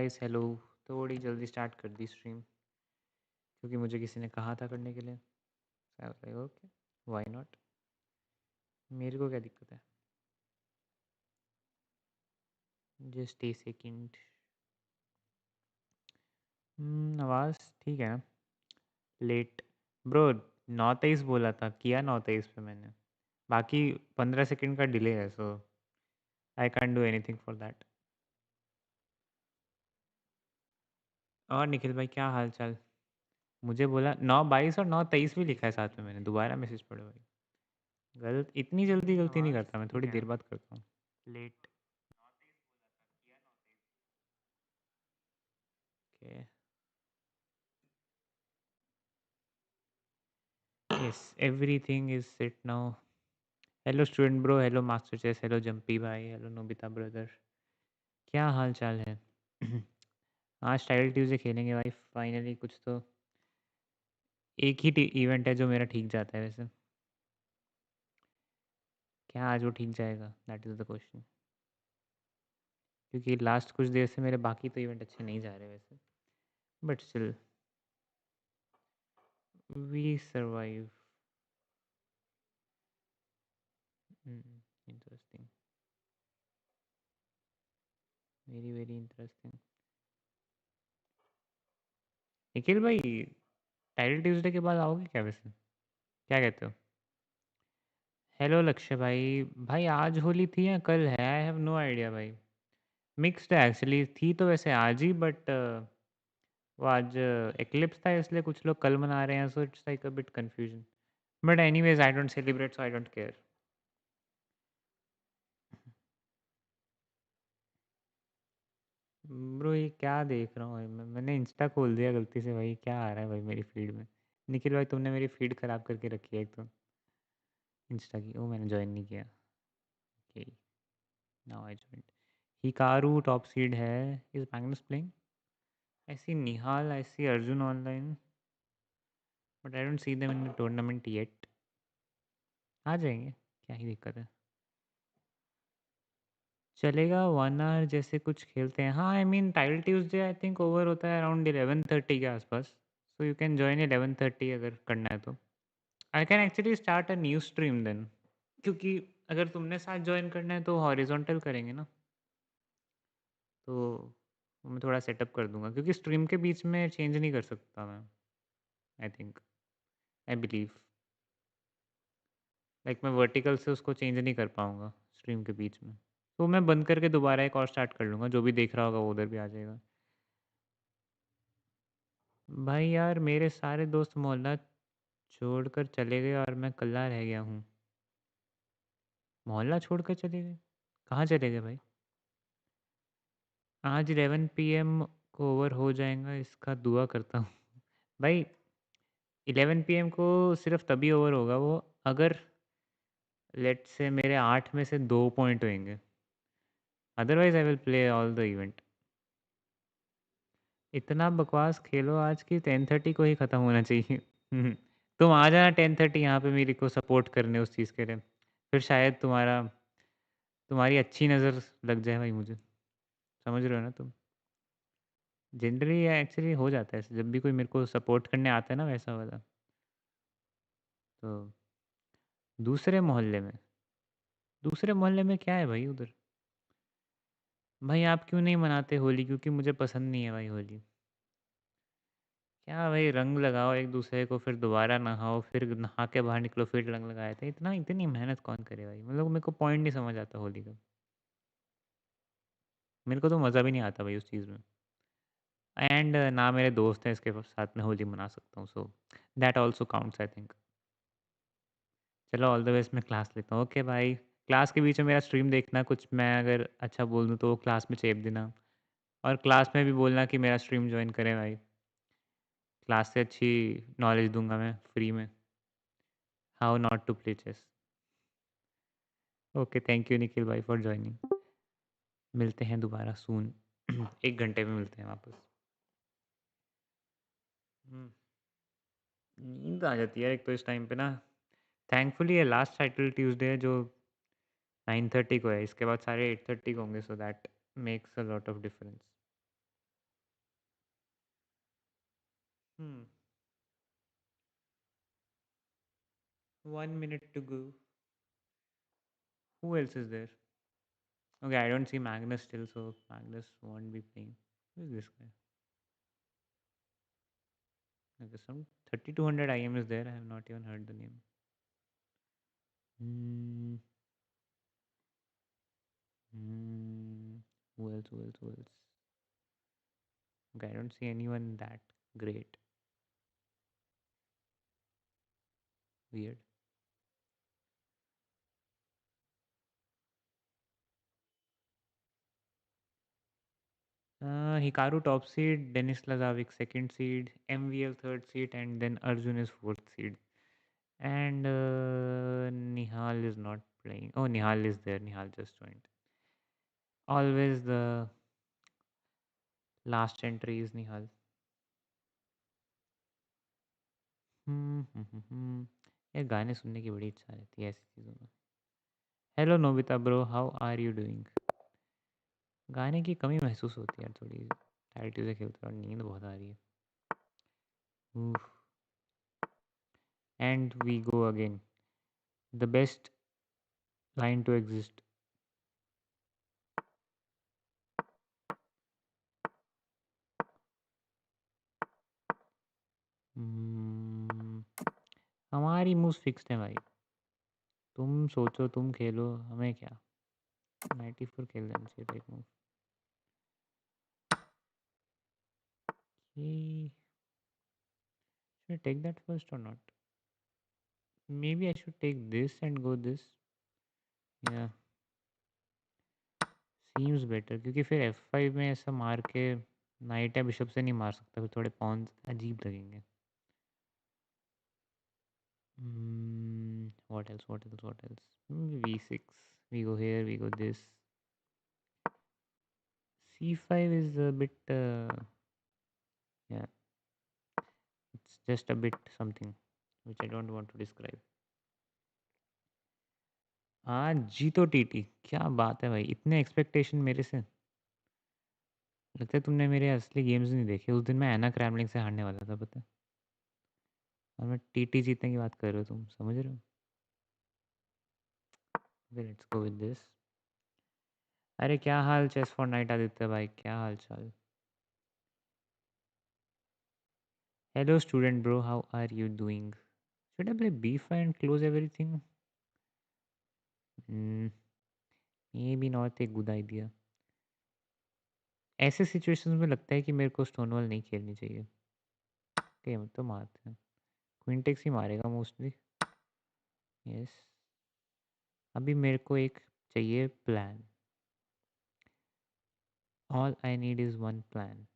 Guys hello. थोड़ी जल्दी start कर दी स्ट्रीम क्योंकि मुझे किसी ने कहा था करने के लिए। Okay, why not. मेरे को क्या दिक्कत है। Just a second. आवाज़ ठीक है ना। Late bro. 9:23 बोला था, किया 9:23 पे मैंने। बाकी 15 सेकंड का डिले है, so I can do anything for that. और निखिल भाई क्या हाल चाल। मुझे बोला 9:22 और 9:23 भी लिखा है साथ में, मैंने दोबारा मैसेज पढ़ो भाई। गलत इतनी जल्दी गलती नहीं आवाज़ करता मैं, ठीक थोड़ी है। देर बाद करता हूँ। Late. Okay. Yes, everything is set now. Hello student bro, hello master chess, hello jumpy भाई, हेलो नोबिता ब्रदर। क्या हाल चाल है। आज टाइटल ट्यूसडे खेलेंगे भाई, फाइनली कुछ तो। एक ही इवेंट है जो मेरा ठीक जाता है वैसे। क्या आज वो ठीक जाएगा, दैट इज़ द क्वेश्चन। क्योंकि लास्ट कुछ देर से मेरे बाकी तो इवेंट अच्छे नहीं जा रहे वैसे, but still we survive. Interesting, very very interesting. Nikhil भाई, टाइटल ट्यूसडे के बाद आओगे क्या वैसे, क्या कहते हो। हेलो लक्ष्य भाई। भाई आज होली थी या कल है, आई हैव नो आइडिया भाई। मिक्स्ड है एक्चुअली, थी तो वैसे आज ही, बट वो आज एक्लिप्स था इसलिए कुछ लोग कल मना रहे हैं, सो it's like a bit confusion. But anyways I don't celebrate, so I don't care. Bro ये क्या देख रहा हूँ भाई मैंने इंस्टा खोल दिया गलती से भाई, क्या आ रहा है भाई मेरी फीड में। निखिल भाई तुमने मेरी फीड खराब करके रखी है एक तो, इंस्टा की। वो मैंने ज्वाइन नहीं किया। Okay, now I join. Hikaru top seed है। Is Magnus playing. I see Nihal, I see Arjun online, but I don't see them in the tournament yet. आ जाएंगे, क्या ही दिक्कत है। चलेगा 1 आवर जैसे कुछ खेलते हैं। हाँ I mean title Tuesday I think over होता है अराउंड 11:30 के आसपास, सो यू कैन जॉइन 11:30 अगर करना है तो। I can actually start a new stream then, क्योंकि अगर तुमने साथ ज्वाइन करना है तो हॉरिजॉन्टल करेंगे ना, तो मैं थोड़ा सेटअप कर दूंगा क्योंकि स्ट्रीम के बीच में चेंज नहीं कर सकता मैं। आई थिंक, आई बिलीव, लाइक मैं वर्टिकल से उसको चेंज नहीं कर पाऊँगा स्ट्रीम के बीच में। तो मैं बंद करके दोबारा एक और स्टार्ट कर लूँगा, जो भी देख रहा होगा वो उधर भी आ जाएगा। भाई यार मेरे सारे दोस्त मोहल्ला छोड़कर चले गए और मैं अकेला रह गया हूँ। मोहल्ला छोड़कर चले गए, कहाँ चले गए भाई। आज 11 PM को ओवर हो जाएगा इसका दुआ करता हूँ। भाई 11 PM को सिर्फ तभी ओवर होगा वो, अगर लेट से मेरे 8 में से 2 पॉइंट होंगे, otherwise I will play all the event. इतना बकवास खेलो आज की 10:30 को ही ख़त्म होना चाहिए। तुम आ जाना 10:30 यहाँ पे मेरे को सपोर्ट करने उस चीज़ के लिए, फिर शायद तुम्हारी अच्छी नज़र लग जाए भाई मुझे। समझ रहे हो ना तुम। जनरली एक्चुअली हो जाता है ऐसे, जब भी कोई मेरे को सपोर्ट करने आता है ना वैसा वाला। तो दूसरे मोहल्ले में क्या है भाई उधर। भाई आप क्यों नहीं मनाते होली, क्योंकि मुझे पसंद नहीं है भाई होली। क्या भाई, रंग लगाओ एक दूसरे को, फिर दोबारा नहाओ, फिर नहा के बाहर निकलो, फिर रंग लगाए थे। इतनी मेहनत कौन करे भाई, मतलब मेरे को पॉइंट नहीं समझ आता होली का। मेरे को तो मज़ा भी नहीं आता भाई उस चीज़ में। एंड ना मेरे दोस्त हैं इसके साथ में होली मना सकता हूँ, so that also counts I think. चलो ऑल द बेस्ट, मैं क्लास लेता हूँ। ओके भाई, क्लास के बीच में मेरा स्ट्रीम देखना, कुछ मैं अगर अच्छा बोल दूँ तो वो क्लास में चेप देना, और क्लास में भी बोलना कि मेरा स्ट्रीम ज्वाइन करें भाई। क्लास से अच्छी नॉलेज दूंगा मैं फ्री में, how not to play chess. Okay, thank you Nikhil भाई फॉर ज्वाइनिंग। मिलते हैं दोबारा सून। 1 घंटे में मिलते हैं वापस। हम्म, नींद आ जाती है एक तो इस टाइम पे ना। थैंकफुली ये लास्ट टाइटल ट्यूसडे है जो 9:30 को है, इसके बाद सारे 8:30 को होंगे, so that makes a lot of difference. Hmm. 1 minute to go. Who else is there? Okay, I don't see Magnus still, so Magnus won't be playing. Who is this guy? Okay, some 3200 IM is there. I have not even heard the name. Hmm. Hmm. Who else? Who else? Who else? Okay, I don't see anyone that great. Weird. Hikaru top seed, Denis Lazavic second seed, MVL third seed, and then Arjun is fourth seed. And Nihal is not playing. Oh, Nihal is there. Nihal just joined. Always the last entry is Nihal. यार गाने सुनने की बड़ी इच्छा रहती है ऐसी चीज़ों में. Hello Nobita bro, how are you doing? गाने की कमी महसूस होती है यार थोड़ी. टाइट से खेलते हैं और नींद बहुत आ रही है. And we go again. The best line to exist. हमारी मूव्स फिक्स्ड है भाई. तुम सोचो, तुम खेलो, हमें क्या. 94 खेल लेना चाहिए एक move. Should I take that first or not? Maybe I should take this and go this. Yeah, seems better क्योंकि फिर F5 में ऐसा मार के नाइट या बिशप से नहीं मार सकता, फिर थोड़े पॉन्स अजीब लगेंगे. What else? What else? What else? V6. We go here. We go this. C5 is a bit. Yeah, it's just a bit something, which I don't want to describe. हाँ, जीतो टीटी. क्या बात है भाई, इतने expectation मेरे से. लगता है तुमने मेरे असली गेम्स नहीं देखे. उस दिन मैं एना क्रैमलिंग से हारने वाला था, पता है. और मैं टीटी जीतने की बात कर रहे हो, तुम समझ रहे हो. Let's go with this. अरे क्या हाल चेस फॉर नाइट आदित्य भाई, क्या हाल चाल. Hello student bro, how are you doing? Should I play B5 and close everything? Maybe not a good idea. ऐसे सिचुएशंस में लगता है कि मेरे को स्टोनवॉल नहीं खेलनी चाहिए. ओके, हम तो मारते हैं. क्वीन टेक्स ही मारेगा मोस्टली. यस. अभी मेरे को एक चाहिए plan. All I need is one plan.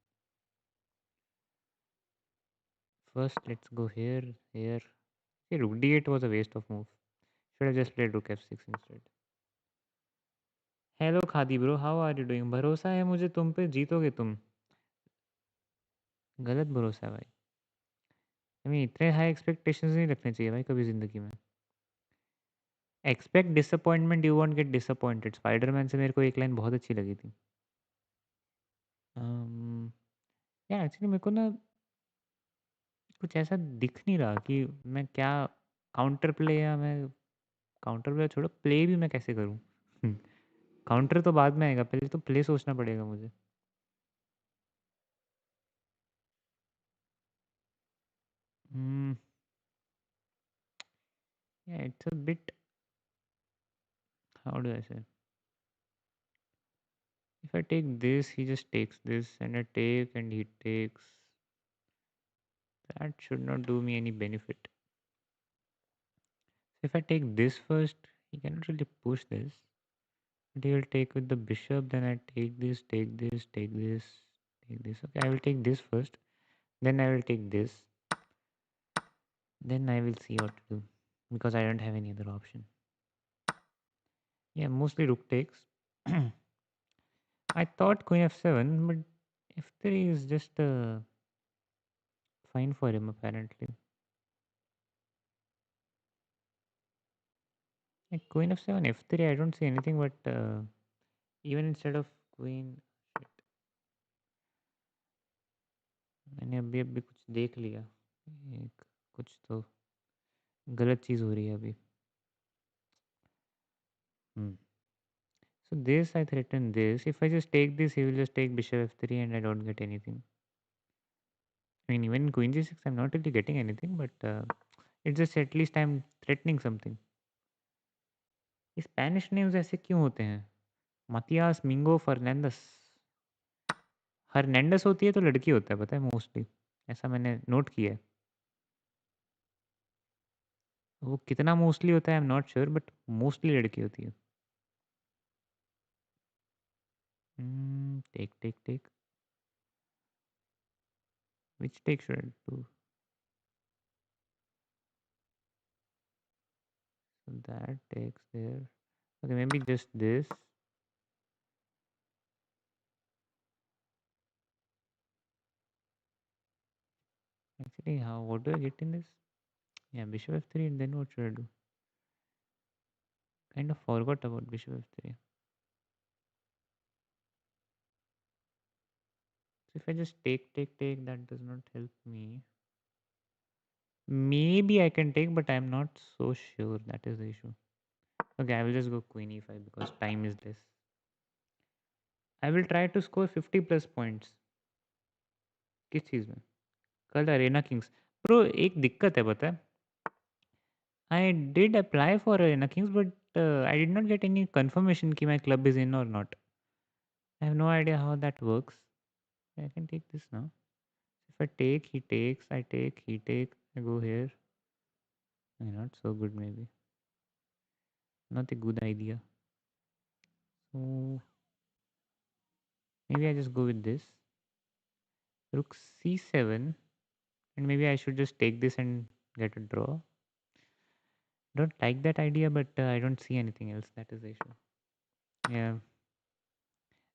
First, let's go here, here. Okay, rook d8 was a waste of move. Should have just played rook f6 instead. Hello Khadi bro, how are you doing? भरोसा है मुझे तुम पे, जीतोगे तुम. गलत भरोसा है भाई. हमें इतने हाई एक्सपेक्टेशंस नहीं रखने चाहिए भाई कभी ज़िंदगी में. Expect disappointment, you want get disappointed. Spiderman से मेरे को एक लाइन बहुत अच्छी लगी थी. यार एक्चुअली मेरे को ना कुछ ऐसा दिख नहीं रहा कि मैं क्या काउंटर प्ले, या मैं काउंटर प्ले छोड़ो, प्ले भी मैं कैसे करूँ. काउंटर तो बाद में आएगा, पहले तो प्ले सोचना पड़ेगा मुझे. Hmm, yeah, it's a bit. How do I say? If I take this, he just takes this, and I take, and he takes. That should not do me any benefit. If I take this first, he cannot really push this. But he will take with the bishop. Then I take this, take this, take this, take this. Okay, I will take this first. Then I will take this. Then I will see what to do because I don't have any other option. Yeah, mostly rook takes. I thought queen f7, but f3 is just fine for him apparently. Like queen f7, f3, I don't see anything but even instead of queen, shit. मैंने अभी अभी कुछ देख लिया, एक कुछ तो गलत चीज़ हो रही है अभी। Hmm. So this I threaten this. If I just take this, he will just take bishop f3 and I don't get anything. I mean, even queen g6, I'm not really getting anything, but it's just at least I'm threatening something. Spanish names ऐसे क्यों होते हैं? Mathias, मिंगो, Fernandez. हर्नांडस होती है तो लड़की होता है, पता है मोस्टली, ऐसा मैंने नोट किया है। वो कितना मोस्टली होता है I am not sure, but mostly लड़की होती है। Take take take, which take should I do? So that takes there. Okay, maybe just this. Actually, how? What do I get in this? Yeah, bishop f3, and then what should I do? Kind of forgot about bishop f3. So if I just take, that does not help me. Maybe I can take, but I'm not so sure. That is the issue. Okay, I will just go queen e5 because time is less. I will try to score 50 plus points. किस चीज़ में? कल Arena Kings. Bro एक दिक्कत है पता है, I did apply for Arena Kings, but I did not get any confirmation कि my club is in or not. I have no idea how that works. I can take this now. If I take, he takes, I take, he takes, I go here. Not so good maybe. Not a good idea. So maybe I just go with this. Rook c7, and maybe I should just take this and get a draw. Don't like that idea, but I don't see anything else. That is the issue. Yeah.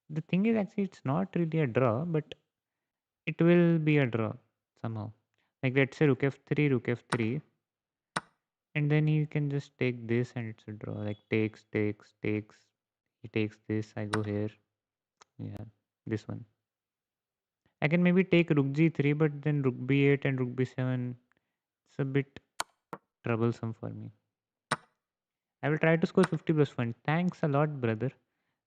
The thing is, actually, it's not really a draw, but it will be a draw somehow. Like let's say rook f3, and then he can just take this and it's a draw. Like takes, takes, takes. He takes this. I go here. Yeah, this one. I can maybe take rook g3, but then rook b8 and rook b7. It's a bit troublesome for me. I will try to score 50 plus one. Thanks a lot, brother.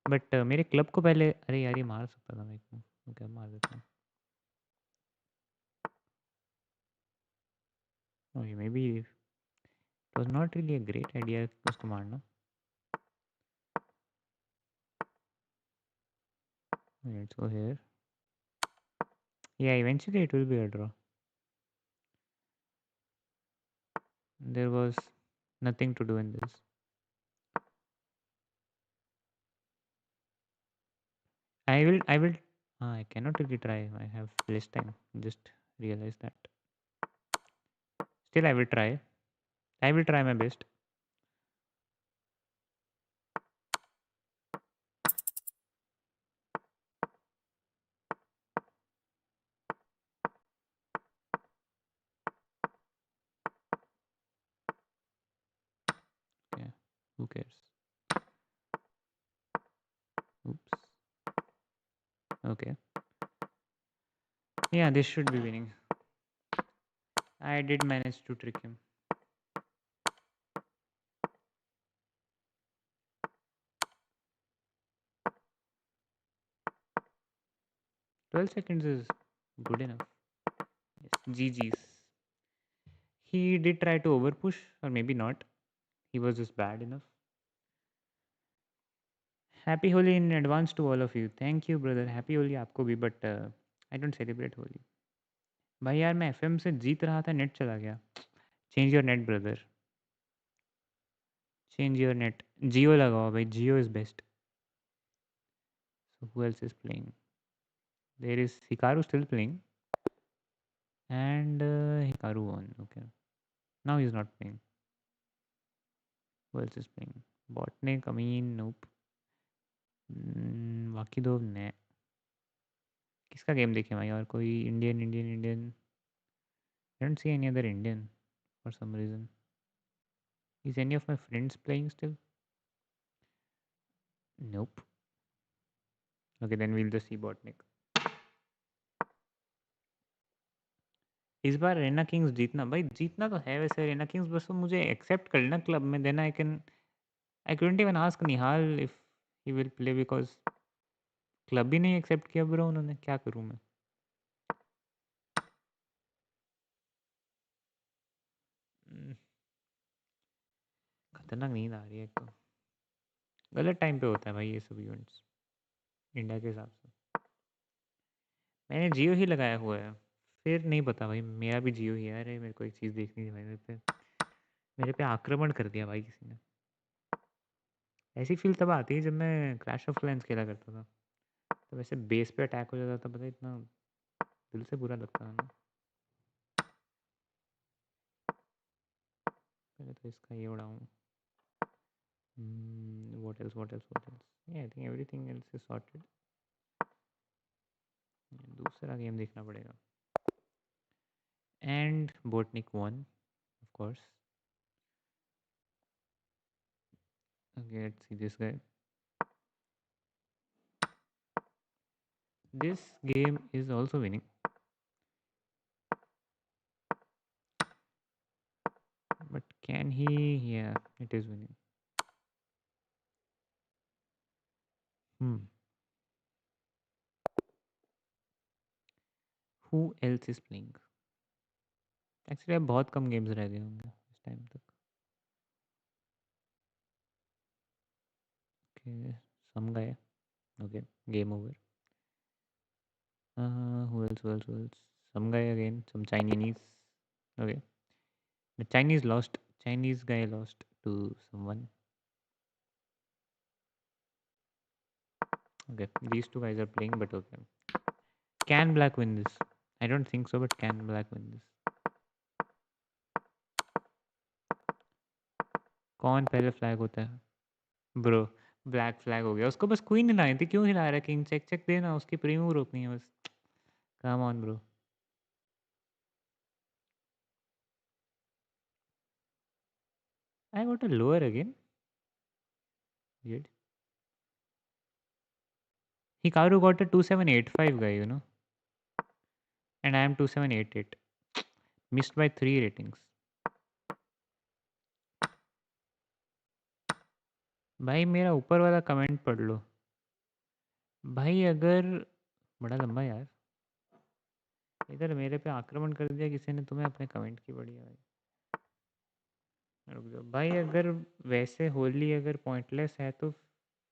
But मेरे club को पहले, अरे यार ये मार सकता था मैं एक मूव, क्या मार देता हूँ। Okay, maybe it was not really a great idea उसको मारना. Let's go here. Yeah, eventually it will be a draw. There was nothing to do in this. I will. I cannot really try. I have less time. Just realize that. Still, I will try. I will try my best. Yeah. Who cares? Oops. Okay. Yeah, this should be winning. I did manage to trick him. 12 seconds is good enough. Yes. GG's. He did try to overpush, or maybe not. He was just bad enough. Happy Holi in advance to all of you. Thank you, brother. Happy Holi आपको भी, but I don't celebrate Holi. भाई यार मैं FM से जीत रहा था, net चला गया. Change your net brother, change your net. Jio लगाओ भाई, Jio is best. So who else is playing? There is Hikaru still playing, and Hikaru won. Okay, now he's not playing. Who else is playing? Botnik, Amin, nope. Vakidov ने. किसका game देखे भाई, और कोई Indian Indian Indian? I don't see any other Indian for some reason. Is any of my friends playing still? Nope. Okay, then we'll just see Botnik. इस बार Raina Kings जीतना भाई, जीतना तो है वैसे रेना किंग्स, बस वो मुझे एक्सेप्ट कर लेना क्लब में, then I couldn't even ask Nihal if he will play because club ही नहीं एक्सेप्ट किया ब्रो उन्होंने, क्या करूँ मैं। खतरनाक नींद आ रही है एक तो, गलत टाइम पे होता है भाई ये सब इवेंट्स इंडिया के हिसाब से। मैंने जियो ही लगाया हुआ है, फिर नहीं पता भाई, मेरा भी जियो ही है। अरे मेरे को एक चीज़ देखनी थी भाई, मेरे पे आक्रमण कर दिया भाई किसी ने। ऐसी फील तब आती है जब मैं क्रैश ऑफ क्लैंस खेला करता था, तो वैसे बेस पे अटैक हो जाता था, पता है, इतना दिल से बुरा लगता है ना। पहले तो इसका ये उड़ाऊँ। what else yeah, I think everything else is sorted। दूसरा गेम देखना पड़ेगा। And botanic one of course। Okay, let's see this guy। This game is also winning, but can he? Yeah, it is winning। hmm who else is playing? Actually अब बहुत कम games रह गए होंगे इस time तक। Okay, सम गए। Okay, game over. who else? Some guy again, some Chinese। Okay, the Chinese lost, Chinese guy lost to someone। Okay, these two guys are playing, but okay, can black win this? I don't think so, but can black win this? कौन पहले flag होता है bro? Black flag हो गया, उसको बस queen हिलानी थी, क्यों हिला रहा है? किंग चेक चेक देना, उसकी प्रीमूव रोकनी है बस। Come on bro. I got a lower again। Weird। Hikaru got a 2785 guy, and I am 2788, missed by 3 ratings। भाई मेरा ऊपर वाला कमेंट पढ़ लो भाई, अगर बड़ा लंबा यार, इधर मेरे पे आक्रमण कर दिया किसी ने, तुम्हें अपने कमेंट की बढ़िया भाई। रुक जाओ भाई, अगर वैसे होली अगर पॉइंटलेस है तो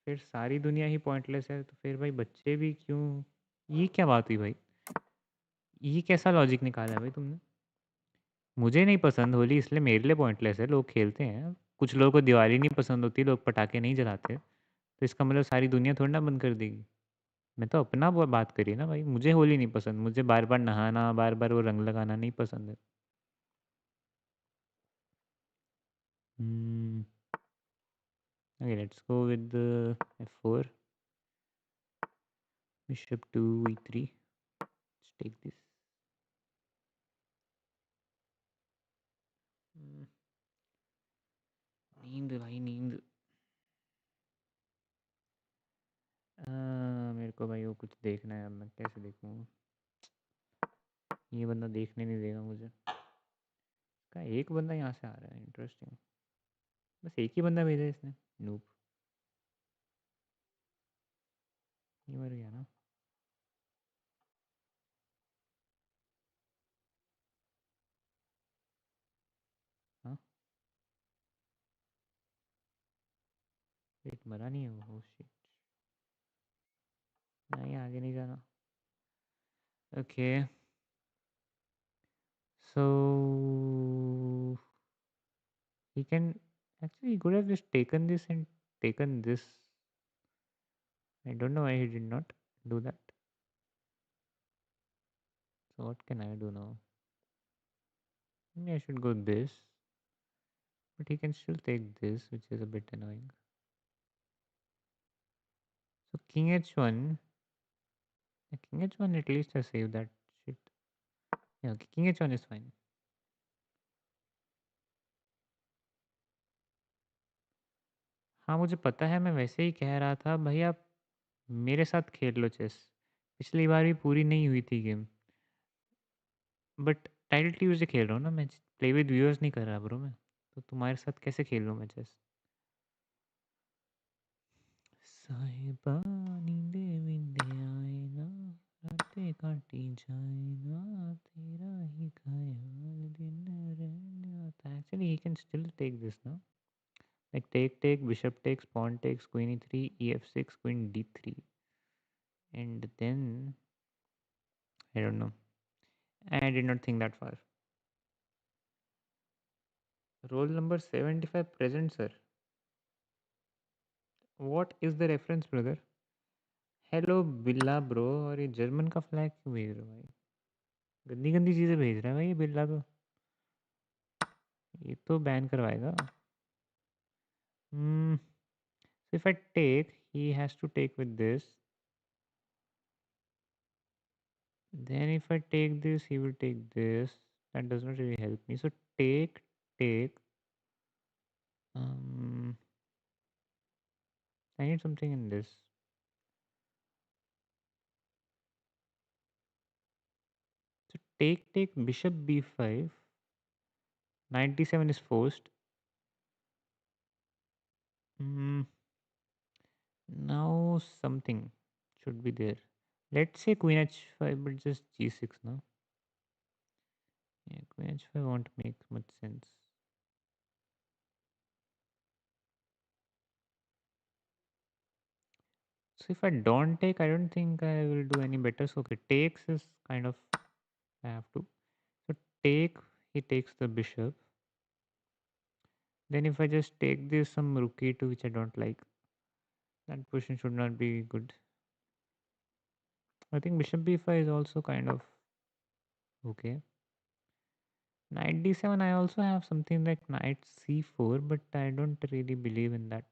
फिर सारी दुनिया ही पॉइंटलेस है, तो फिर भाई बच्चे भी क्यों? ये क्या बात हुई भाई? ये कैसा लॉजिक निकाला है भाई तुमने? मुझे नहीं पसंद होली, इसलिए मेरे लिए पॉइंटलेस है, लोग खेलते हैं। कुछ लोगों को दिवाली नहीं पसंद होती, लोग पटाखे नहीं जलाते, तो इसका मतलब सारी दुनिया थोड़ी ना बंद कर देगी। मैं तो अपना वो बात करी ना भाई, मुझे होली नहीं पसंद, मुझे बार बार नहाना, बार बार वो रंग लगाना नहीं पसंद है। Hmm. Okay, let's go with the f4, bishop to e3। Let's take this। Hmm, नींद भाई नींद। मेरे को भाई वो कुछ देखना है, अब मैं कैसे देखूँ? ये बंदा देखने नहीं देगा मुझे। का एक बंदा यहाँ से आ रहा है, इंटरेस्टिंग। बस एक ही बंदा भेजा है इसने, नूप। ये मर गया ना? हाँ, एक मरा नहीं है वो। शिट, नहीं आगे नहीं जाना। Okay, so he can actually, he could have just taken this and taken this। I don't know why he did not do that। So what can I do now? Maybe I should go this, but he can still take this, which is a bit annoying। So king h1, king h1 at least I saved that shit। Yeah, okay, king h1 is fine। हाँ मुझे पता है, मैं वैसे ही कह रहा था भाई, आप मेरे साथ खेल लो चेस। पिछली बार भी पूरी नहीं हुई थी गेम, बट टाइटल टीवी से खेल रहा हूँ ना मैं, प्ले विद व्यूअर्स नहीं कर रहा ब्रो मैं, तो तुम्हारे साथ कैसे खेल लूँ मैं चेस? साहिबा नींदे विंदे आए ना, रातें काटी जाए ना, तेरा ही ख्याल दिन रहने आता है। Actually, he can still take this now. Like take, bishop takes, pawn takes, queen e3, ef6, queen d3, and then I don't know. I did not think that far. Roll number 75 present, sir. What is the reference, brother? Hello बिल्ला bro. और ये German का flag क्यों भेज रहे हो भाई? गंदी गंदी चीज़ें भेज रहा है भाई ये बिल्ला तो। ये तो बैन करवाएगा। Hmm. So if I take, he has to take with this. Then if I take this, he will take this. That does not really help me. So take, take. Um, I need something in this. So take, bishop b5. 97 is forced. Mm, now something should be there. Let's say queen h5, but just g6 now. Yeah, queen h5 won't make much sense. So if I don't take, I don't think I will do any better. So okay, takes is kind of, I have to. So take, he takes the bishop. Then if I just take this some rook e2, which I don't like, that position should not be good. I think bishop b5 is also kind of okay. Knight d7, I also have something like knight c4, but I don't really believe in that.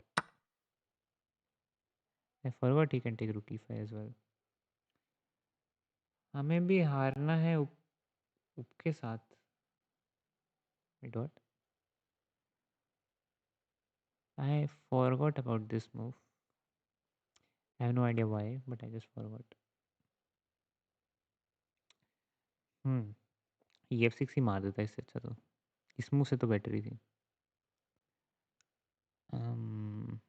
I forgot he can take rook e5 as well. हमें भी हारना है उप के साथ. Wait, what? I forgot about this move. I have no idea why, but I just forgot. Hmm. ये f6 ही मार देता है इससे अच्छा तो. इस मूव से तो बेटर ही थी. Um,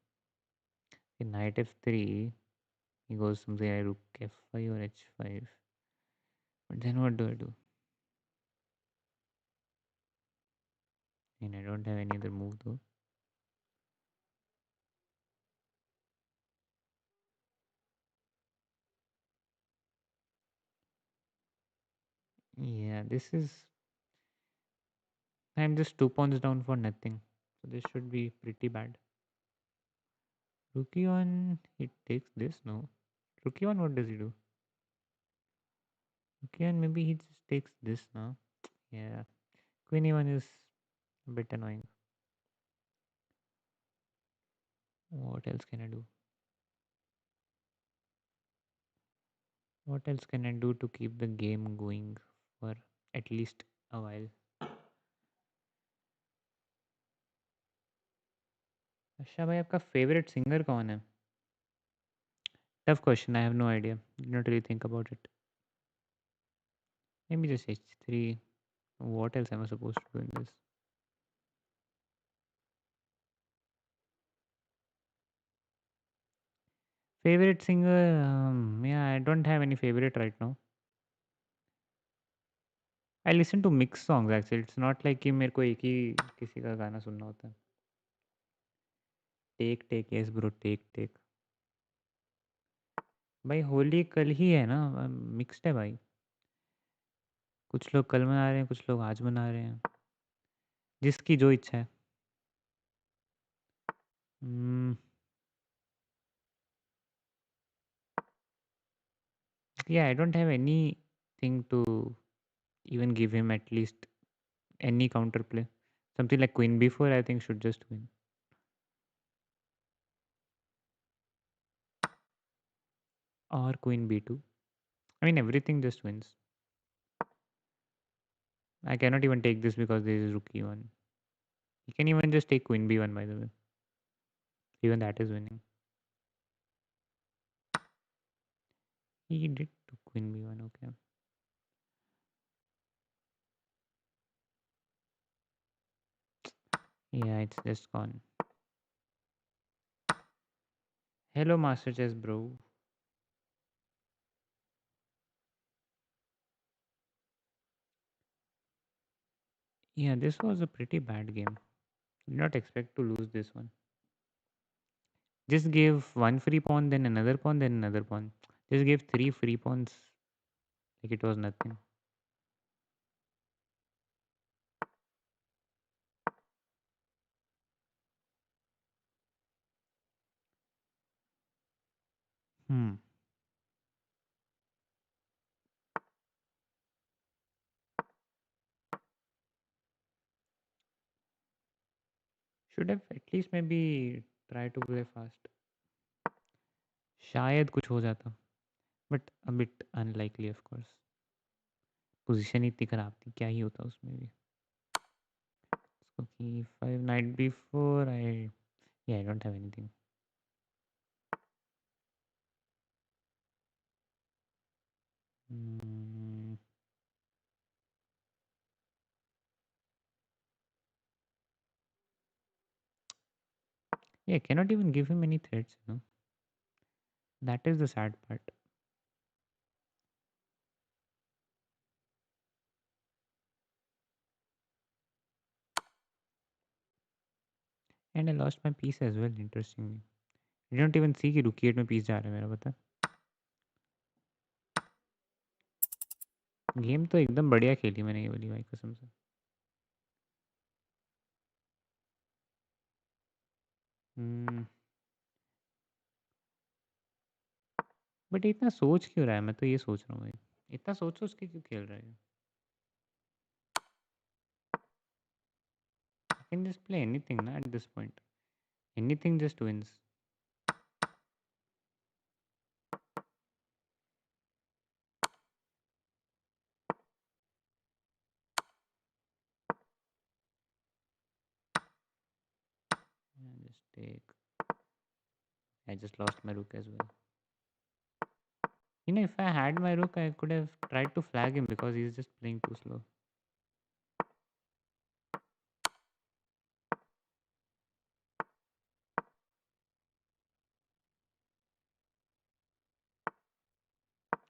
in knight f3, he goes something like rook f5 or h5. But then what do I do? And I don't have any other move though. Yeah, this is. I'm just 2 pawns down for nothing. So this should be pretty bad. Rook e1, he takes this, no? Rook e1, what does he do? Rook e1, maybe he just takes this now. Yeah. Queen e1 is a bit annoying. What else can I do? What else can I do to keep the game going for at least a while? अच्छा भाई आपका favourite singer कौन है? Tough question. I have no idea. Did not really think about it. Maybe just h3. What else am I supposed to do in this? Favorite singer? Yeah, I don't have any favorite right now. I listen to mixed songs actually. It's not like कि मेरे को एक ही किसी का गाना सुनना होता है. Take, yes bro, take. भाई होली कल ही है ना, मिक्स्ड है भाई. कुछ लोग कल मना रहे हैं, कुछ लोग आज मना रहे हैं. जिसकी जो इच्छा है. Hmm, yeah, I don't have anything to even give him at least any counterplay. Something like queen b4, I think should just win. Or queen b2. I mean, everything just wins. I cannot even take this because there is rook e1. You can even just take queen b1, by the way. Even that is winning. He did to queen b1, okay. Yeah, it's just gone. Hello, Master Chess, bro. Yeah, this was a pretty bad game. Did not expect to lose this one. Just gave one free pawn, then another pawn, then another pawn. Just gave three free pawns like it was nothing. Hmm. Should have at least maybe try to play fast. शायद कुछ हो जाता. But a bit unlikely, of course. Position इतनी खराब थी, क्या ही होता उसमें भी. So e5 knight b4. I don't have anything. Hmm. Yeah, cannot even give him any threats. That is the sad part. And I lost my piece as well. Interestingly, I don't even see कि rook e8 में piece जा रहा है मेरा, पता. Game तो एकदम बढ़िया खेली मैंने ये वाली, भाई कसम से. हम्म. बट इतना सोच क्यों रहा है, मैं तो ये सोच रहा हूँ भाई. इतना सोच सोच के क्यों खेल रहा है. I can just play anything ना at this point. Anything just wins. Just take. I just lost my rook as well. If I had my rook, I could have tried to flag him because he's just playing too slow.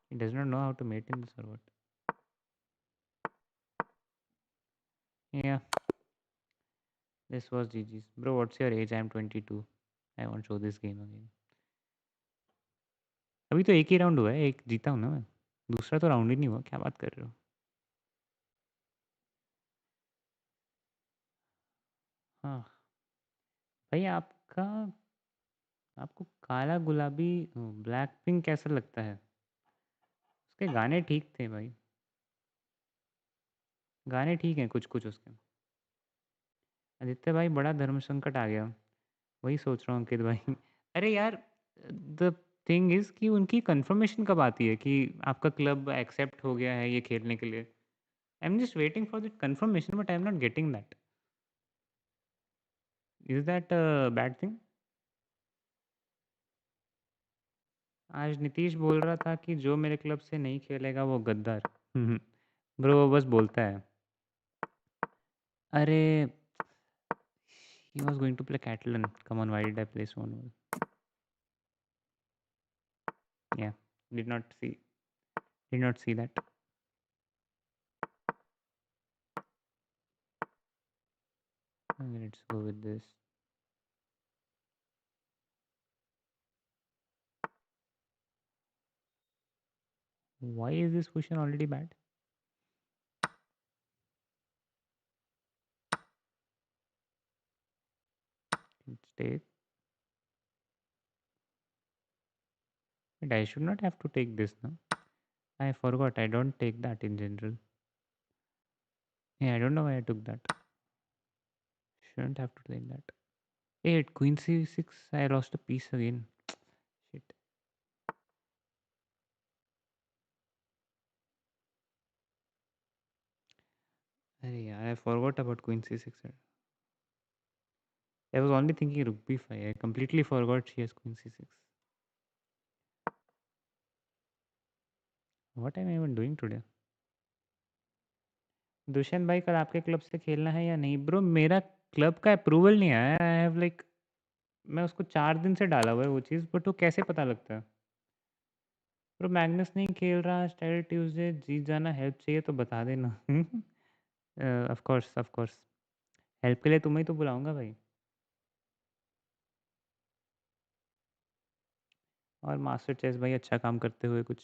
He does not know how to mate in this or what. Yeah, this was GG's. Bro, what's your age? I'm 22. I won't show this game again. अभी तो एक ही round हुआ है, एक जीता हूँ ना मैं. दूसरा तो राउंड ही नहीं हुआ, क्या बात कर रहे हो. हाँ भाई, आपको काला गुलाबी ब्लैक पिंक कैसा लगता है. उसके गाने ठीक थे भाई. गाने ठीक हैं कुछ कुछ उसके. आदित्य भाई, बड़ा धर्म संकट आ गया. वही सोच रहा हूँ अंकित भाई. अरे यार, द थिंग इज कि उनकी कंफर्मेशन कब आती है कि आपका क्लब एक्सेप्ट हो गया है ये खेलने के लिए. आई am just waiting for that confirmation, but I am not getting that. Is that bad thing. आज नीतीश बोल रहा था कि जो मेरे क्लब से नहीं खेलेगा वो गद्दार. ब्रो वो बस बोलता है. अरे, he was going to play Catalan. Come on, why did I play Stonewall? Yeah, did not see. Did not see that. Okay, let's go with this. Why is this question already bad? Let's take. But I should not have to take this now. I forgot. I don't take that in general. Yeah, I don't know why I took that. Shouldn't have to take that. 8 Queen C6. I lost a piece again. Shit. Yeah, I forgot about Queen C6. I was only thinking Rook B5. I completely forgot she has Queen C6. What am I even doing today? Dushyant भाई, कल आपके club से खेलना है या नहीं. Bro मेरा club का अप्रूवल नहीं आया। आई हैव लाइक, मैं उसको 4 दिन से डाला हुआ है वो चीज़, बट वो कैसे पता लगता है? ब्रो मैग्नस नहीं खेल रहा, स्टाइल ट्यूसडे जीत जाना, हेल्प चाहिए तो बता देना। Of course, of course, help के लिए तुम्हें ही तो बुलाऊंगा भाई। और मास्टर चेस भाई अच्छा काम करते हुए कुछ।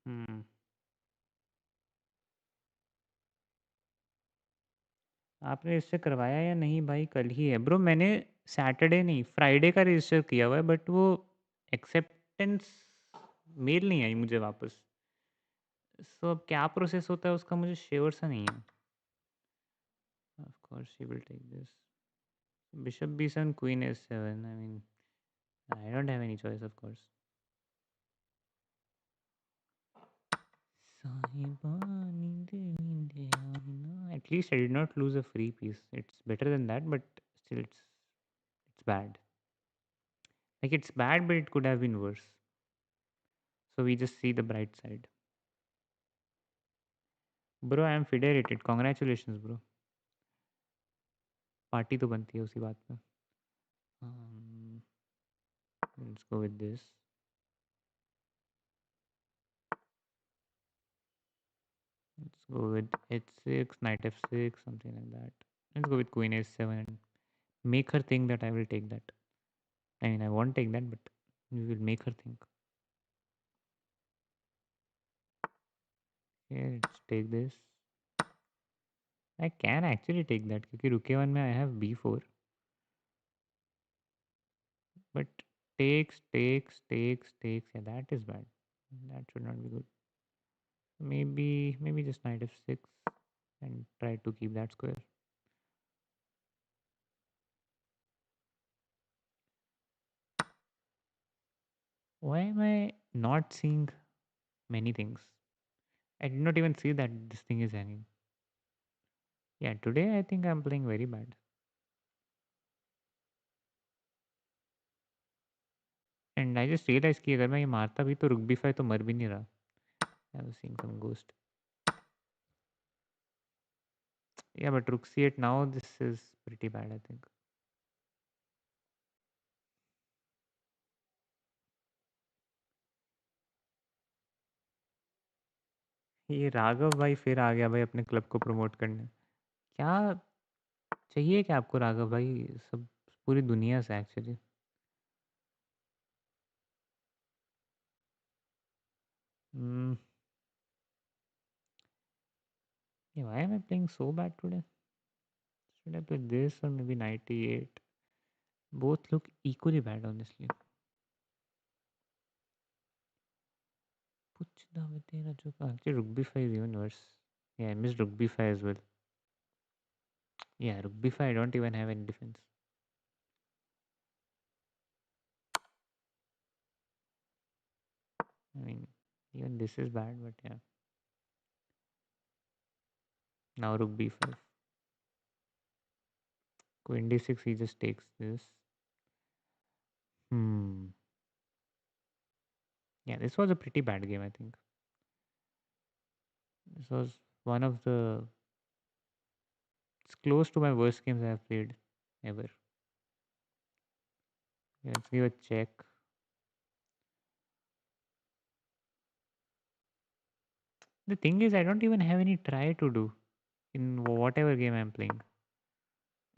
हम्म। आपने रजिस्टर करवाया या नहीं भाई? कल ही है ब्रो, मैंने सैटरडे नहीं फ्राइडे का रजिस्टर किया हुआ है, बट वो एक्सेप्टेंस मेल नहीं आई मुझे वापस। सो अब क्या प्रोसेस होता है उसका मुझे श्योर सा नहीं है। Of course she will take this. Bishop b7 queen a7, I mean I don't have any choice of course. Sahiba नींदे नींदे आई ना, at least I did not lose a free piece. It's better than that, but still it's bad. Like it's bad, but it could have been worse. So we just see the bright side. Bro, I am federated. Congratulations, bro. Party तो बनती है उसी बात पे. Um, let's go with this. Let's go with h6, knight f6, something like that. Let's go with queen a7 and make her think that I will take that. I mean, I won't take that, but we will make her think. Okay, let's take this. I can actually take that क्योंकि रुके one में I have b4. But takes. Yeah, that is bad. That should not be good. Maybe just knight f6 and try to keep that square. Why am I not seeing many things? I did not even see that this thing is hanging. Yeah, today I think I'm playing very bad. And I just realized कि अगर मैं ये मारता भी तो रुक b5 तो मर भी नहीं रहा. I was seeing some ghost. Yeah, but rook c8 now, this is pretty bad, I think. ये राघव भाई फिर आ गया भाई अपने क्लब को प्रमोट करने. क्या चाहिए क्या आपको राघव भाई? सब पूरी दुनिया से actually. Hmm. Yeah, why am I playing so bad today? Should I play this or maybe 98? Both look equally bad, honestly. Puch davatera chuka. Actually, rook b5 is even worse. Yeah, I missed rook b5 as well. Yeah, rook b5, I don't even have any defense. I mean, even this is bad, but yeah. Now rook b5. Queen d6, he just takes this. Hmm. Yeah, this was a pretty bad game, I think. This was one of the... It's close to my worst games I have played ever. Yeah, let's give a check. The thing is, I don't even have any try to do in whatever game I'm playing.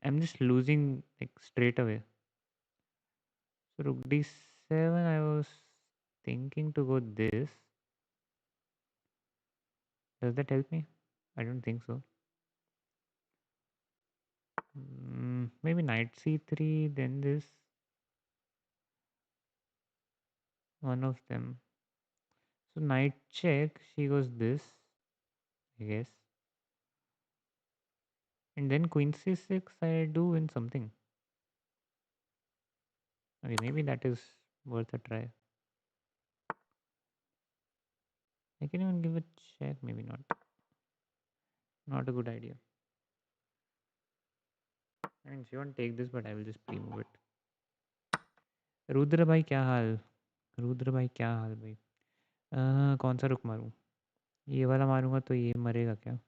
I'm just losing like straight away. So rook d7, I was thinking to go this. Does that help me? I don't think so. Maybe knight c3, then this. One of them. So knight check, she goes this, I guess. And then queen c6, I do win something. Okay, maybe that is worth a try. I can even give a check, maybe not. Not a good idea. I mean, she won't take this, but I will just pre-move it. Rudra भाई क्या हाल? रुद्र भाई क्या हाल भाई? कौन सा रुक मारूं? ये वाला मारूंगा तो ये मरेगा क्या?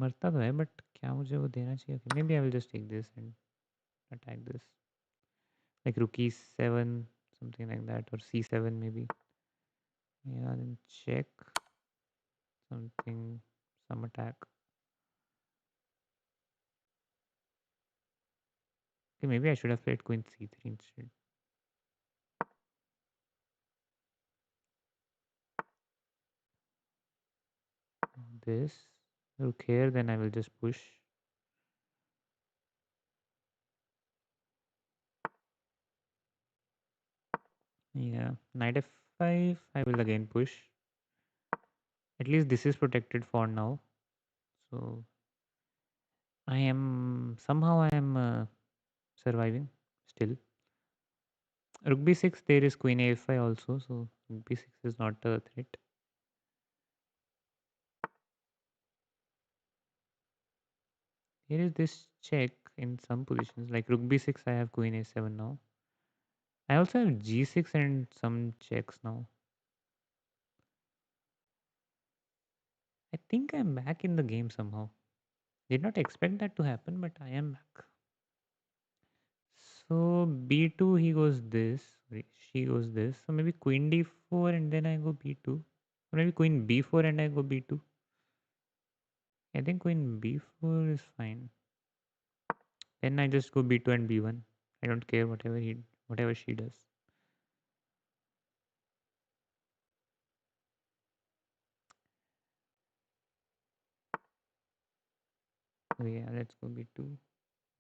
मरता तो है बट क्या मुझे वो देना चाहिए? May be I will just take this and attack this like rook e7, something like that, or c7 maybe. Yeah, then check something, some attack. Okay, maybe I should have played queen c3 instead. This rook here, then I will just push. Yeah, knight f5, I will again push. At least this is protected for now. So somehow I am surviving still. Rook b6, there is queen a5 also, so rook b6 is not a threat. Here is this check in some positions, like rook b6, I have queen a7 now. I also have g6 and some checks now. I think I'm back in the game somehow. Did not expect that to happen, but I am back. So b2, he goes this, sorry, she goes this. So maybe queen d4 and then I go b2. Or maybe queen b4 and I go b2. I think queen b4 is fine. Then I just go b2 and b1. I don't care whatever she does. So yeah, let's go b2.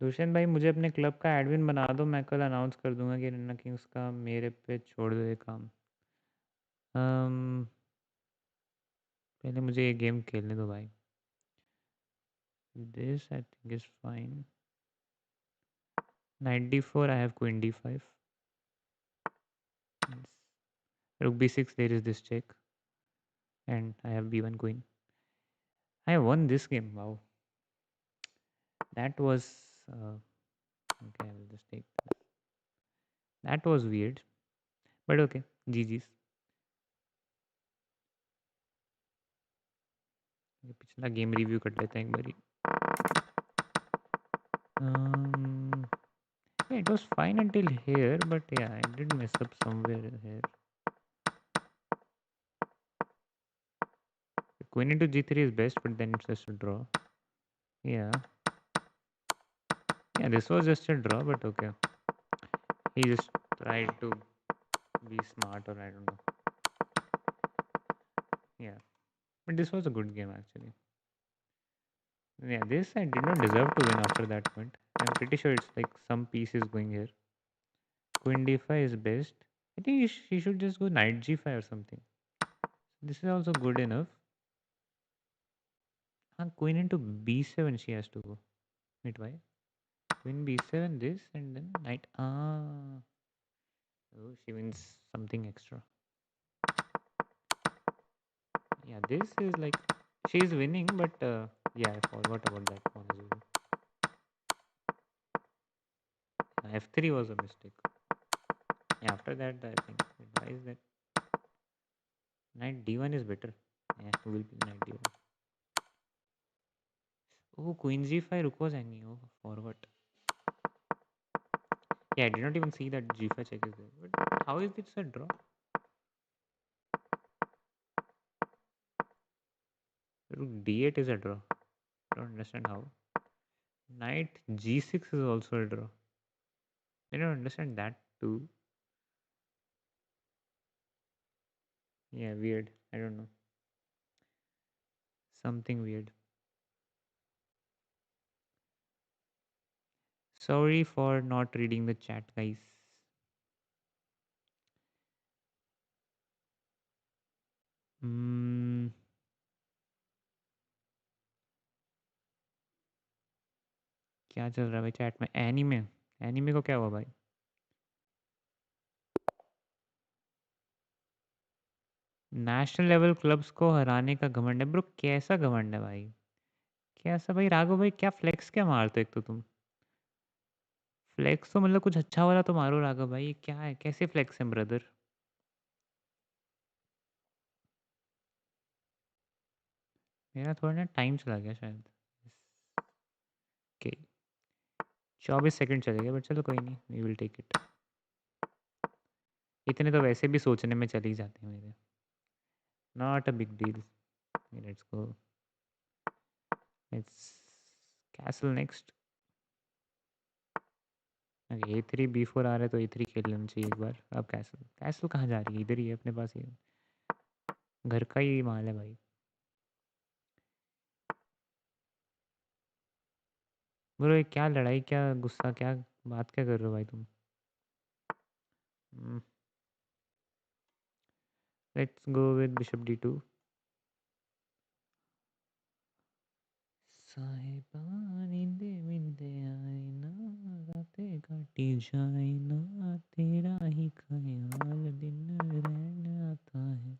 Dushyant भाई मुझे अपने club का admin बना दो, मैं कल announce कर दूंगा कि रन्ना किंग्स का मेरे पे छोड़ दो ये काम. पहले मुझे ये गेम खेलने दो भाई. This I think is fine. Knight d4, I have queen d5. Yes. Rook b6, there is this check. And I have b1 queen. I won this game, wow. That was... okay, I will just take that. That was weird. But okay, GG's. पिछला game review कर लेते हैं एक बारी. Yeah, it was fine until here, but yeah, I did mess up somewhere here. Queen into g3 is best, but then it's just a draw. Yeah. Yeah, this was just a draw, but okay. He just tried to be smart, or I don't know. Yeah. But this was a good game actually. Yeah, this I did not deserve to win after that point. I'm pretty sure it's like some piece is going here. Queen d5 is best. I think he should just go knight g5 or something. This is also good enough. Queen into b7 she has to go. Wait, why? Queen b7 this and then knight. Oh, she wins something extra. Yeah, this is like she is winning, but yeah, I forgot about that one as well. F3 was a mistake. Yeah, after that, I think. Why is that? Knight d1 is better. Yeah, will be knight d1. Oh, queen g5 रुको जाएंगी. Oh, forward. Yeah, I did not even see that g5 check is there. But how is this a draw? Rook d8 is a draw. I don't understand how. Knight g6 is also a draw. I don't understand that too. Yeah, weird. I don't know. Something weird. Sorry for not reading the chat, guys. क्या चल रहा है भाई chat में? Anime anime को क्या हुआ भाई? नेशनल लेवल क्लब्स को हराने का घमंड है ब्रो. कैसा घमंड है भाई? कैसा भाई? राघव भाई क्या फ्लेक्स क्या मारते हो एक तो तुम? फ्लेक्स तो मतलब कुछ अच्छा वाला तो मारो राघव भाई. क्या है? कैसे फ्लेक्स है ब्रदर? मेरा थोड़ा ना टाइम चला गया शायद। ओके, 24 सेकंड चले गए, बट चलो कोई नहीं, वी विल टेक इट। इतने तो वैसे भी सोचने में चले ही जाते हैं मेरे। Not a big deal. Let's go, let's castle next. Okay, A3 B4 आ रहा है तो A3 खेल लेना चाहिए एक बार। अब कैसल, कैसल कहाँ जा रही है? इधर ही है अपने पास, ही घर का ही माल है भाई। ब्रो ये क्या लड़ाई, क्या गुस्सा, क्या बात क्या कर रहे हो भाई तुम? Let's go with bishop D2। साहिबा नींदे नींदे आए ना, रातें काटी जाए ना, तेरा ही ख्याल दिन रैन आता है।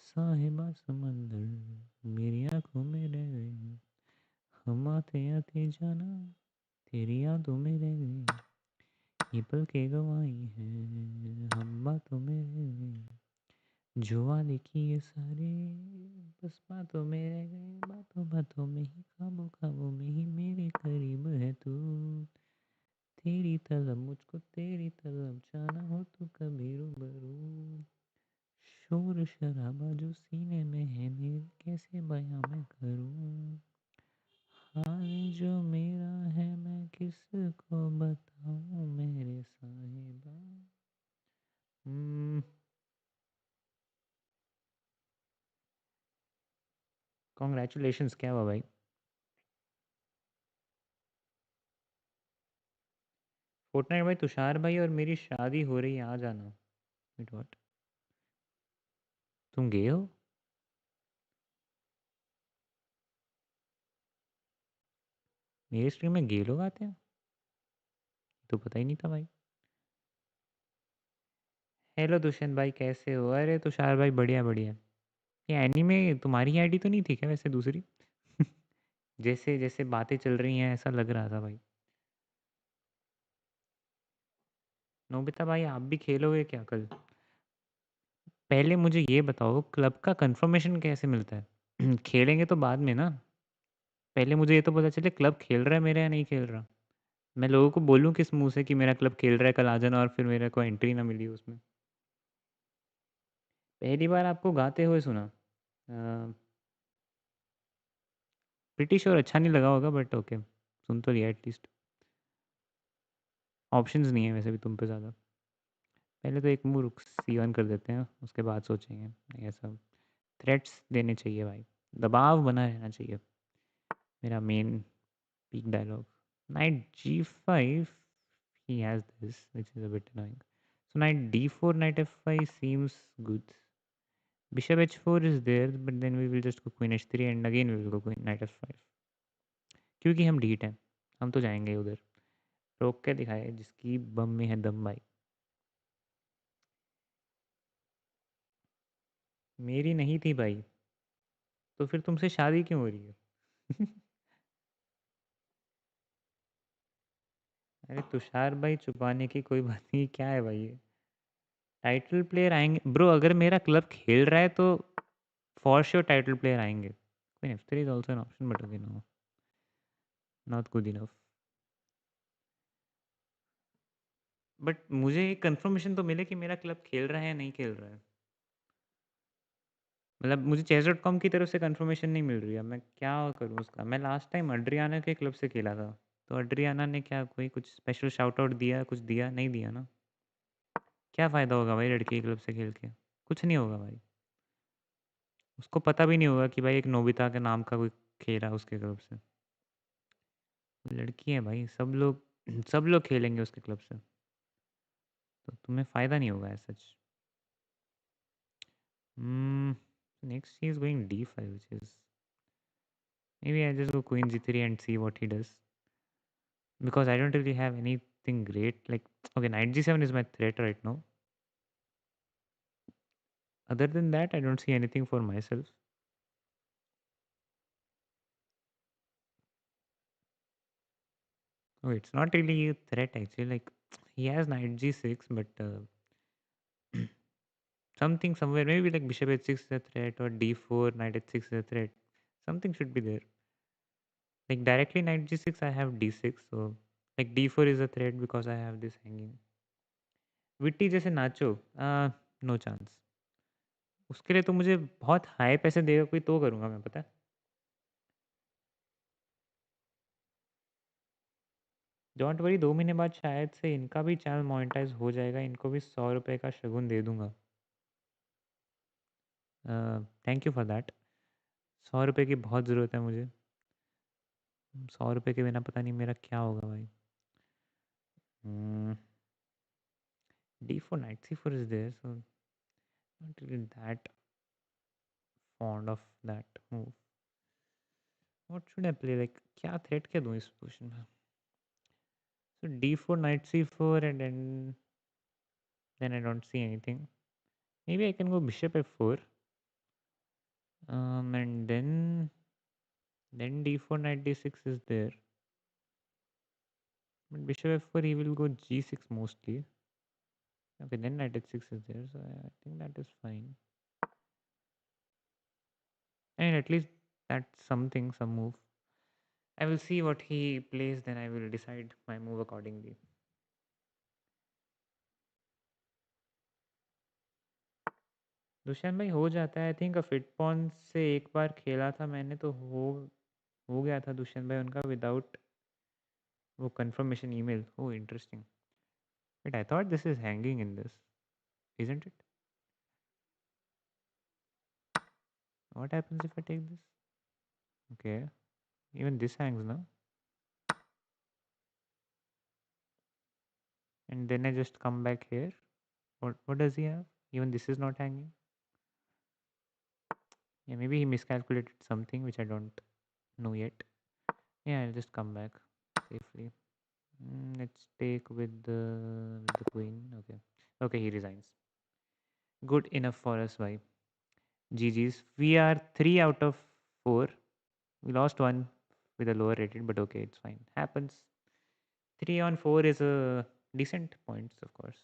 साहिबा समंदर मेरी आंखों में रह गए, हम आते आते जाना तेरी यादों में रह गए, ये पल के गवाही है हम बातों में रह गए, जो वादे किए सारे बस बातों में रह गए, बातों बातों में ही, ख्वाबों ख्वाबों में ही मेरे करीब है तू, तेरी तलब मुझको तेरी तलब जाना हो तो कभी रूबरू, शोर शराबा जो सीने में है मेरे कैसे बयां मैं करूं, हाल जो मेरा है मैं किसको बताऊं मेरे साहिबा। कॉन्ग्रेचुलेशंस, क्या हुआ भाई? फोर्टनाइट भाई, तुषार भाई और मेरी शादी हो रही है, आ जाना। Wait what? तुम गए हो? मेरे स्ट्रीम में गे लोग आते हैं? तो पता ही नहीं था भाई। हेलो दुष्यंत भाई, कैसे हो? अरे तुषार भाई, बढ़िया बढ़िया। ये एनीमे तुम्हारी आईडी तो नहीं थी क्या वैसे, दूसरी? जैसे जैसे बातें चल रही हैं ऐसा लग रहा था भाई। नोबिता भाई, आप भी खेलोगे क्या कल? पहले मुझे ये बताओ, क्लब का कंफर्मेशन कैसे मिलता है? खेलेंगे तो बाद में ना। पहले मुझे ये तो पता चले क्लब खेल रहा है मेरा या नहीं खेल रहा। मैं लोगों को बोलूँ किस मुंह से कि मेरा क्लब खेल रहा है, कल आ जाना, और फिर मेरे को एंट्री ना मिली उसमें। पहली बार आपको गाते हुए सुना। प्रिटी श्योर अच्छा नहीं लगा होगा, बट ओके, सुन तो लिया एटलीस्ट। ऑप्शंस नहीं है वैसे भी तुम पे ज़्यादा। पहले तो एक मूव रुक C1 कर देते हैं, उसके बाद सोचेंगे। ये सब थ्रेट्स देने चाहिए भाई, दबाव बना रहना चाहिए। मेरा main peak dialogue, knight G5, he has this which is a bit annoying. So knight D4, knight F5 seems good. Bishop H4 is there, but then we will just go queen H3 and again we will go queen knight F5, क्योंकि हम ढीठ हैं। हम तो जाएंगे उधर, रोक के दिखाए जिसकी बम में है दम भाई। मेरी नहीं थी भाई, तो फिर तुमसे शादी क्यों हो रही है? अरे तुषार भाई, छुपाने की कोई बात नहीं, क्या है भाई ये? टाइटल प्लेयर आएंगे ब्रो, अगर मेरा क्लब खेल रहा है तो फॉर श्योर टाइटल प्लेयर आएंगे। Queen F3 is also an option, but again no, not good enough. But मुझे एक कंफर्मेशन तो मिले कि मेरा क्लब खेल रहा है या नहीं खेल रहा है। मतलब मुझे chess.com की तरफ से कंफर्मेशन नहीं मिल रही है, मैं क्या करूँ उसका? मैं लास्ट टाइम अड्रियाना के क्लब से खेला था, तो अड्रियाना ने क्या कोई कुछ स्पेशल शाउट आउट दिया, कुछ दिया नहीं दिया ना? क्या फ़ायदा होगा भाई लड़की के क्लब से खेल के? कुछ नहीं होगा भाई। उसको पता भी नहीं होगा कि भाई एक नोबिता के नाम का कोई खेल रहा है उसके क्लब से। लड़की है भाई, सब लोग सब लोग खेलेंगे उसके क्लब से, तो तुम्हें फ़ायदा नहीं होगा as such. Next he is going D5, which is maybe I just go queen G3 and see what he does, because I don't really have anything great. Like, okay, knight G7 is my threat right now. Other than that, I don't see anything for myself. Oh, it's not really a threat actually. Like, he has knight G6, but something somewhere, maybe like bishop H6 is a threat, or D4, knight H6 is a threat. Something should be there. Like directly knight g6, I have d6. So like d4 is a threat because I have this hanging. विट्टी जैसे नाचो, no chance. उसके लिए तो मुझे बहुत high पैसे देगा कोई तो करूँगा मैं, पता है. डोंट वरी, 2 महीने बाद शायद से इनका भी चैनल मोनेटाइज हो जाएगा. इनको भी 100 रुपये का शगुन दे दूंगा. Thank you for that. 100 रुपये की बहुत ज़रूरत है मुझे. 100 रुपये के बिना पता नहीं मेरा क्या होगा भाई. d4 knight c4 is there, so not really that fond of that move. What should I play? Like क्या threat क्या दूँ इस पोजीशन में? So d4 knight c4 and then I don't see anything. Maybe I can go bishop f4. And then d4 knight d6 is there. But bishop f4 he will go g6 mostly. Okay, then knight h6 is there, so I think that is fine. And at least that's something, some move. I will see what he plays, then I will decide my move accordingly. Dushyant भाई हो जाता है. I think fit pawn से एक बार खेला था मैंने तो हो गया था दुष्यंत भाई उनका विदाउट वो confirmation email. Oh interesting. But I thought this is hanging in this, isn't it? What happens if I take this? Okay, even this hangs now. And then I just come back here. What does he have? Even this is not hanging. Yeah, maybe he miscalculated something which I don't know yet. Yeah, I'll just come back safely. Let's take with the queen. Okay. Okay, he resigns. Good enough for us, bhai. GG's. We are 3 out of 4. We lost one with a lower rated, but okay, it's fine. Happens. 3 on 4 is a decent points, of course.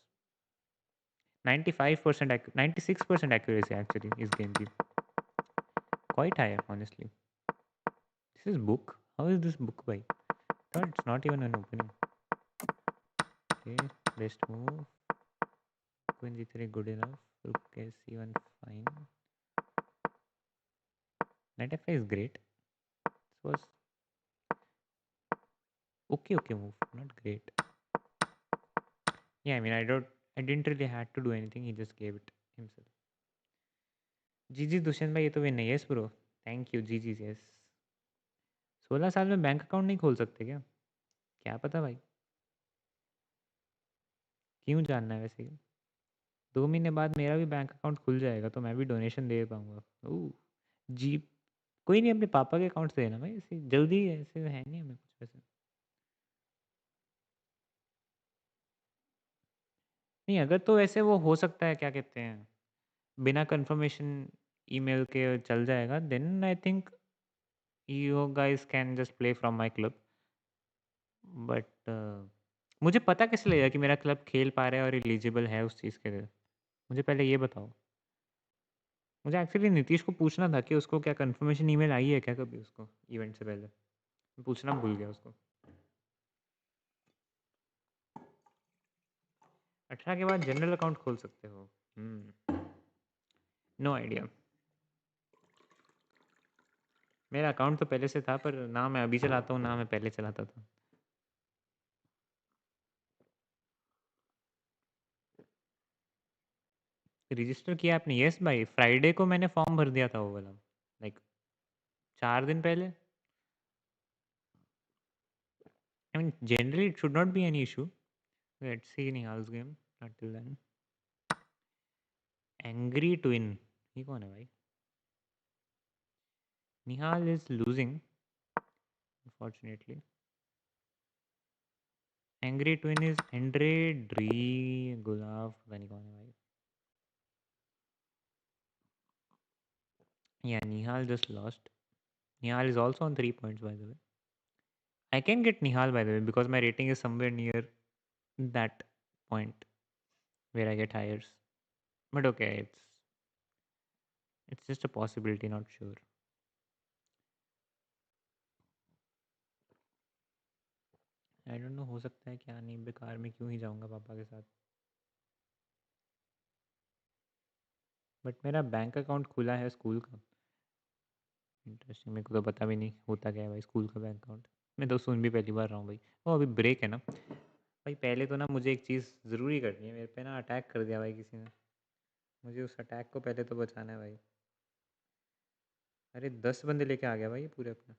95%, 96% accuracy actually is game keep. Quite high, honestly. This is book. How is this book by? Thought it's not even an opening. Okay, best move. Queen g3 good enough. Rook c1 fine. Knight f5 is great. This was okay move, not great. Yeah, I mean I didn't really had to do anything. He just gave it himself. GG Dushyant भाई, ये तो win है. Yes bro, thank you. GG yes. 16 साल में bank account नहीं खोल सकते क्या? क्या पता भाई. क्यों जानना है वैसे ही. 2 महीने बाद मेरा भी बैंक अकाउंट खुल जाएगा तो मैं भी डोनेशन दे पाऊंगा. ओह जी. कोई नहीं, अपने पापा के अकाउंट से देना भाई. ऐसे जल्दी ऐसे है नहीं हमें कुछ वैसे. नहीं, अगर तो ऐसे वो हो सकता है, क्या कहते हैं, बिना कंफर्मेशन ईमेल के चल जाएगा, then I think you guys can just play from my club. But मुझे पता कैसे लगेगा कि मेरा क्लब खेल पा रहा है और एलिजिबल है उस चीज़ के लिए? मुझे पहले ये बताओ. मुझे एक्चुअली नीतीश को पूछना था कि उसको क्या कंफर्मेशन ईमेल आई है क्या कभी उसको इवेंट से पहले. मैं पूछना भूल गया उसको. 18 के बाद जनरल अकाउंट खोल सकते हो? No idea. मेरा अकाउंट तो पहले से था, पर ना मैं अभी चलाता हूँ ना मैं पहले चलाता था. रजिस्टर किया आपने? यस भाई, फ्राइडे को मैंने फॉर्म भर दिया था वो वाला. लाइक 4 दिन पहले. I mean generally it should not be any issue. Let's see Nihal's game. Till then. Angry twin, ये कौन है भाई? Nihal is losing unfortunately. Angry twin is Andrey Drygalov, पता नहीं कौन है भाई. Yeah, Nihal just lost. Nihal is also on 3 points, by the way. I can get Nihal, by the way, because my rating is somewhere near that point where I get hires. But okay, it's just a possibility, not sure. I don't know, हो सकता है क्या नहीं, बेकार में क्यों ही जाऊँगा पापा के साथ। बट मेरा बैंक अकाउंट खुला है स्कूल का। इंटरेस्टिंग, मेरे को तो पता भी नहीं होता क्या है भाई स्कूल का बैंक अकाउंट। मैं तो सुन भी पहली बार रहा हूँ भाई। वो अभी ब्रेक है ना भाई। पहले तो ना मुझे एक चीज़ ज़रूरी करनी है, मेरे पे ना अटैक कर दिया भाई किसी ने। मुझे उस अटैक को पहले तो बचाना है भाई। अरे 10 बंदे लेके आ गया भाई ये पूरे अपना।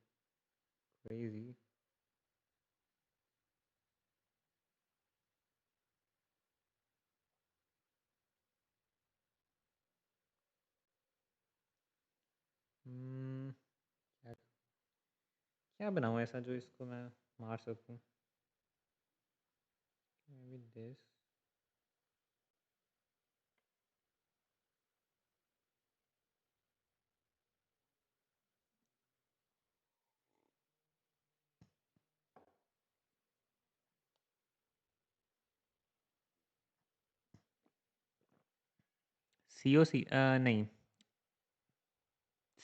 क्रेजी। क्या क्या बनाऊँ ऐसा जो इसको मैं मार सकूँ। May be this. COC नहीं,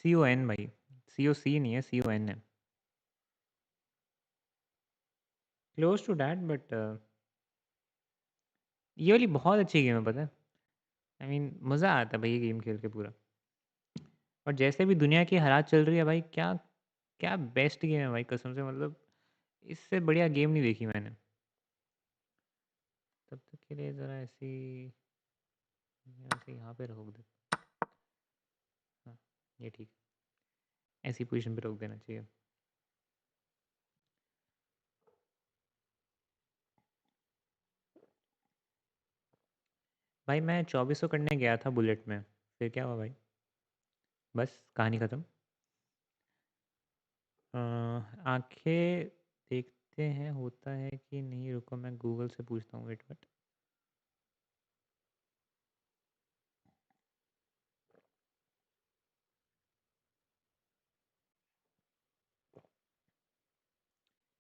CON भाई। COC नहीं है, CON है। क्लोज टू डैट बट ये वाली बहुत अच्छी गेम है पता है। आई मीन मज़ा आता है भाई ये गेम खेल के पूरा। और जैसे भी दुनिया की हालात चल रही है भाई, क्या क्या बेस्ट गेम है भाई कसम से, मतलब इससे बढ़िया गेम नहीं देखी मैंने। तब तक के लिए ज़रा ऐसी यहाँ से यहाँ पे रोक दे। हाँ, ये ठीक है, ऐसी पोजीशन पे रोक देना चाहिए। भाई मैं 2400 करने गया था बुलेट में, फिर क्या हुआ भाई? बस कहानी ख़त्म। आंखें देखते हैं होता है कि नहीं, रुको मैं गूगल से पूछता हूँ, wait wait.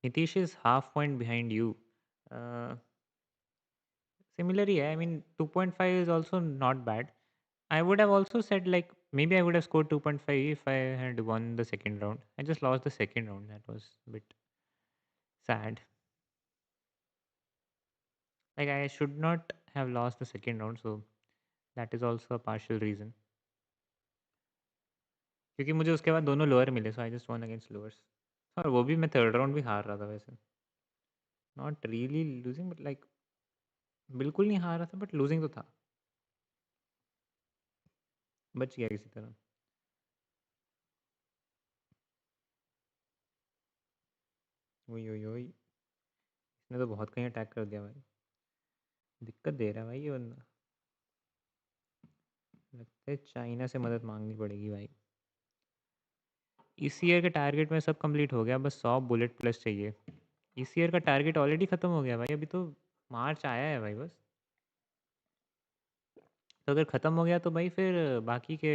Nitish is half point behind you. Similar, yeah. I mean, 2.5 is also not bad. I would have also said like maybe I would have scored 2.5 if I had won the second round. I just lost the second round. That was a bit sad. Like I should not have lost the second round, so that is also a partial reason. क्योंकि मुझे उसके बाद दोनों lower मिले, so I just won against lowers. और वो भी मैं थर्ड राउंड भी हार रहा था वैसे। Not really losing but like बिल्कुल नहीं हार रहा था बट लूजिंग तो था। बच गया किसी तरह। वही वही वही, इसने तो बहुत कहीं अटैक कर दिया भाई। दिक्कत दे रहा है भाई ये बंदा। लगता है चाइना से मदद मांगनी पड़ेगी भाई। इस ईयर के टारगेट में सब कंप्लीट हो गया, बस 100 बुलेट प्लस चाहिए। इस ईयर का टारगेट ऑलरेडी ख़त्म हो गया भाई, अभी तो मार्च आया है भाई बस। तो अगर ख़त्म हो गया तो भाई फिर बाकी के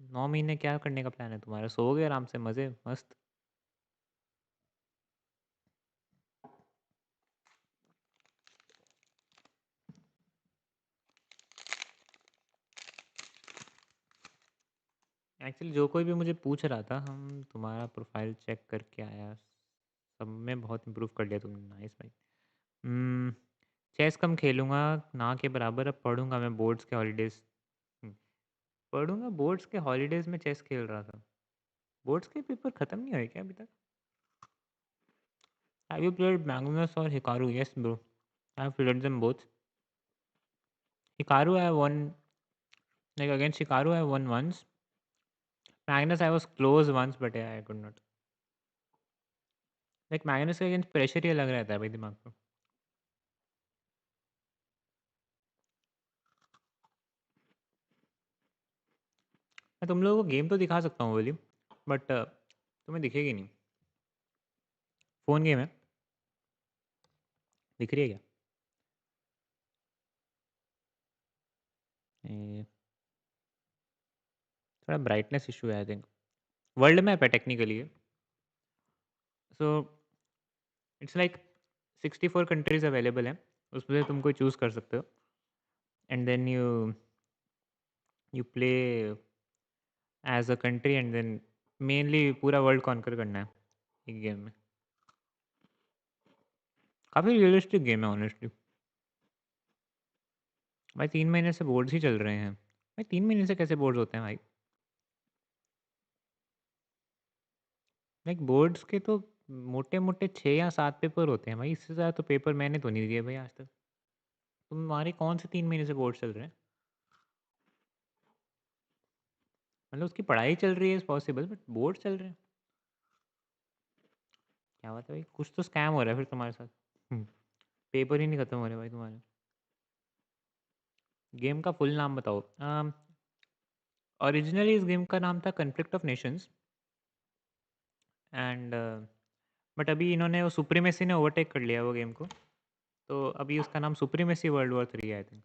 9 महीने क्या करने का प्लान है तुम्हारा? सोओगे आराम से, मज़े मस्त। एक्चुअली जो कोई भी मुझे पूछ रहा था, हम तुम्हारा प्रोफाइल चेक करके आया, सब में बहुत इम्प्रूव कर लिया तुमने, नाइस भाई। चेस कम खेलूंगा ना के बराबर, अब पढ़ूंगा मैं बोर्ड्स के हॉलीडेज़। पढ़ूंगा बोर्ड्स के हॉलीडेज़ में चेस खेल रहा था। बोर्ड्स के पेपर ख़त्म नहीं हुए क्या अभी तक? Have you played Magnus or Hikaru? Yes, bro. I've played them both. Hikaru, I won. Like against Hikaru, I won once. Magnus, I was close once, but yeah, I could not. Like Magnus के against pressure ही अलग रहता है भाई दिमाग पर। मैं तुम लोगों को गेम तो दिखा सकता हूँ बोली, बट तुम्हें दिखेगी नहीं। फ़ोन गेम है, दिख रही है क्या? ए, थोड़ा ब्राइटनेस इशू है आई थिंक। वर्ल्ड मैप है technically, so it's like 64 countries available हैं, उसमें से तुम कोई चूज़ कर सकते हो। And then you you play as a country, and then mainly पूरा वर्ल्ड कॉन्कर करना है एक गेम में। काफ़ी रियलिस्टिक गेम है ऑनेस्टली। भाई 3 महीने से बोर्ड्स ही चल रहे हैं। भाई 3 महीने से कैसे बोर्ड्स होते हैं भाई? लाइक बोर्ड्स के तो मोटे-मोटे 6 या 7 पेपर होते हैं भाई, इससे ज़्यादा तो पेपर मैंने तो नहीं दिए भाई आज तक। तुम्हारे कौन से 3 महीने से बोर्ड्स चल रहे हैं? मतलब उसकी पढ़ाई चल रही है इज़ पॉसिबल बट बोर्ड्स चल रहे हैं? क्या बात है भाई? कुछ तो स्कैम हो रहा है फिर तुम्हारे साथ। पेपर ही नहीं खत्म हो रहे भाई तुम्हारे। गेम का फुल नाम बताओ। ओरिजिनली इस गेम का नाम था conflict of Nations and but अभी इन्होंने वो सुप्रीमेसी ने ओवरटेक कर लिया वो गेम को, तो अभी उसका नाम सुप्रीमेसी वर्ल्ड वॉर 3 है I think.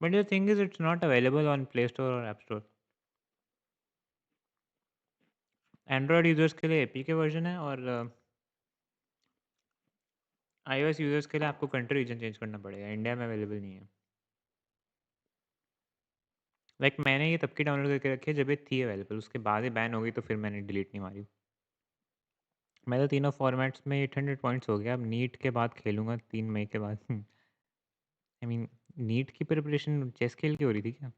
But the thing is it's not available on play store और ऐप स्टोर। एंड्रॉयड यूजर्स के लिए एपी के वर्जन है और iOS यूजर्स के लिए आपको कंट्री रीजन चेंज करना पड़ेगा, इंडिया में अवेलेबल नहीं है। लाइक मैंने ये तब की डाउनलोड करके रखी है जब ये थी अवेलेबल, उसके बाद ही बैन हो गई तो फिर मैंने डिलीट नहीं मारी। मैं तो तीनों फॉर्मेट्स में 800 पॉइंट्स हो गया, अब नीट के बाद खेलूंगा 3 मई के बाद। आई मीन नीट की प्रिपरेशन चेस खेल के हो रही थी क्या?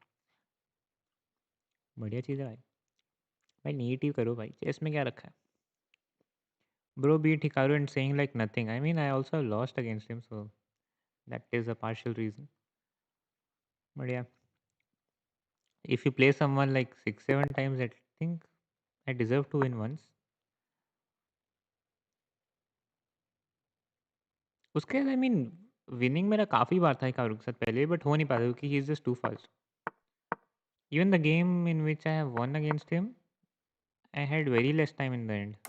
बढ़िया चीज़ है भाई। भाई नीट ही करो भाई, चेस में क्या रखा है? Bro beat Hikaru and saying like nothing, I mean I also lost against him so that is a partial reason. बढ़िया। If you play someone like 6 7 times I think I deserve to win once. उसके I mean winning मेरा काफ़ी बार था Hikaru के साथ पहले, but हो नहीं पाता क्योंकि he is just too fast. Even the game in which I have won against him, I had very less time in the end.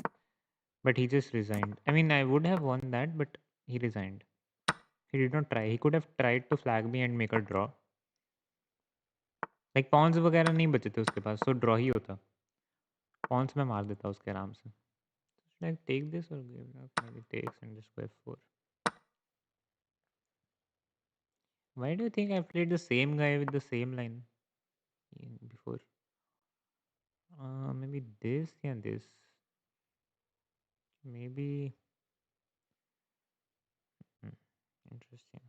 But he just resigned. I mean, I would have won that, but he resigned. He did not try. He could have tried to flag me and make a draw. Like pawns वगैरह नहीं बचे थे उसके पास, so draw ही होता. Pawns में मार देता उसके आराम से. Should I take this or give up? Maybe takes and just go f4. Why do you think I've played the same guy with the same line before? Maybe this and this. Maybe. Hmm, interesting.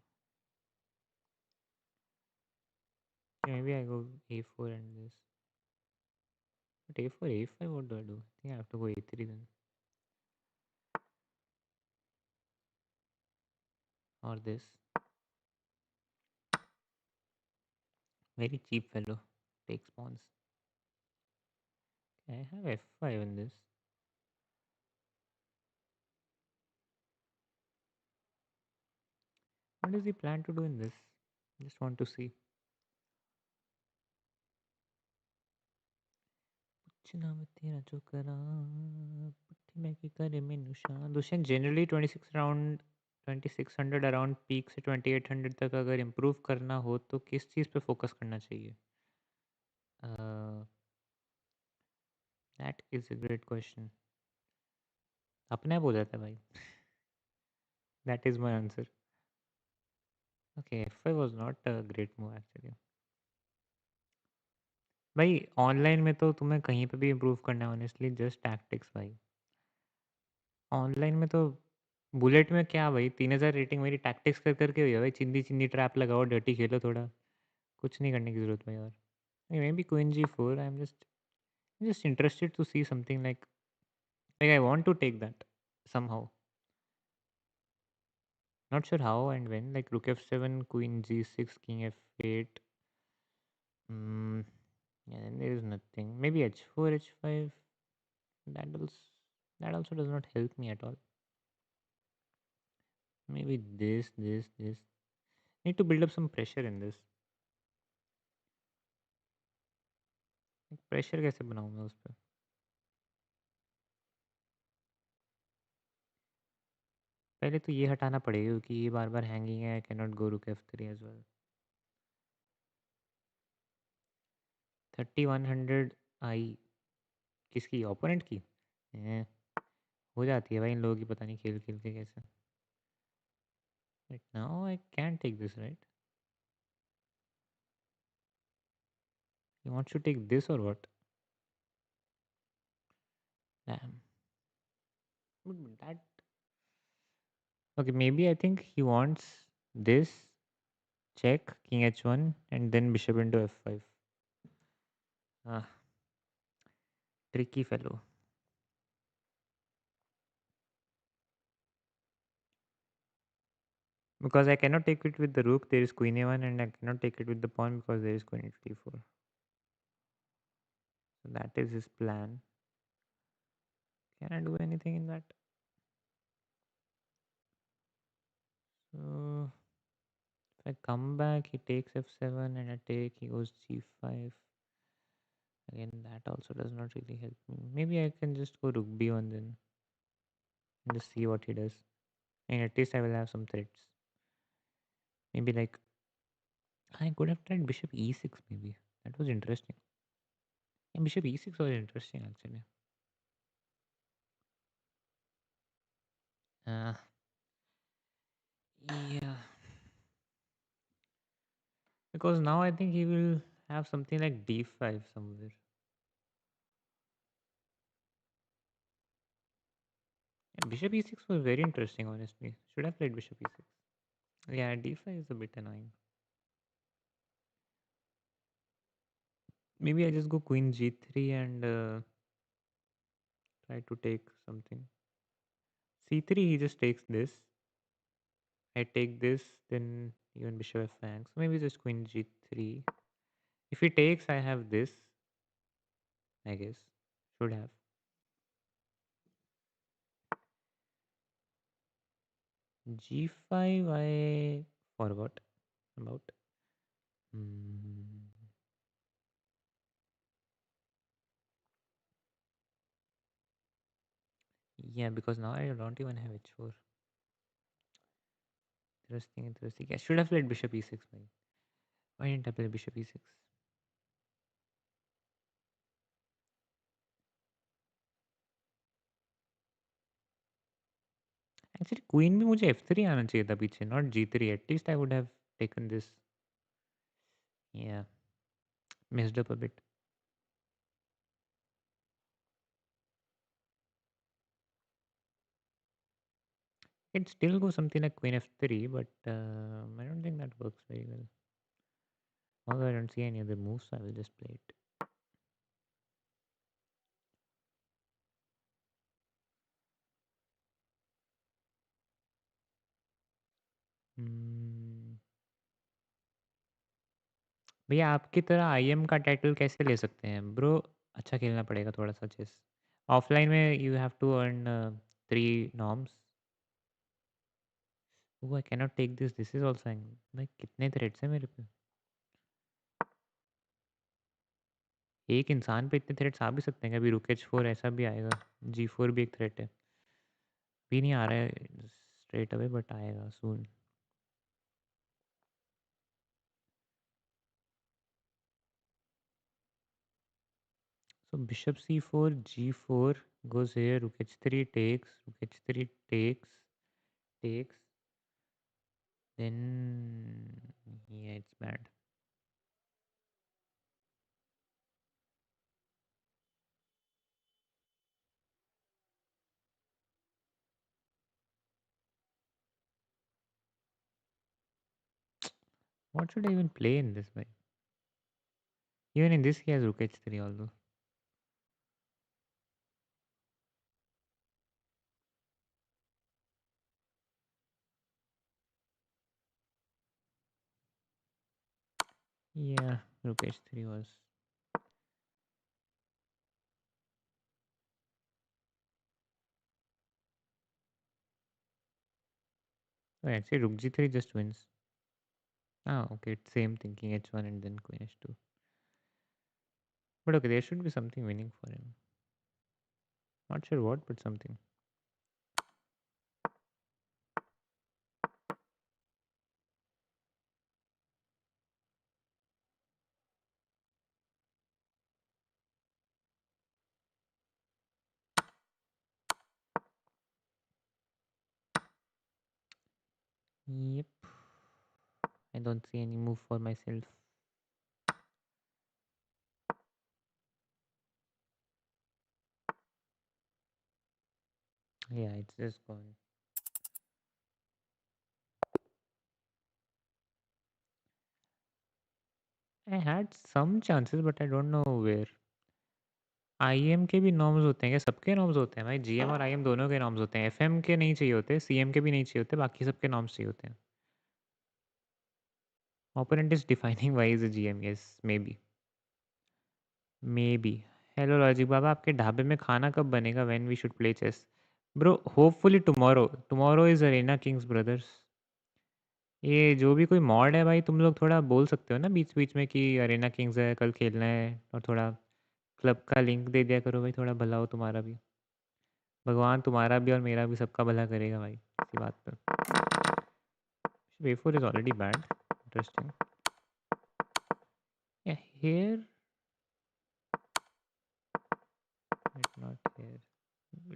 Yeah, maybe I go a4 and this. But a4, a5, what do I do? I think I have to go a3 then. Or this. Very cheap fellow. Takes pawns. I have f5 in this. What does he plan to do in this? Just want to see. Dushyant generally 26 round 2600 around peak से 2800 तक अगर improve करना हो तो किस चीज़ पे focus करना चाहिए? That is a great question. अपने आप हो जाता है भाई। That is my answer. Okay F5 was not a great move actually. भाई ऑनलाइन में तो तुम्हें कहीं पे भी इम्प्रूव करना है ऑनेस्टली, जस्ट टैक्टिक्स भाई। ऑनलाइन में तो बुलेट में क्या भाई, 3000 रेटिंग मेरी टैक्टिक्स कर करके हुई है भाई। चिंदी चिंदी ट्रैप लगाओ, डर्टी खेलो थोड़ा, कुछ नहीं करने की जरूरत भाई। और maybe queen g4, I am just interested to see something like I want to take that somehow, not sure how and when, like rook f7, queen g6, king f8. mm, yeah, then there is nothing. Maybe h4 h5. That also that also does not help me at all. Maybe this need to build up some pressure in this. Pressure कैसे बनाऊँ मैं उस पर? पहले तो ये हटाना पड़ेगा क्योंकि ये बार बार हैंगिंग है। आई कैन नॉट गो रुक f3 एज वेल। 3100 आई किसकी? ओपोनेंट की? हैं, हो जाती है भाई इन लोगों की, पता नहीं खेल खेल के कैसे। Right now I can take this right. You want to take this और what? Damn. But that okay, maybe I think he wants this check king h1 and then bishop into f5. Ah, tricky fellow. Because I cannot take it with the rook, there is queen a1, and I cannot take it with the pawn because there is queen into d4. So that is his plan. Can I do anything in that? So if I come back, he takes f7 and I take, he goes g5. Again, that also does not really help me. Maybe I can just go rook b1 then and just see what he does. And at least I will have some threats. Maybe like I could have tried bishop e6 maybe. That was interesting. Yeah, bishop e6 was interesting actually. Uh, yeah. Because now I think he will have something like d5 somewhere. Yeah, bishop e6 was very interesting honestly. Should have played bishop e6. Yeah, d5 is a bit annoying. Maybe I just go queen g3 and try to take something. c3 he just takes this. I take this, then even bishop f5. So maybe just queen g3. If he takes, I have this. I guess should have. g5 I forgot about. Hmm. Yeah, because now I don't even have h4. Interesting, interesting. I should have played bishop e6. Why didn't I play bishop e6? Actually, queen भी मुझे f3 आना चाहिए था पीछे, not g3. At least I would have taken this. Yeah, messed up a bit. It still goes something like queen f3, but I don't think that works very well. Although I don't see any other moves, so I will just play it. Hmm. भैया आपकी तरह IM का title कैसे ले सकते हैं bro? अच्छा खेलना पड़ेगा थोड़ा सा चेस. ऑफलाइन में you have to earn 3 norms. Oh I cannot take this. This is also भाई कितने थ्रेड्स हैं मेरे पे? एक इंसान पे इतने थ्रेड्स आ भी सकते हैं? कभी रुक h4 ऐसा भी आएगा. g4 भी एक थ्रेट है. भी नहीं आ रहा है स्ट्रेट अवे बट आएगा सून. So bishop c4, g4 goes here, rook h3 takes, rook h3 takes, then yeah, it's bad. What should I even play in this way? Even in this he has rook h3 although. Yeah, rook h3 was. Oh, actually rook g3 just wins. Ah, okay, it's same thinking h1 and then queen h2. But okay, there should be something winning for him. Not sure what, but something. Yep. I don't see any move for myself. Yeah, it's just gone. I had some chances, but I don't know where. IM के भी norms होते हैं क्या? सबके norms होते हैं भाई, GM और आईएम दोनों के नॉर्म्स होते हैं। एफएम के नहीं चाहिए होते, सीएम के भी नहीं चाहिए होते, बाकी सबके नॉर्म्स चाहिए होते हैं। Opponent is defining why is a GM, yes maybe, maybe. Hello logic बाबा, आपके ढाबे में खाना कब बनेगा? When we should play chess? Bro hopefully tomorrow, tomorrow is arena kings brothers. ये जो भी कोई मॉड है भाई, तुम लोग थोड़ा बोल सकते हो ना बीच बीच में कि अरेना किंग्स है, कल खेलना है, और थोड़ा क्लब का लिंक दे दिया करो भाई, थोड़ा भला हो तुम्हारा भी। भगवान तुम्हारा भी और मेरा भी सबका भला करेगा भाई इसी बात पे। Way four is already bad, interesting. Yeah here, it not here,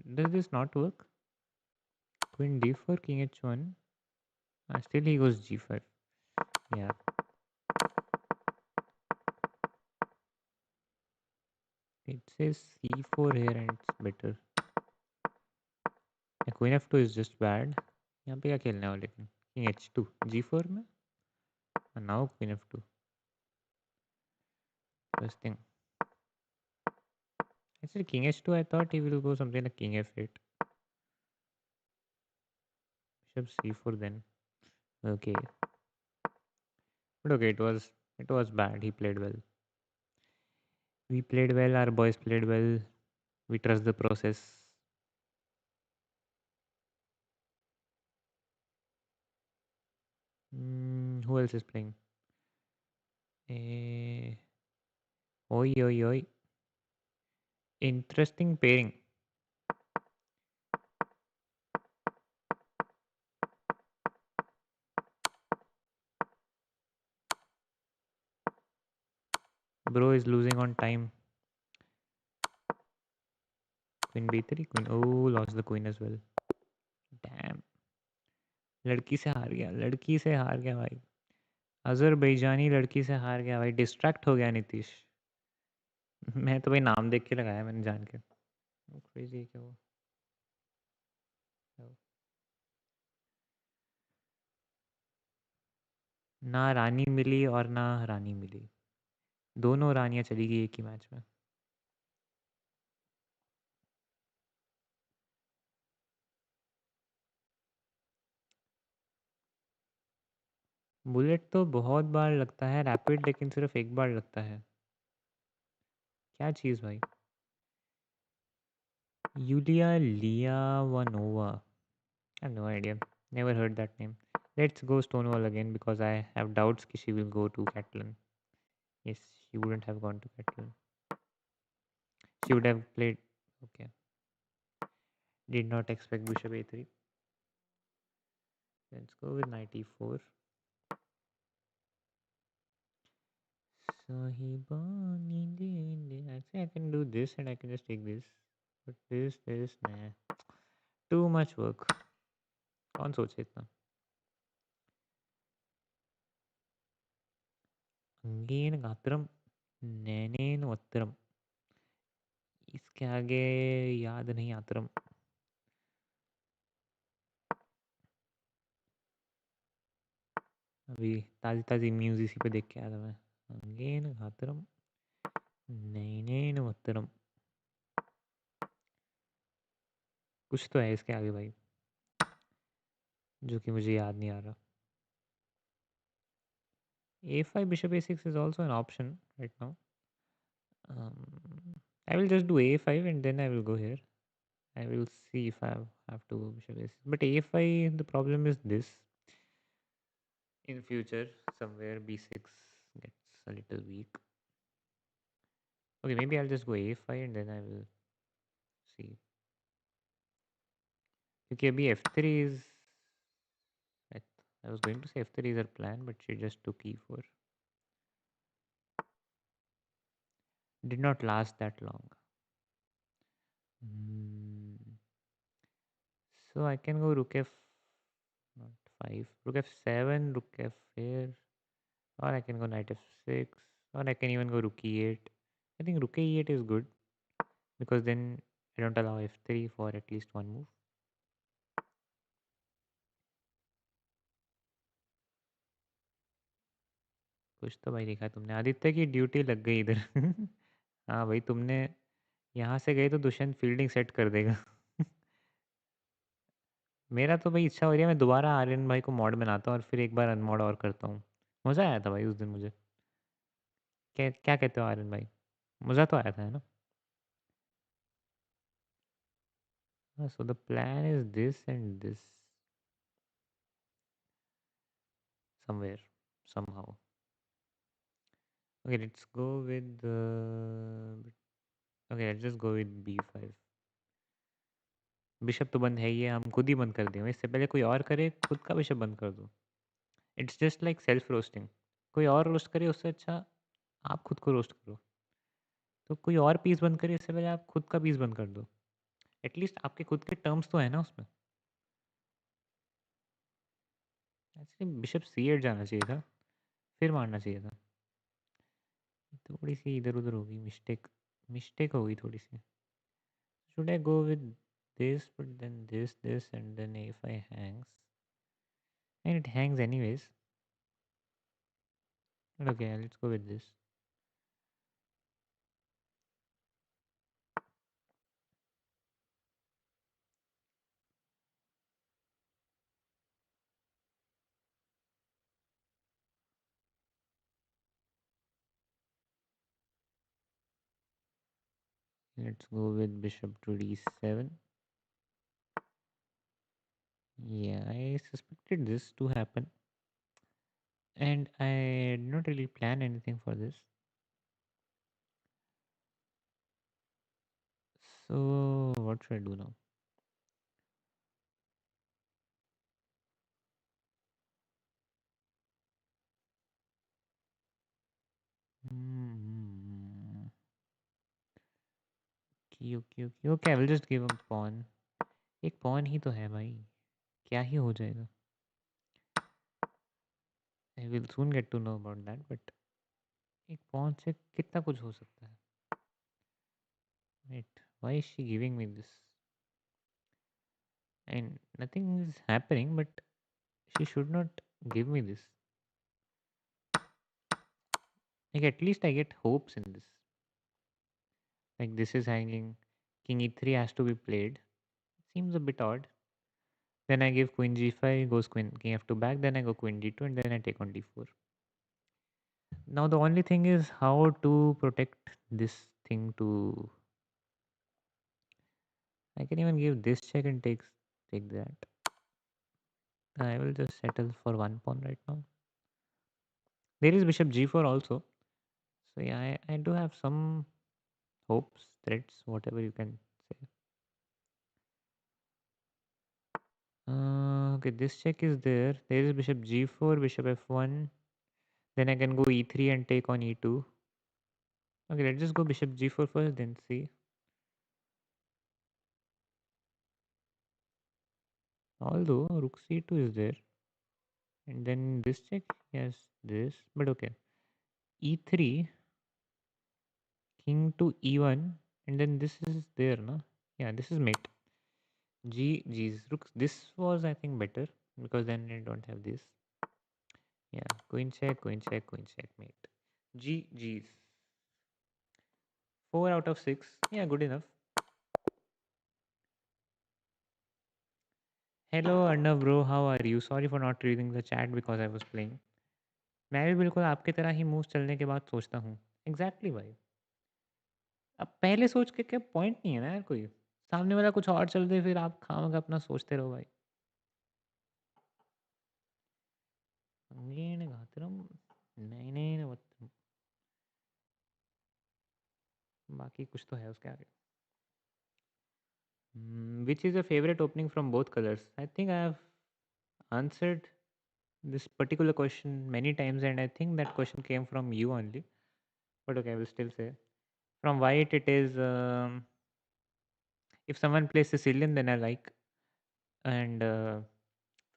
does this not work? Queen d4, king h1, still he goes g5. Yeah, it says c4 here and it's better. Queen f2 is just bad. यहाँ पे क्या खेलने वाले लेकिन? King h2 g4 में, and now queen f2. Interesting. Actually king h2, I thought he will go something like king f8, bishop c4 then. Okay, but okay, it was bad. He played well. We played well. Our boys played well. We trust the process. Who else is playing? Eh, oi oi oi. Interesting pairing. Bro is losing on time. Queen b3, queen. Oh, lost the queen as well. Damn. लड़की से हार गया, लड़की से हार गया भाई। Azerbaijani लड़की से हार गया भाई, डिस्ट्रैक्ट हो गया नीतीश। मैं तो भाई नाम देख के लगाया मैंने जान के। क्रेजी क्या वो। ना रानी मिली और ना रानी मिली, दोनों रानियां चली गई एक ही मैच में। बुलेट तो बहुत बार लगता है, रैपिड लेकिन सिर्फ एक बार लगता है। क्या चीज़ भाई? Yulia Lyavanova, I have no idea. Never heard that name. Let's go Stonewall again because I have doubts कि she will go to Catalan. Yes, she wouldn't have gone to Catalan. She would have played. Okay. Did not expect Bishop a3. Let's go with knight e4. Actually, I can do this and I can just take this. But this, nah. Too much work. कौन सोचे इतना? अंगेन गात्रम, नैनेन वत्रम, इसके आगे याद नहीं आत्रम। अभी ताज़ी ताज़ी न्यूज़ इसी पे देख के आया था मैं। अंगेन गात्रम, नैनेन वत्रम, कुछ तो है इसके आगे भाई, जो कि मुझे याद नहीं आ रहा। a5 bishop a6 is also an option right now. I will just do a5 and then I will go here. I will see if I have to go bishop a6. But a5, the problem is this. In future, somewhere b6 gets a little weak. Okay, maybe I'll just go a5 and then I will see. Okay, अभी f3 is... I was going to say f3 is her plan, but she just took e4. Did not last that long. So I can go rook f, not 5, rook f7, rook f here, or I can go knight f6, or I can even go rook e8. I think rook e8 is good because then I don't allow f3 for at least one move. कुछ तो भाई देखा तुमने, आदित्य की duty लग गई इधर। हाँ भाई, तुमने यहाँ से गए तो दुष्यंत फील्डिंग सेट कर देगा। मेरा तो भाई इच्छा हो रही है मैं दोबारा आर्यन भाई को मॉड बनाता हूँ और फिर एक बार अनमॉड और करता हूँ। मज़ा आया था भाई उस दिन मुझे। क्या क्या कहते हो आर्यन भाई? मज़ा तो आया था, है ना? So the plan is this and this somewhere somehow. Okay, let's go with okay, let's just go with b5. Bishop तो बंद है ही है, हम खुद ही बंद कर देंगे, इससे पहले कोई और करे खुद का बिशप बंद कर दो। It's just like self roasting. कोई और रोस्ट करे उससे अच्छा आप खुद को रोस्ट करो। तो कोई और पीस बंद करे इससे पहले आप खुद का पीस बंद कर दो। एटलीस्ट आपके खुद के टर्म्स तो है ना उसमें। एक्चुअली बिशप c8 जाना चाहिए था, फिर मारना चाहिए था। थोड़ी सी इधर उधर होगी, मिस्टेक मिस्टेक होगी थोड़ी सी। Should I go with this, but then this, and then if I hangs, and it hangs anyways. But okay, let's go with this. Let's go with bishop to d7. Yeah, I suspected this to happen, and I did not really plan anything for this. So what should I do now? Hmm. Okay, I will just give a pawn. एक pawn ही तो है भाई, क्या ही हो जाएगा? I will soon get to know about that, but एक pawn से कितना कुछ हो सकता है? Wait, why is she giving me this? And nothing is happening, but she should not give me this. Like at least I get hopes in this. Like this is hanging, king e3 has to be played. Seems a bit odd. Then I give queen g5, goes queen king f2 back, then I go queen d2, and then I take on d4. Now the only thing is how to protect this thing to. I can even give this check and take that. I will just settle for one pawn right now. There is bishop g4 also. So yeah, I do have some hopes, threats, whatever you can say. Okay, this check is there. There is bishop g4, bishop f1. Then I can go e3 and take on e2. Okay, let's just go bishop g4 first, then see. Although rook c2 is there. And then this check, yes, this. But okay. e3, king to e1. And then this is there, no? Yeah, this is mate. G's. Rook. This was, I think, better. Because then I don't have this. Yeah, queen check, queen check, queen check, mate. G's. 4 out of 6. Yeah, good enough. Hello Arnav bro, how are you? Sorry for not reading the chat because I was playing. मैं भी बिल्कुल आपकी तरह ही move चलने के बाद सोचता हूँ। एग्जैक्टली भाई। अब पहले सोच के क्या पॉइंट नहीं है ना यार कोई। सामने वाला कुछ और चल दे फिर आप खामखा अपना सोचते रहो भाई। अंगेन घातरम नहीं नहीं नहीं, बाकी कुछ तो है उसके आगे। Which is your favorite opening from both colors? I think I have answered this particular question many times, and I think that question came from you only. But okay, I will still say. From white, it is if someone plays Sicilian, then I like, and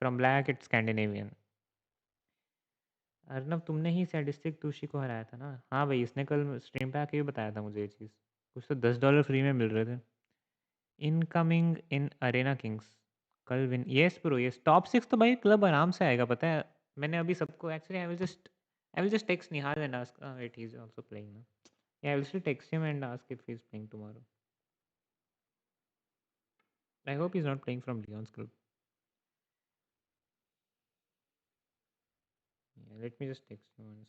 from black, it's Scandinavian. Arnab तुमने ही sadistic टूशी को हराया था ना? हाँ भाई, इसने कल stream पे आके भी बताया था मुझे ये चीज़। कुछ तो $10 फ्री में मिल रहे थे। इनकमिंग इन अरेना किंग्स कल win. Yes bro, yes top 6 तो भाई क्लब आराम से आएगा, पता है। मैंने अभी सबको actually I will just I will just text Nihal and ask. Wait, he's also playing now. Yeah, I will still text him and ask if he's playing tomorrow. I hope he's not playing from Leon's group. Yeah, let me just text him once.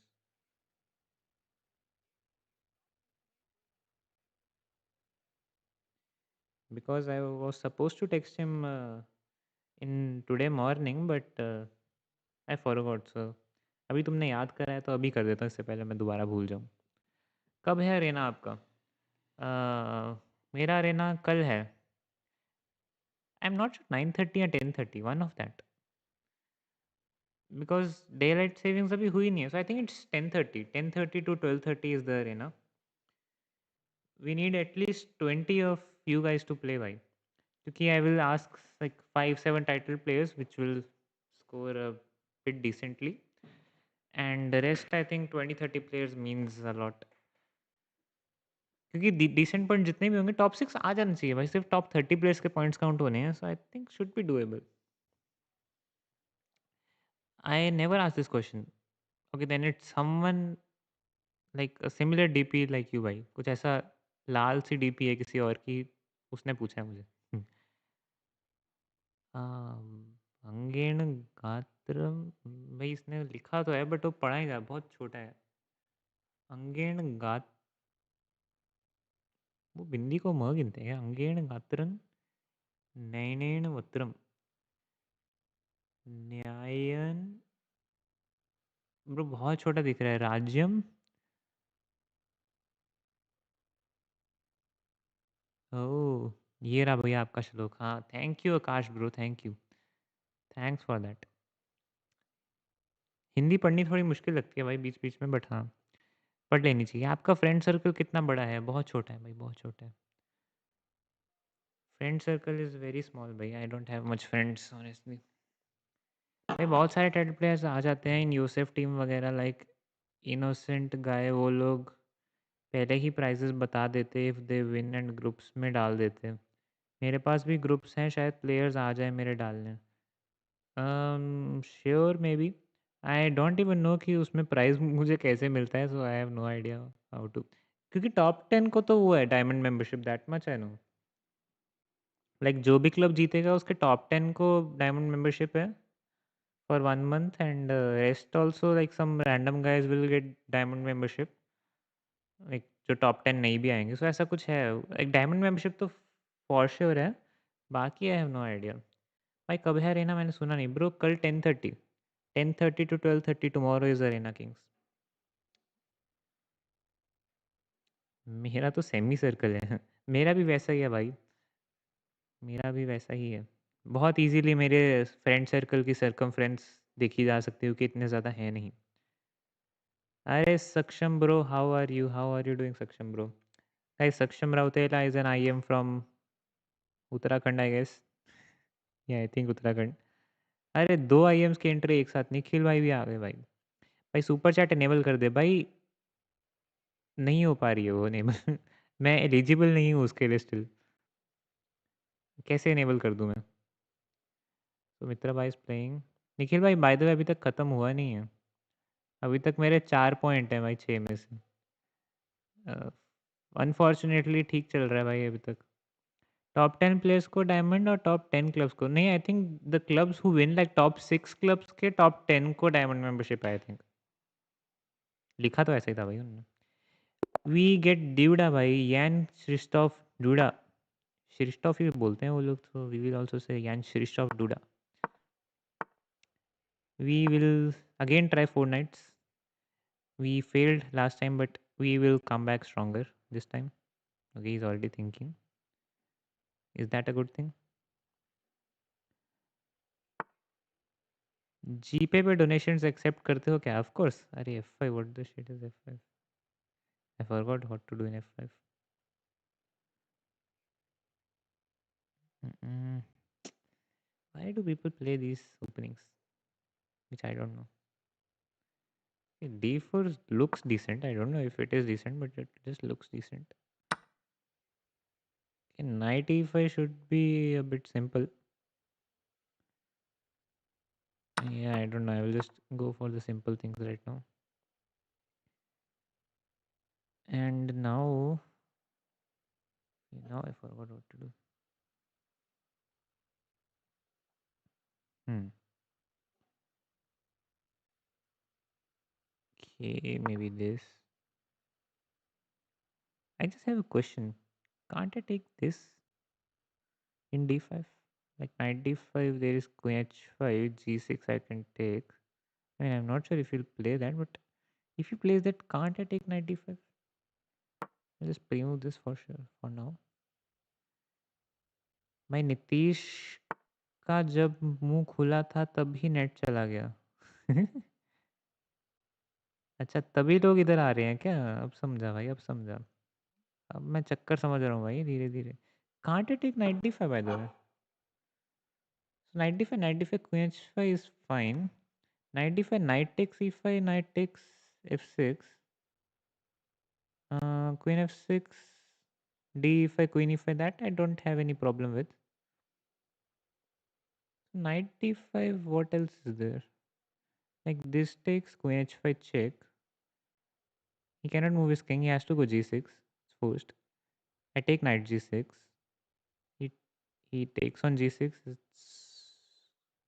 Because I was supposed to text him in today morning, but I forgot. So अभी तुमने याद करा है तो अभी कर देता हूँ, इससे पहले मैं दोबारा भूल जाऊँ. कब है रेना आपका? मेरा रेना कल है. आई एम नॉट श्योर 9:30 या 10:30, one of that. Because daylight savings अभी हुई नहीं है, so I think it's 10:30. 10:30 to 12:30 is the arena. We need at least 20 of you guys to play भाई, क्योंकि I will ask like 5-7 title players which will score a bit decently, and the rest I think 20-30 players means a lot, क्योंकि decent point जितने भी होंगे top 6 आ जाना चाहिए भाई, सिर्फ टॉप 30 प्लेयर्स के पॉइंट्स काउंट होने हैं, so I think should be doable. I never ask this question. Okay then it's someone like a similar DP like you भाई, कुछ ऐसा लाल सी डीपी है किसी और की, उसने पूछा है मुझे. अंगेण गात्रम. भाई इसने लिखा तो है बट वो पढ़ा ही जा, बहुत छोटा है. अंगेण गात, वो बिंदी को म गिनते हैं. अंगेण गात्रन नैनेण वत्रम न्यायन. ब्रो बहुत छोटा दिख रहा है. राज्यम. ओह, ये रहा भैया आपका श्लोक. हाँ, thank you Akash bro, thank you, thanks for that. Hindi पढ़नी थोड़ी मुश्किल लगती है भाई बीच बीच में, बट हाँ पढ़ लेनी चाहिए. आपका फ्रेंड सर्कल कितना बड़ा है? बहुत छोटा है भाई, बहुत छोटा है. Friend circle is very small भाई. I don't have much friends honestly. भाई बहुत सारे टाइटल प्लेयर्स आ जाते हैं इन यूसेफ टीम वगैरह, लाइक इनोसेंट गाय, वो लोग पहले ही प्राइजेस बता देते if they win and groups में डाल देते. मेरे पास भी ग्रुप्स हैं, शायद प्लेयर्स आ जाए मेरे डालने. Sure may B. I don't even know कि उसमें प्राइस मुझे कैसे मिलता है, so I have no idea how to. क्योंकि टॉप 10 को तो वो है diamond membership, that much I know. Like जो भी क्लब जीतेगा उसके टॉप 10 को डायमंड मेंबरशिप है for 1 month, and rest also like some random guys will get diamond membership, like जो टॉप 10 नहीं भी आएंगे. सो ऐसा कुछ है. एक डायमंड मेंबरशिप तो फॉर श्योर है. बाकी आई हैव नो आइडिया. भाई कब है अरेना? मैंने सुना नहीं ब्रो. कल 10:30. 10:30 to 12:30 tomorrow is arena Kings. मेरा तो सेमी सर्कल है. मेरा भी वैसा ही है भाई, मेरा भी वैसा ही है. बहुत इजीली मेरे फ्रेंड सर्कल की सरकमफ्रेंस देखी जा सकती है कि इतने ज़्यादा है नहीं. अरे Saksham bro, how are you doing Saksham bro? Guys Saksham Rautela is an I M from Uttarakhand I guess. Yeah I think Uttarakhand. अरे दो आई एम्स के एंट्री एक साथ. निखिल भाई भी आ गए भाई. भाई सुपर चैट इनेबल कर दे भाई. नहीं हो पा रही है वो इनेबल. मैं एलिजिबल नहीं हूँ उसके लिए स्टिल. कैसे इनेबल कर दूँ मैं? तो मित्रा भाई इज प्लेइंग. निखिल भाई बाय द वे अभी तक ख़त्म हुआ नहीं है. अभी तक मेरे 4 पॉइंट हैं भाई 6 में से. अनफॉर्चुनेटली ठीक चल रहा है भाई अभी तक. टॉप 10 प्लेयर्स को डायमंड और टॉप 10 क्लब्स को नहीं. I think the clubs who win like top 6 clubs के टॉप 10 को डायमंड मेंबरशिप आई थिंक. लिखा तो ऐसा ही था भाई उन्होंने. वी गेट ड्यूडा भाई. यान श्रिस्टॉफ डूडा. श्रिस्टॉफ ही बोलते हैं वो लोग, तो वी विल आल्सो से यान श्रिस्टॉफ DUDA. We will again try 4 nights. We failed last time, but we will come back stronger this time. Okay, he's already thinking. Is that a good thing? GPay पे donations accept करते हो क्या? Of course. अरे F5, what the shit is F5? I forgot what to do in F5. Why do people play these openings which I don't know? D4 looks decent. I don't know if it is decent, but it just looks decent. Okay, knight E5 should be a bit simple. Yeah, I don't know. I will just go for the simple things right now. And now, now I forgot what to do. Hmm. Okay, maybe this. I just have a question. Can't I take this in d5? Like knight d5, there is queen h5, g6 I can take. I mean, I'm not sure if you'll play that, but if you play that, can't I take knight d5? I'll just remove this for sure for now. भाई नीतीश का जब मुंह खुला था तभी net चला गया अच्छा तभी लोग इधर आ रहे हैं क्या? अब समझा भाई, अब समझा। अब मैं चक्कर समझ रहा हूँ भाई, धीरे धीरे। Can't take 95 by the way. So 95, 95 queen h5 is fine. 95 knight takes e5, knight takes f6. Queen f6, d5, queen e5. That I don't have any problem with. Knight d5. What else is there? Like this takes queen h5 check. He cannot move his king. He has to go g6. It's forced. I take knight g6. He he takes on g6. It's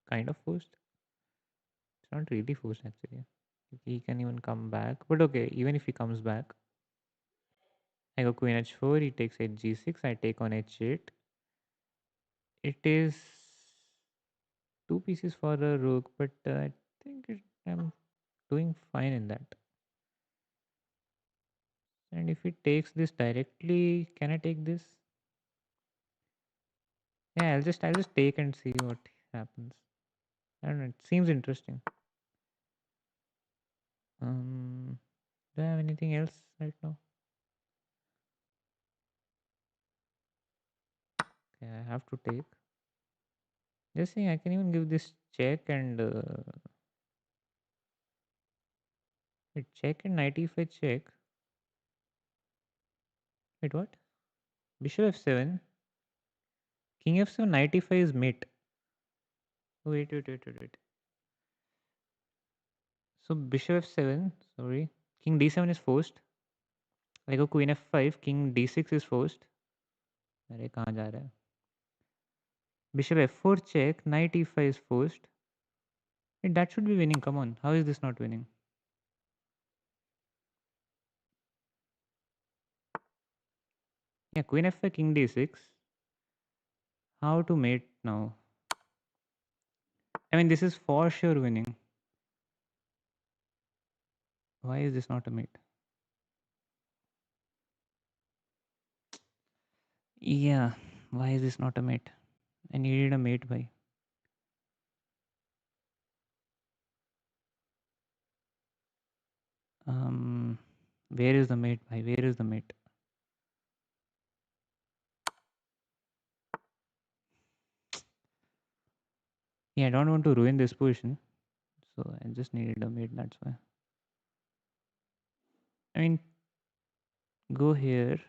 kind of forced. It's not really forced actually. He can even come back. But okay, even if he comes back, I go queen h4. He takes h g6. I take on h8. It is two pieces for a rook, but I think I'm doing fine in that. And if he takes this directly, can I take this? Yeah, I'll just take and see what happens. I don't know. It seems interesting. Do I have anything else right now? Okay, I have to take. Just saying, I can even give this check and wait, check and knight if I check. Wait, what? Bishop f7, king f7, knight e5 is mate. Wait. So bishop f7, sorry, king d7 is forced. I go queen f5, king d6 is forced. अरे कहाँ जा रहा है? Bishop f4 check, knight e5 is forced. Wait, that should be winning. Come on, how is this not winning? Yeah, queen f5, king d6. How to mate now? I mean, this is for sure winning. Why is this not a mate? Yeah, why is this not a mate? I needed a mate by. Um, where is the mate by? Where is the mate? Yeah, I don't want to ruin this position, so I just needed a mate. That's why. I mean, go here,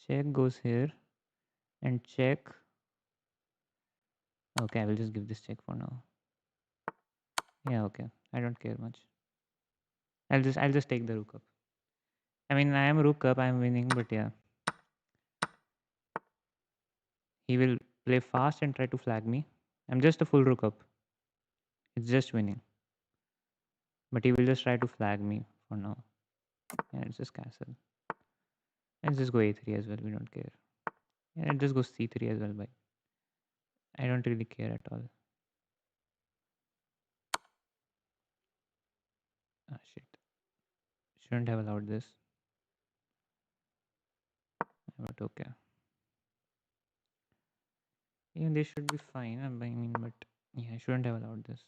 check goes here, and check. Okay, I will just give this check for now. Yeah, okay. I don't care much. I'll just take the rook up. I mean, I am rook up. I am winning, but yeah, he will play fast and try to flag me. I'm just a full rook up. It's just winning, but he will just try to flag me for now. Yeah, it's just castle. And just go a3 as well. We don't care. And just go c3 as well. But I don't really care at all. Ah shit. Shouldn't have allowed this. But okay. Even this should be fine. I mean, but yeah, I shouldn't have allowed this.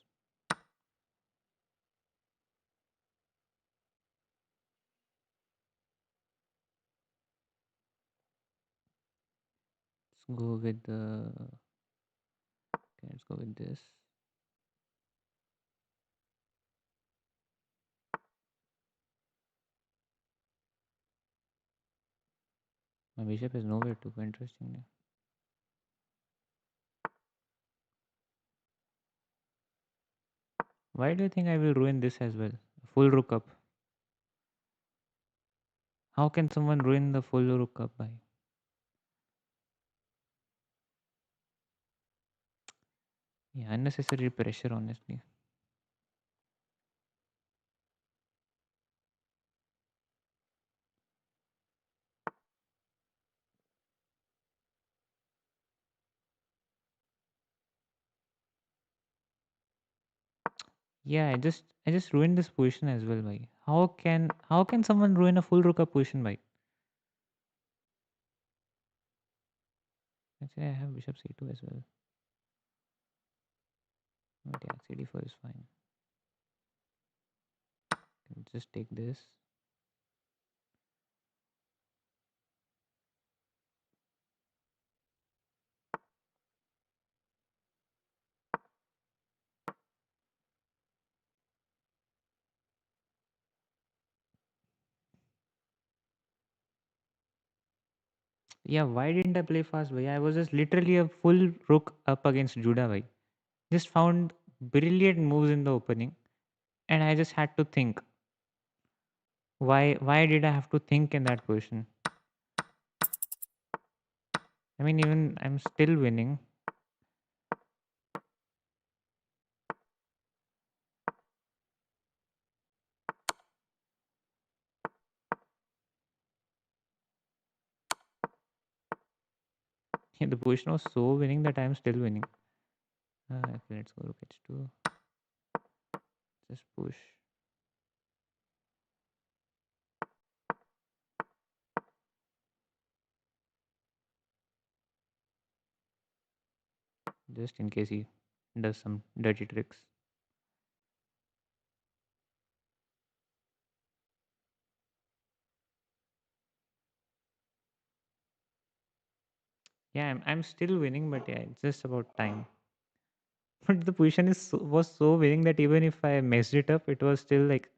Let's go with the. Okay, let's go with this. My bishop is nowhere to go. Interestingly. Why do you think I will ruin this as well? Full rook up. How can someone ruin the full rook up by? Yeah, unnecessary pressure, honestly. Yeah, I just ruined this position as well, bhai. How can someone ruin a full rook up position, bhai? Actually, I have bishop c2 as well. But yeah, cd4 is fine. Can just take this. Yeah, why didn't I play fast, bhai? I was just literally a full rook up against Judah, bhai. Just found brilliant moves in the opening, and I just had to think. Why did I have to think in that position? I mean, even I'm still winning. Yeah, the position was so winning that I'm still winning. Okay, let's go rook h2. Just push. Just in case he does some dirty tricks. Yeah, I'm still winning, but yeah, it's just about time. But the position was so winning that even if I messed it up, it was still like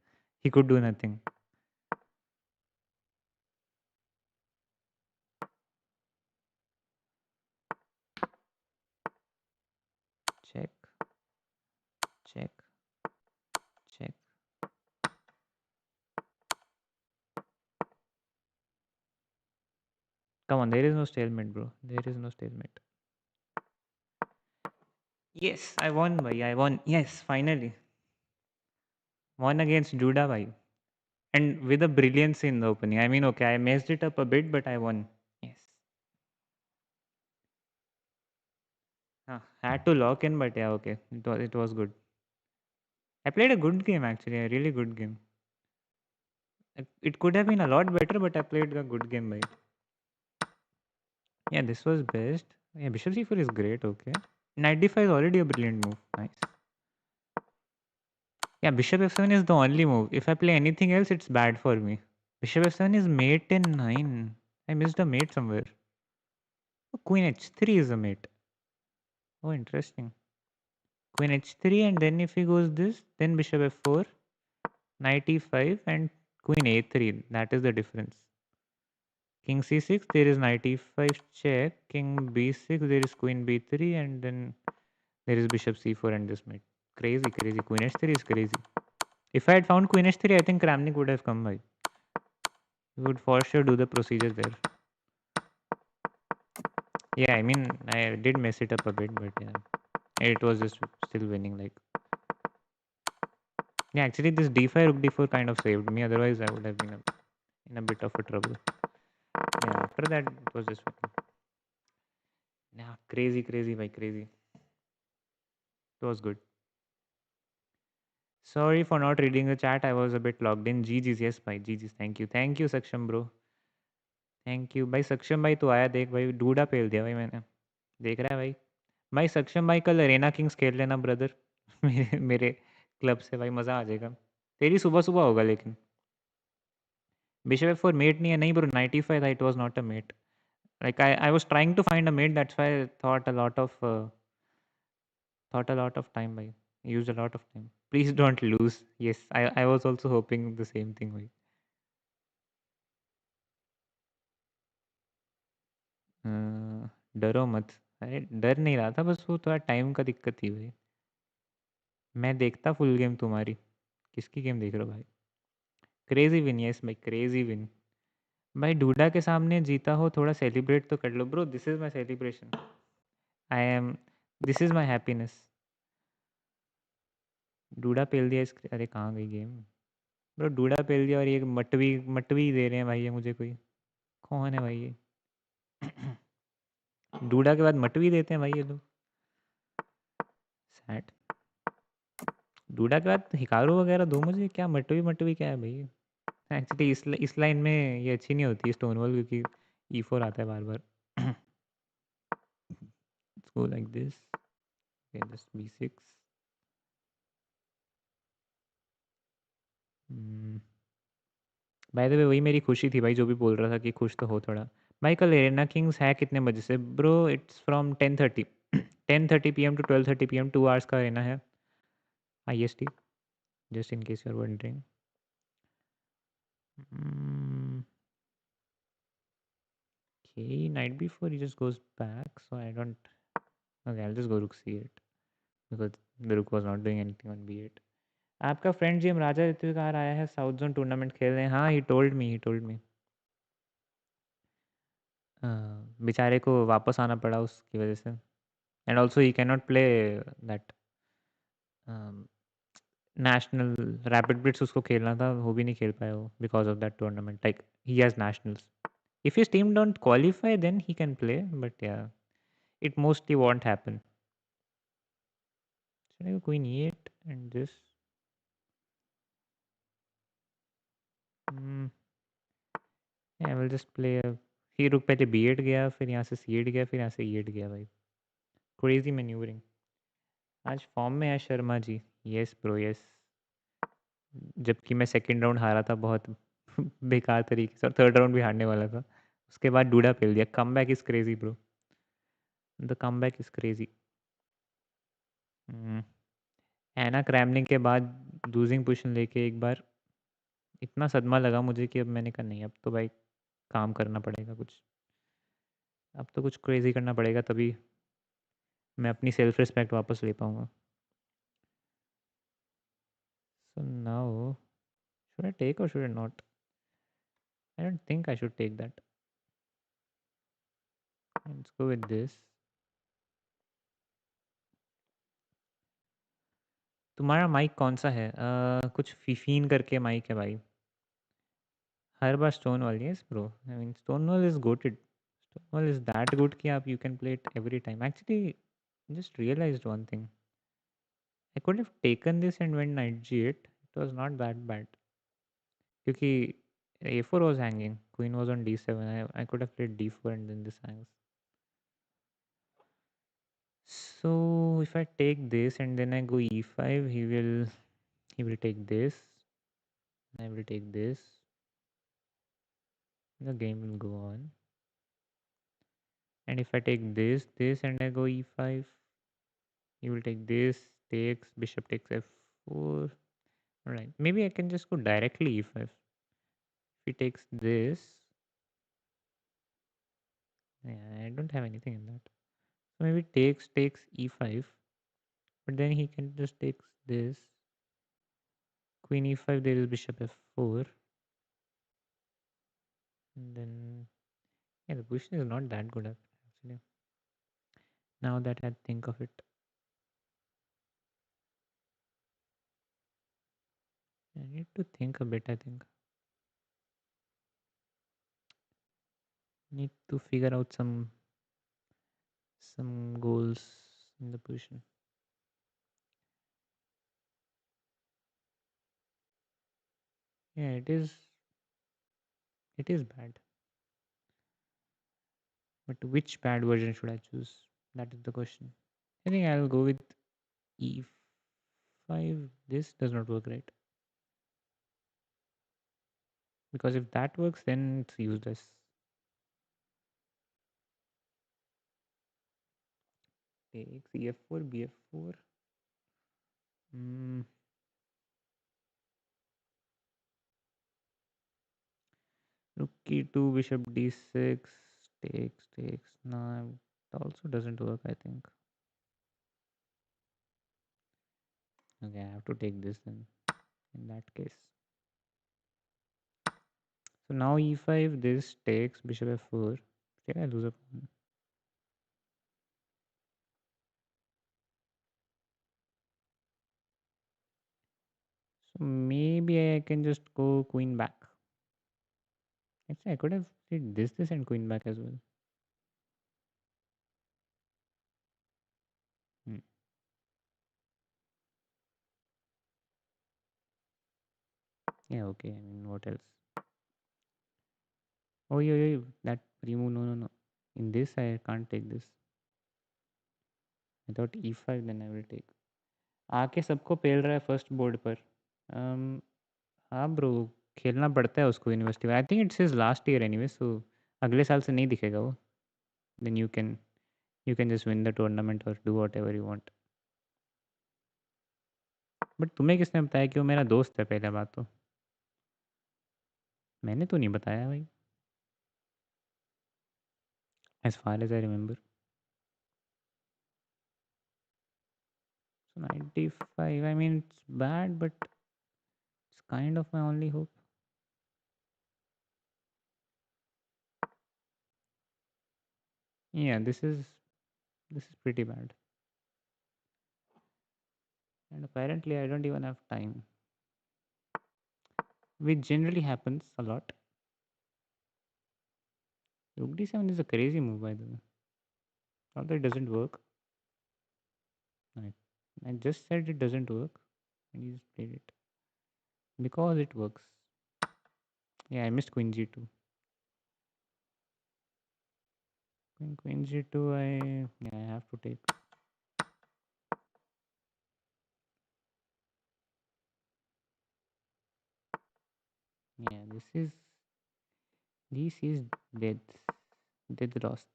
he could do nothing. Check, check, check. Come on, there is no stalemate, bro. There is no stalemate. Yes, I won, bhai. I won. Yes, finally. Won against Judah, bhai. And with a brilliance in the opening. I mean, okay, I messed it up a bit, but I won. Yes. Had to lock in, but yeah, okay. It was good. I played a good game, actually. A really good game. It could have been a lot better, but I played a good game, bhai. Yeah, this was best. Yeah, bishop c4 is great, okay. Knight d5 is already a brilliant move. Nice. Yeah, bishop f7 is the only move. If I play anything else, it's bad for me. Bishop f7 is mate in 9. I missed a mate somewhere. Oh, queen h3 is a mate. Oh, interesting. Queen h3, and then if he goes this, then bishop f4, knight e5, and queen a3. That is the difference. King c6, there is knight e5 check. King b6, there is queen b3, and then there is bishop c4 and this mate. Crazy, crazy. Queen h3 is crazy. If I had found queen h3, I think Kramnik would have come by. He would for sure do the procedure there. Yeah, I mean, I did mess it up a bit, but yeah, it was just still winning. Like, yeah, actually, this d5 rook d4 kind of saved me. Otherwise, I would have been in a bit of a trouble. Yeah, after that, it was just winning. Yeah, crazy, crazy, by crazy. It was good. Sorry for not reading the chat. I was a bit logged in. GG's, yes, भाई. GG's. Thank you, Saksham bro. Thank you भाई. सक्षम भाई तो आया देख भाई. DUDA पेल दिया भाई मैंने. देख रहा है भाई. भाई सक्षम भाई कल अरेना किंग्स खेल लेना ब्रदर. मेरे क्लब से भाई मज़ा आ जाएगा. तेरी सुबह सुबह होगा लेकिन. बिशप एफ फोर मेट नहीं है. नहीं ब्रो 95 था. It was not a mate. Like I was trying to find a mate. That's why I thought a lot of time भाई. Used a lot of time. Please don't lose. Yes, I was also hoping the same thing भाई. डरो मत. अरे डर नहीं रहा था, बस वो थोड़ा टाइम का दिक्कत थी भाई. मैं देखता फुल गेम तुम्हारी. किसकी गेम देख रहे हो भाई? Crazy win. यस भाई, क्रेजी विन. भाई डूडा के सामने जीता हो, थोड़ा सेलिब्रेट तो कर लो bro, this is my celebration. I am, this is my happiness. Duda पेल दिया इस, अरे कहाँ गई गेम ब्रो, डूडा पेल दिया और ये मटवी मटवी दे रहे हैं भाई, ये मुझे कोई, कौन है भाई ये? डूडा के बाद मटवी देते हैं भाई ये लोग, सैड। डूडा के बाद हिकारू वगैरह दो मुझे, क्या मटवी मटवी क्या है भाई? एक्चुअली इस लाइन में ये अच्छी नहीं होती स्टोन वॉल, क्योंकि E4 आता है बार बार। Let's go like this, okay, this B6। Bye the वे वही मेरी खुशी थी भाई, जो भी बोल रहा था कि खुश तो हो थोड़ा। भाई कल एरेना किंग्स है कितने बजे से bro? It's from 10:30, 10:30 PM to 12:30 PM, 2 hours का एरेना है, IST, just in case you're wondering। mm, okay, knight b4, he just goes back, so I don't, okay, I'll just go rook c8, because the rook was not doing anything on b8। आपका friend gym राजा ऋतुकार आया है south zone tournament खेलने, हाँ he told me. बेचारे को वापस आना पड़ा उसकी वजह से, and also he can not play that national rapid blitz, उसको खेलना था, वो भी नहीं खेल पाया वो, because of that tournament, like he has nationals. If his team don't qualify then he can play, but yeah it mostly won't happen. चलेगा कोई नहीं, at end this, I will just play. ही रुक पहले B8 गया, फिर यहाँ से C8 गया, फिर यहाँ से E8 गया भाई, क्रेजी मैन्यूवरिंग। आज फॉर्म में है Sharma ji, yes bro yes. जबकि मैं सेकंड राउंड हारा था बहुत बेकार तरीके से, और थर्ड राउंड भी हारने वाला था, उसके बाद डूडा पेल दिया। Comeback is crazy bro, the comeback is crazy. Anna Cramling के बाद लूजिंग पोजीशन लेके एक बार इतना सदमा लगा मुझे कि अब मैंने कहा नहीं, अब तो भाई काम करना पड़ेगा कुछ, अब तो कुछ क्रेजी करना पड़ेगा, तभी मैं अपनी सेल्फ रिस्पेक्ट वापस ले पाऊँगा। So now should I take or should I not? I don't think I should take that, let's go with this. तुम्हारा माइक कौन सा है? कुछ फिफीन करके माइक है भाई, हर बार stonewall. Yes bro, I mean stonewall is goated, stonewall is that good कि आप you can play it every time. Actually just realised one thing, I could have taken this and went night G8, it was not that bad, क्योंकि A4 was hanging, queen was on D7, I could have played D4 and then this hangs। So if I take this and then I go E5, he will take this, I will take this, the game will go on। And if I take this and I go E5, he will take this, takes, bishop takes F4, alright, maybe I can just go directly E5, if he takes this, yeah, I don't have anything in that, so maybe takes E5, but then he can just takes this, queen E5, there is bishop F4, and then, yeah, the position is not that good actually, now that I think of it. I need to think a bit, I think. Need to figure out some goals in the position. Yeah, it is bad. But which bad version should I choose? That is the question. I think I'll go with E5. This does not work right. Because if that works, then it's useless. Takes EF4, BF4. Mm, Rook E2, Bishop D6. Takes. No, it also doesn't work, I think. Okay, I have to take this then, in that case. So now e5, this takes bishop f4. Did I lose a pawn? So maybe I can just go queen back. Actually, I could have played this and queen back as well. Hmm. Yeah, okay. I mean, what else? Oh, yeah, that remove. No, no, no. In this, I can't take this. I thought e5, then I will take. आके सबको पेल रहा है first board पर. um, हाँ bro, खेलना पड़ता है उसको यूनिवर्सिटी में. I think it's his last year anyway, so अगले साल से नहीं दिखेगा वो. Then you can just win the tournament और do whatever you want. But तुम्हें किसने बताया कि वो मेरा दोस्त है? पहले बात तो मैंने तो नहीं बताया भाई, as far as I remember. So 95, I mean, it's bad, but it's kind of my only hope. Yeah, this is pretty bad. And apparently I don't even have time, which generally happens a lot. Rook d7 is a crazy move, by the way. Although it doesn't work. I, I just said it doesn't work, and you just played it. Because it works. Yeah, I missed queen g2. Queen g2, yeah, I have to take. Yeah, this is dead. Dead lost.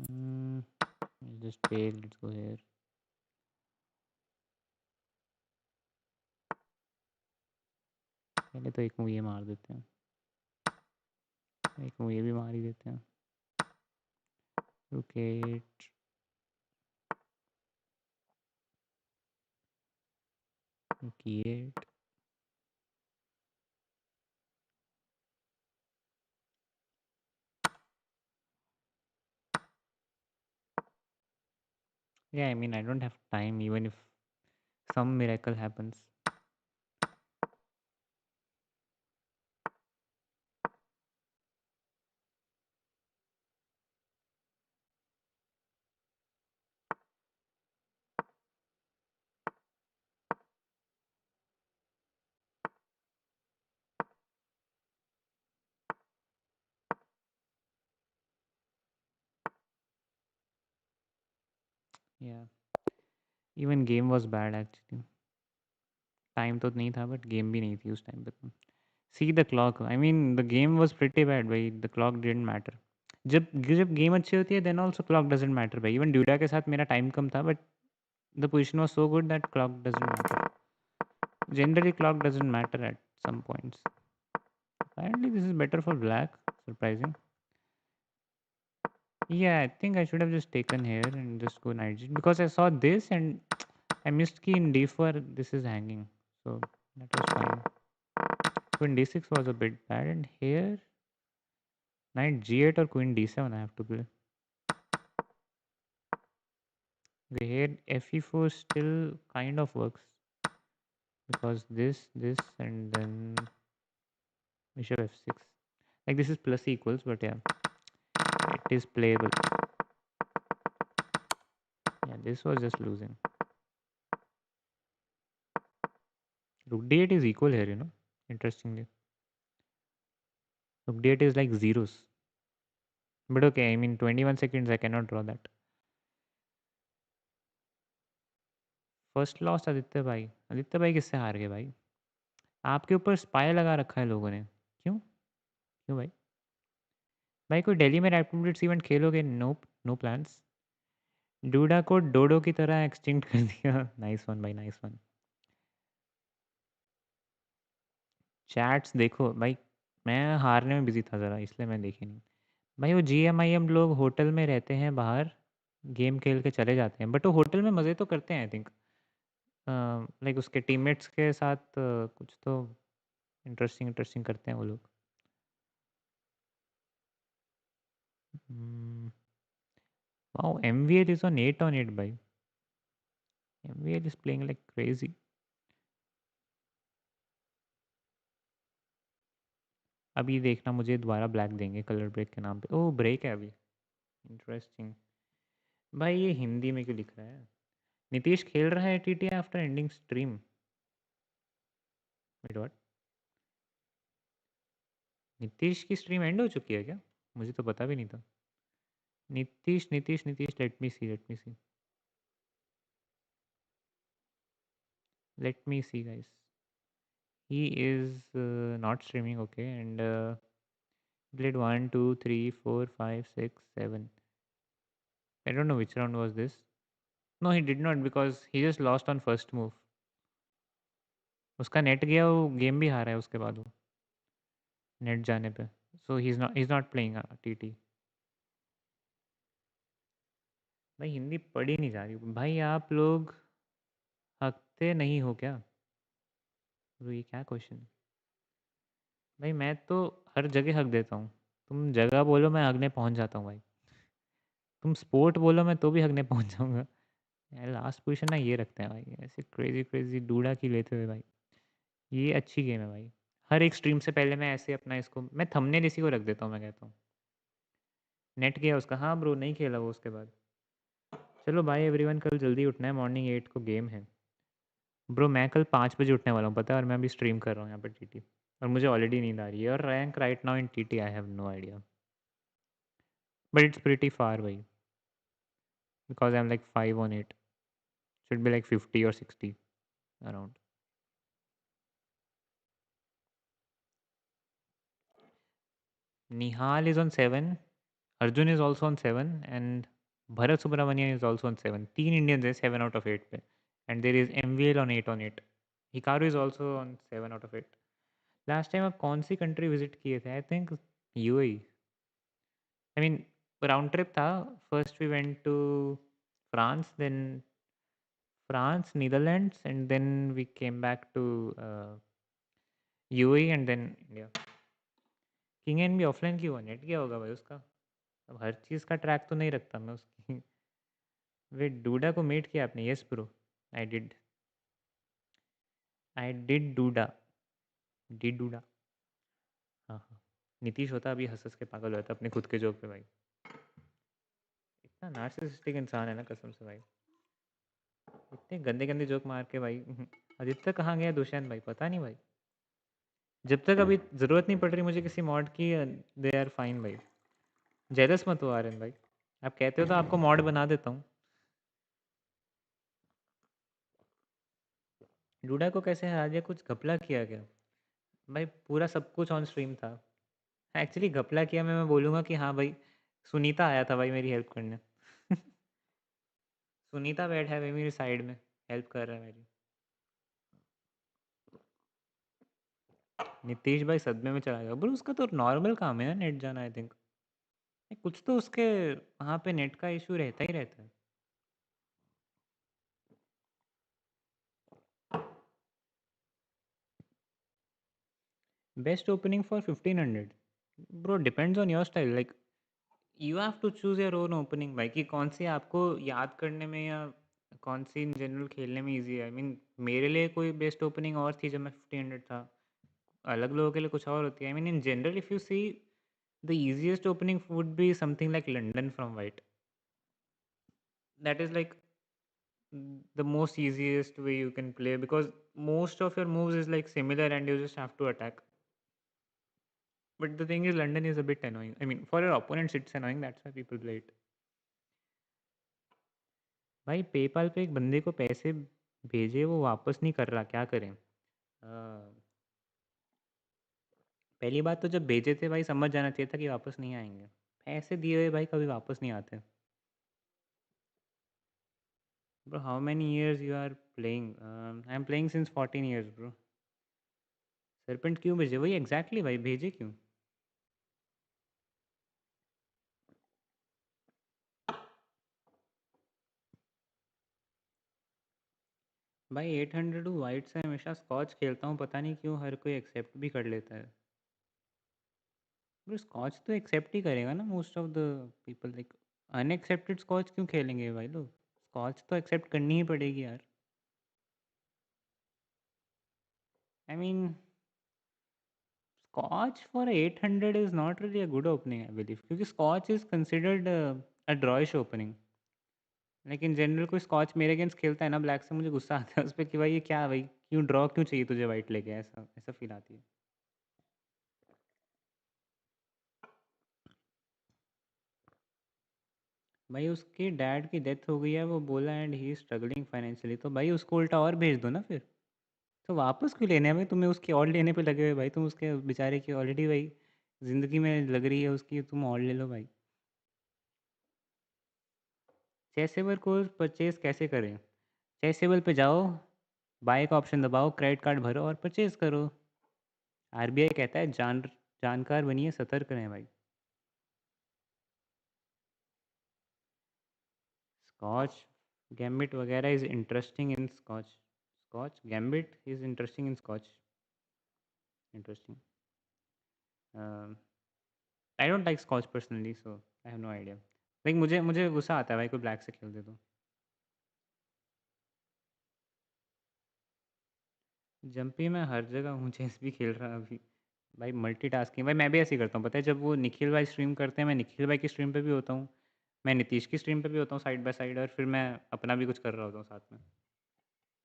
I'll just take, let's go here. पहले तो एक move ये मार देते हैं. एक move ये भी मार ही देते हैं. रुके. रुकिए. Yeah, I mean, I don't have time even if some miracle happens. Yeah, even game was bad actually. Time तो नहीं था, बट गेम भी नहीं थी उस टाइम पे तो. See the clock, I mean the game was pretty bad भाई. The clock didn't matter. जब जब गेम अच्छी होती है then also clock doesn't matter भाई. इवन ड्यूडा के साथ मेरा टाइम कम था, but the position was so good that clock doesn't matter. Generally clock doesn't matter at some points. Apparently this is better for black. Surprising. Yeah, I think I should have just taken here and just go knight g, because I saw this and I missed key in d4. This is hanging, so that was fine. Queen d6 was a bit bad, and here knight g8 or queen d7 I have to play. Okay, here fe4 still kind of works, because this and then bishop f6. Like this is plus equals, but yeah, it is playable. Yeah, this was just losing. Rook d8 is equal here, interestingly. Rook d8 is like zeros. But okay, I mean 21 seconds, I cannot draw that. First loss Aditya भाई किससे हार गए भाई? आपके ऊपर spy लगा रखा है लोगों ने. क्यों क्यों भाई? भाई कोई दिल्ली में रैपिड इवेंट खेलोगे? No, no plans. डूडा को डोडो की तरह एक्सटिंक्ट कर दिया. नाइस वन भाई, नाइस वन. चैट्स देखो भाई, मैं हारने में बिजी था ज़रा, इसलिए मैं देखे नहीं. भाई वो GMIM लोग होटल में रहते हैं बाहर, गेम खेल के चले जाते हैं, बट वो होटल में मज़े तो करते हैं आई थिंक. लाइक उसके टीममेट्स के साथ कुछ तो इंटरेस्टिंग इंटरेस्टिंग करते हैं वो लोग। वाओ, MVL इज ऑन 8 भाई। MVL is playing like crazy. अभी देखना, मुझे दोबारा ब्लैक देंगे कलर ब्रेक के नाम पे। ओह, ब्रेक है अभी। इंटरेस्टिंग। भाई ये हिंदी में क्यों लिख रहा है? नीतीश खेल रहा है TT after ending stream. Wait what? Nitish की स्ट्रीम एंड हो चुकी है क्या? मुझे तो पता भी नहीं था। Nitish Nitish Nitish, let me see let me see guys. He is not streaming, okay, and played 1 2 3 4 5 6 7. I don't know which round was this. No, he did not because he just lost on first move. उसका net गया, वो game भी हारा है उसके बाद वो net जाने पे। So he is not playing TT। भाई हिंदी पढ़ी नहीं जा रही भाई, आप लोग हकते नहीं हो क्या? तो ये क्या क्वेश्चन है? भाई मैं तो हर जगह हक देता हूँ। तुम जगह बोलो मैं हकने पहुँच जाता हूँ भाई। तुम स्पोर्ट बोलो मैं तो भी हकने पहुँच जाऊँगा। यार लास्ट पोजीशन ना ये रखते हैं भाई, ऐसे क्रेजी क्रेजी डूडा की लेते हुए भाई। ये अच्छी गेम है भाई। हर एक स्ट्रीम से पहले मैं ऐसे अपना इसको मैं थंबनेल इसी को रख देता हूँ, मैं कहता हूँ नेट गया उसका। हाँ ब्रो, नहीं खेला वो उसके बाद। चलो बाय एवरीवन, कल जल्दी उठना है, मॉर्निंग 8 को गेम है। ब्रो मैं कल 5 बजे उठने वाला हूँ पता है, और मैं अभी स्ट्रीम कर रहा हूँ यहाँ पर TT। और मुझे ऑलरेडी नींद आ रही है, और rank right now in TT I have no idea, but it's pretty far भाई, because I am like 5 on 8, should be like 50 or 60 around. Nihal is on 7, Arjun is also on 7, and Bharat Subramanian is also on 7. तीन Indians हैं 7 out of 8 पे, and there is MVL on 8 on 8. Hikaru is also on 7 out of 8. Last time आप कौन सी country visit किए थे? I think UAE। I mean round trip था। First we went to France, then France, Netherlands, and then we came back to UAE and then India. King N भी offline क्यों हुआ? Net गया होगा भाई उसका। अब हर चीज़ का ट्रैक तो नहीं रखता मैं उसकी। वे डूडा को मीट किया आपने? Yes bro, I did. I did DUDA. Did DUDA. हाँ हाँ। नीतीश होता अभी हंस हंस के पागल होता अपने खुद के जोक पे भाई। इतना नार्सिसिस्टिक इंसान है ना कसम से भाई। इतने गंदे गंदे जोक मार के भाई। आदित्य कहाँ गया दुष्यंत भाई, पता नहीं भाई। जब तक अभी ज़रूरत नहीं पड़ रही मुझे किसी मॉड की, दे आर फाइन भाई। जेलस मत हो आर्यन भाई, आप कहते हो तो आपको मॉड बना देता हूँ। डूडा को कैसे हरा दिया? कुछ घपला किया क्या? भाई पूरा सब कुछ ऑन स्ट्रीम था। एक्चुअली घपला किया मैं बोलूँगा कि हाँ भाई, सुनीता आया था भाई मेरी हेल्प करने। सुनीता बैठा है भाई मेरी साइड में, हेल्प कर रहा है मेरी। नीतीश भाई सदमे में चला गया ब्रो, उसका तो नॉर्मल काम है ना नेट जाना आई थिंक। कुछ तो उसके वहाँ पे नेट का इशू रहता ही रहता है। Best opening for 1500? Bro depends on your style, like you have to choose your own opening भाई, कि कौन सी आपको याद करने में या कौन सी इन जनरल खेलने में ईजी है। आई मीन मेरे लिए कोई बेस्ट ओपनिंग और थी जब मैं 1500 था, अलग लोगों के लिए कुछ और होती है। I mean in general if you see the easiest opening would be something like London from white. That is like the most easiest way you can play, because most of your moves is like similar and you just have to attack. But the thing is London is a bit annoying. I mean for your opponents it's annoying, that's why people play it. भाई PayPal पे एक बंदे को पैसे भेजे, वो वापस नहीं कर रहा, क्या करें? पहली बात तो जब भेजे थे भाई समझ जाना चाहिए था कि वापस नहीं आएंगे। पैसे दिए हुए भाई कभी वापस नहीं आते। Bro, how many years you are playing? I'm playing since 14 years, bro. Serpent क्यों भेजे? वही एग्जैक्टली भाई, भेजे क्यों? भाई 800 वाइट से हमेशा स्कॉच खेलता हूँ, पता नहीं क्यों हर कोई एक्सेप्ट भी कर लेता है। ब्रो स्कॉच तो एक्सेप्ट ही करेगा ना most of the people, like unaccepted Scotch क्यों खेलेंगे भाई लोग? स्कॉच तो एक्सेप्ट करनी ही पड़ेगी यार। I mean Scotch for 800 is not really a good opening I believe, क्योंकि Scotch is considered a drawish opening. लेकिन जनरल कोई स्कॉच मेरे अगेंस्ट खेलता है ना ब्लैक से, मुझे गुस्सा आता है उस पर कि भाई ये क्या भाई, क्यों ड्रॉ क्यों चाहिए तुझे वाइट लेके, ऐसा ऐसा फील आती है। भाई उसके डैड की डेथ हो गई है वो बोला, एंड ही स्ट्रगलिंग फाइनेंशियली, तो भाई उसको उल्टा और भेज दो ना फिर। तो वापस क्यों लेने हैं भाई, तुम्हें उसकी और लेने पे लगे हुए भाई, तुम उसके बेचारे की ऑलरेडी भाई ज़िंदगी में लग रही है उसकी, तुम और ले लो भाई। चेसेबल को परचेज कैसे करें? चेसेबल पे जाओ, बाय का ऑप्शन दबाओ, क्रेडिट कार्ड भरो और परचेज करो। आरबीआई कहता है जानकार बनिए, सतर्क रहें भाई। स्कॉच गैम्बिट वगैरह is interesting in Scotch, Scotch gambit is interesting in Scotch, interesting. I don't like Scotch personally, so I have no idea. Like मुझे मुझे गुस्सा आता है भाई कोई ब्लैक से खेल दे तो। जंपी मैं हर जगह हूँ, चेस भी खेल रहा अभी। भाई मल्टीटास्किंग भाई, मैं भी ऐसे ही करता हूँ पता है, जब वो निखिल भाई स्ट्रीम करते हैं मैं निखिल भाई की स्ट्रीम पे भी होता हूँ, मैं नीतीश की स्ट्रीम पे भी होता हूँ साइड बाय साइड, और फिर मैं अपना भी कुछ कर रहा होता हूँ साथ में।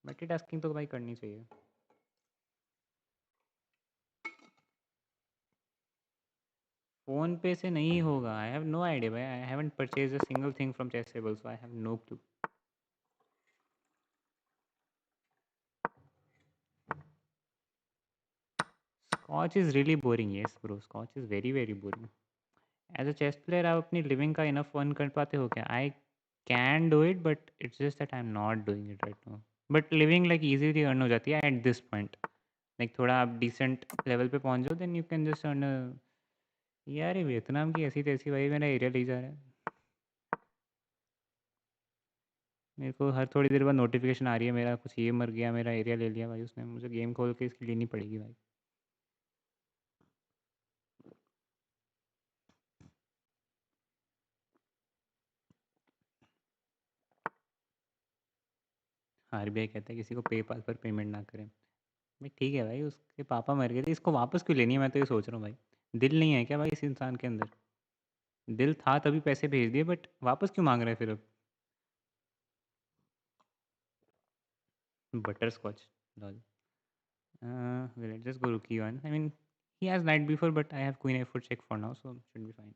मल्टीटास्किंग तो भाई करनी चाहिए। फ़ोन पे से नहीं होगा, आई हैव नो आइडिया भाई, I haven't purchase a single thing from Chessable, so I have no clue. Scotch is really boring, yes bro, Scotch is very very boring. As a chess player आप अपनी living का enough earn कर पाते हो क्या? आई can do it but it's just that I am not doing it right now. But living like easily earn हो जाती है एट दिस पॉइंट, लाइक थोड़ा आप डिसेंट लेवल पे पहुंच जाओ, then you can just earn. यार ये वियतनाम की ऐसी तैसी भाई मेरा एरिया ले जा रहा है। मेरे को हर थोड़ी देर बाद नोटिफिकेशन आ रही है, मेरा कुछ ये मर गया, मेरा एरिया ले लिया भाई उसने, मुझे गेम खोल के इसकी लेनी पड़ेगी भाई। आरबीआई कहता है किसी को पेपाल पर पेमेंट ना करें। भाई ठीक है भाई, उसके पापा मर गए थे, इसको वापस क्यों लेनी है, मैं तो ये सोच रहा हूँ भाई। दिल नहीं है क्या भाई इस इंसान के अंदर? दिल था तभी पैसे भेज दिए, बट वापस क्यों मांग रहे हैं फिर अब? Butter Scotch, lol. Let's just go rookie one. I mean, he has knight before, but I have queen a4 check for now, so should be fine.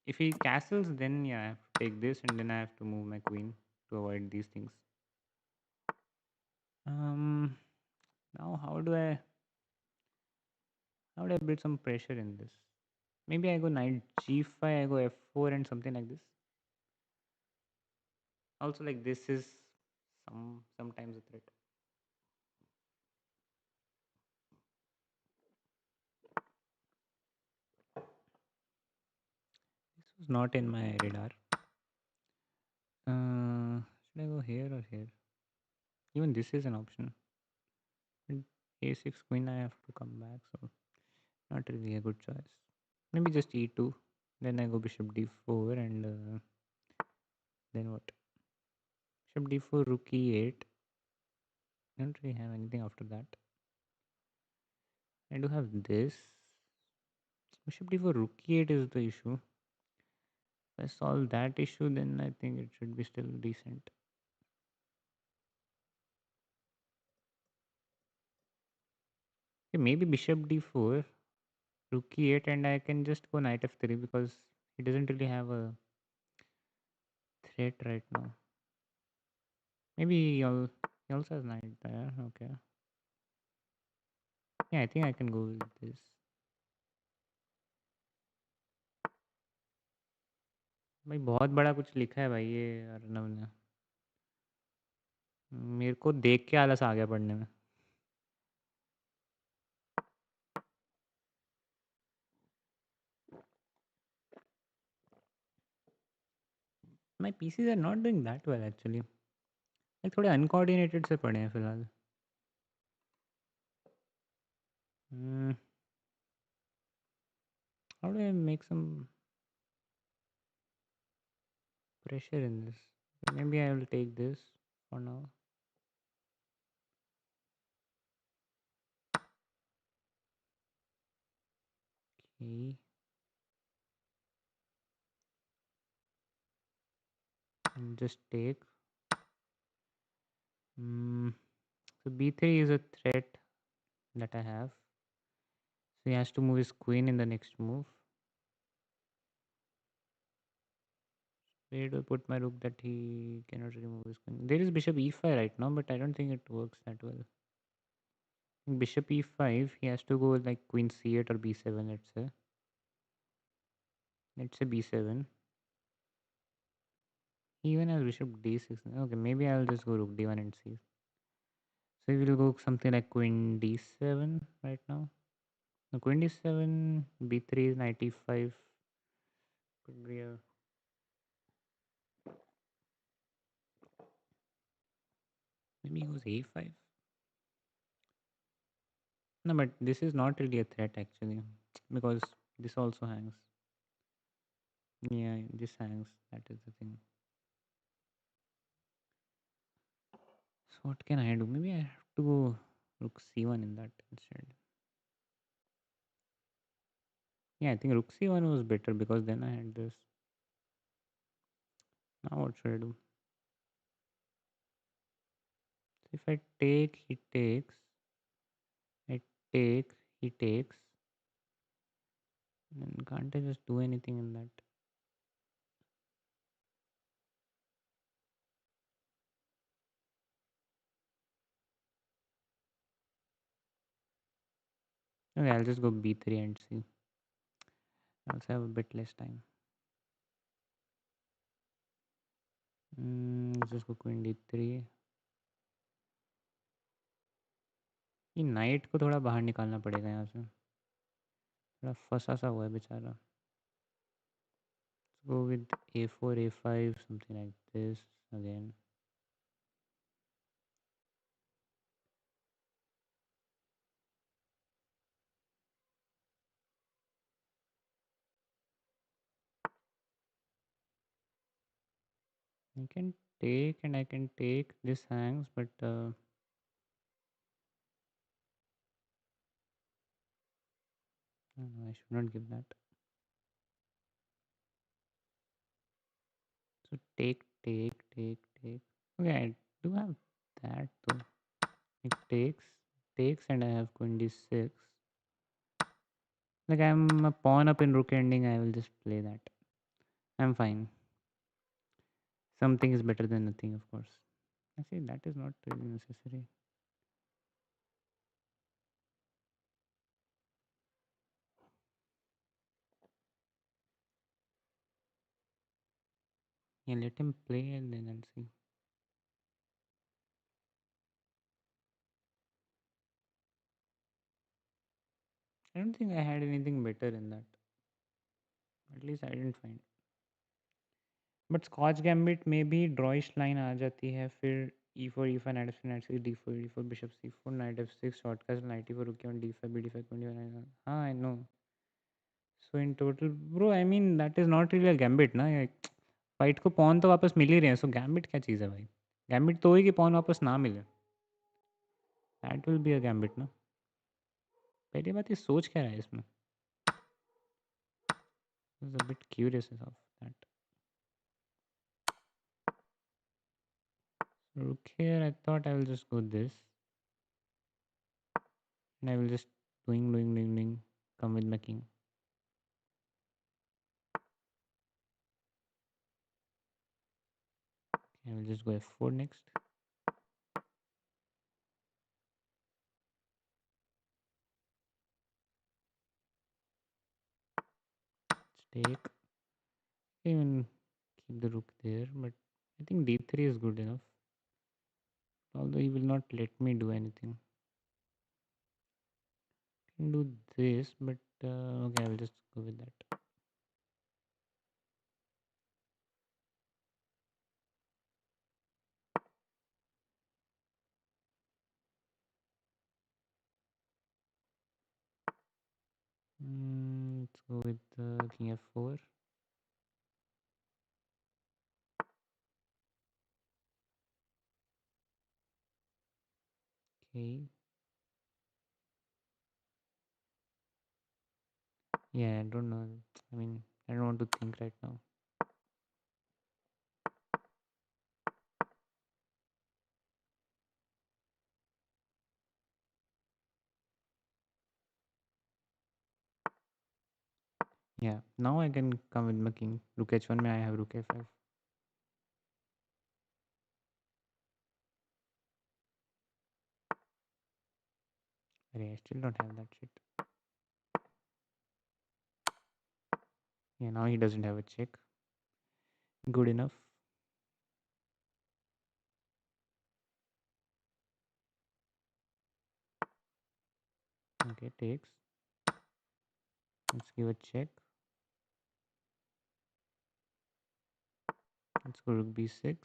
If he castles, then yeah, I have to take this, and then I have to move my queen to avoid these things. Um, Now how do I build some pressure in this? Maybe I go knight g5, I go f4, and something like this. Also, like this is sometimes a threat. This was not in my radar. Should I go here or here? Even this is an option. And a6 queen, I have to come back, so not really a good choice. Maybe just e2. Then I go bishop d4, and then what? Bishop d4, rook e8. I don't really have anything after that. I do have this. Bishop d4, rook e8 is the issue. If I solve that issue, then I think it should be still decent. Okay, maybe bishop d4, rook e8, and I can just go knight f3 because he doesn't really have a threat right now. Maybe he also has knight there. Okay. Yeah, I think I can go with this. भाई बहुत बड़ा कुछ लिखा है भाई ये अर्नव ने, मेरे को देख के आलस आ गया पढ़ने में। My pieces are not doing that well actually. Like थोड़े uncoordinated से पड़े हैं फिलहाल. Hmm, how do I make some pressure in this? Maybe I will take this for now. Okay, and just take. So b3 is a threat that I have. So he has to move his queen in the next move. Where do I put my rook that he cannot remove his queen? There is bishop e5 right now, but I don't think it works that well. Bishop e5, he has to go like queen c8 or b7, let's say. Let's say b7. He even has bishop d6. Okay, maybe I'll just go rook d1 and see. So we will go something like queen d7 right now. No, queen d7, b3 is knight e5. Could be a... Maybe he goes a5. No, but this is not really a threat actually, because this also hangs. Yeah, this hangs. That is the thing. So what can I do? Maybe I have to go rook c1 in that instead. Yeah, I think rook c1 was better because then I had this. Now what should I do? If I take, he takes. I take, he takes. Then can't I just do anything in that? Okay, I'll just go b3 and see. I also have a bit less time. Just go queen d3. ये night को थोड़ा बाहर निकालना पड़ेगा यहाँ से. थोड़ा फंसा सा हुआ है बेचारा. Let's go with a4, a5, something like this again. I can take and I can take. This hangs, but no, no, I should not give that. So take, take, take, take. Okay, I do have that though. It takes, and I have queen d6. Like I'm a pawn up in rook ending. I will just play that. I'm fine. Something is better than nothing, of course. Actually, that is not really necessary. Yeah, let him play and then I'll see. I don't think I had anything better in that. At least I didn't find. But Scotch gambit में भी ड्रॉइश line आ जाती है फिर e4 e5 knight f6 knight 6 d4 d4 bishop c4 knight f6 shortcut knight e4 rook e1 d5 b d5 queen d1 हाँ I know. So in total bro I mean that is not really a gambit ना. Fight को pawn तो वापस मिल ही रहे हैं सो gambit क्या चीज़ है भाई. गैम्बिट तो होगी कि पॉन वापस ना मिले. That will be a gambit ना. पहली बात ये सोच क्या रहा है इसमें. I was a bit curious of that. Rook here I thought I will just go this. And I will just doing come with my king. I will just go f4 next. Let's take. Even keep the rook there, but I think d3 is good enough. Although he will not let me do anything. I can do this, but okay, I will just go with that. Let's go with king f4. Okay. Yeah, I don't know. I mean, I don't want to think right now. Yeah, now I can come with my king. Rook h1 में I have rook f5. I still don't have that shit. Yeah, now he doesn't have a check. Good enough. Okay, takes. Let's give a check. Let's go rook b6.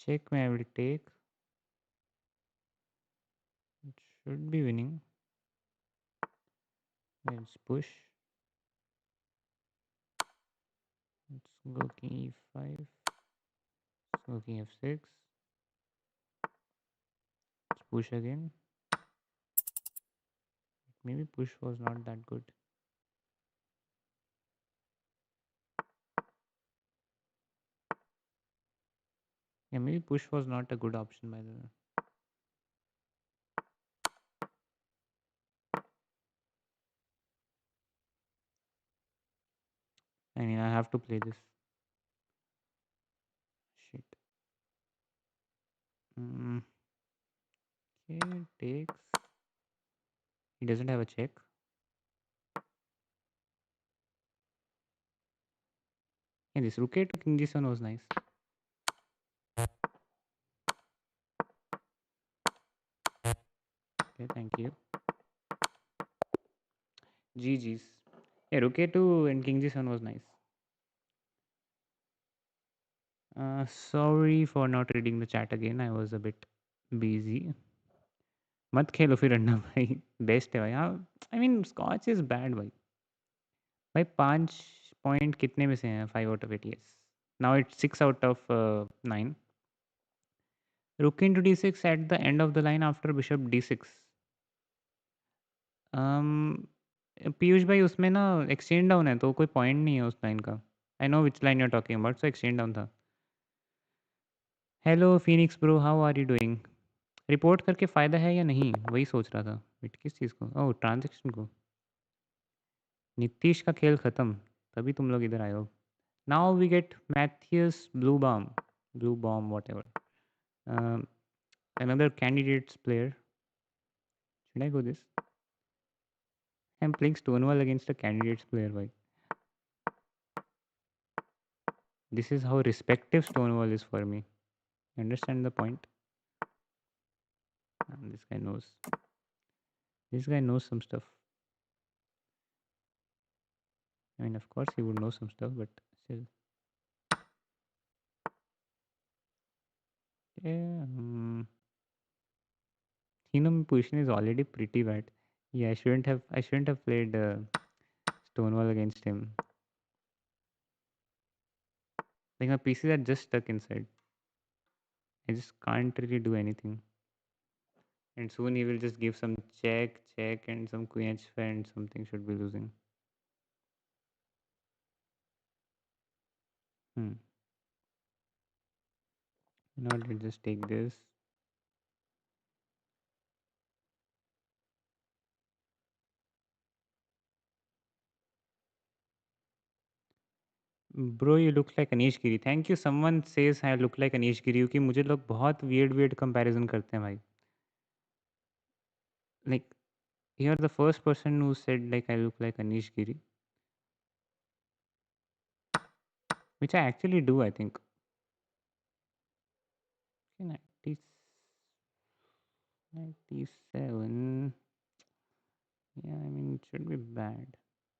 Check may I will take. It should be winning. Let's push. Let's go king e5. Let's go king f6. Let's push again. Maybe push was not that good. Yeah, maybe push was not a good option by the way. I mean, I have to play this. Shit. Okay, takes. He doesn't have a check. Yeah, this rook to king g7 was nice. Okay, thank you. GG's. Yeah, rook a2 and king g7 was nice. Sorry for not reading the chat again. I was a bit busy. मत खेलो फिर अन्ना भाई best है भाई हाँ I mean Scotch is bad भाई 5 point कितने में से हैं 5 out of 8 yes now it's 6 out of 9 rook into d6 at the end of the line after bishop d6 Piyush भाई उसमें ना एक्सचेंज डाउन है तो कोई पॉइंट नहीं है उस लाइन का I know which line you're talking about so exchange down था hello Phoenix bro how are you doing report करके फ़ायदा है या नहीं वही सोच रहा था वेट किस चीज़ को ओह ट्रांजेक्शन को नीतीश का खेल ख़त्म तभी तुम लोग इधर आए हो now we get Matthias Bluebaum whatever another candidates player should I go this I'm playing Stonewall against a candidates player bhai this is how respective Stonewall is for me understand the point this guy knows some stuff I mean of course he would know some stuff but still yeah Hino position is already pretty bad yeah I shouldn't have played Stonewall against him like my pieces are just stuck inside I just can't really do anything and soon he will just give some check and some queen h5 and something should be losing hmm you know what, let's just take this bro you look like Anish Giri thank you someone says I look like Anish Giri क्योंकि मुझे लोग बहुत weird weird comparison करते हैं भाई like you are the first person who said like I look like Anish Giri which I actually do I think 90, 97 yeah I mean it should be bad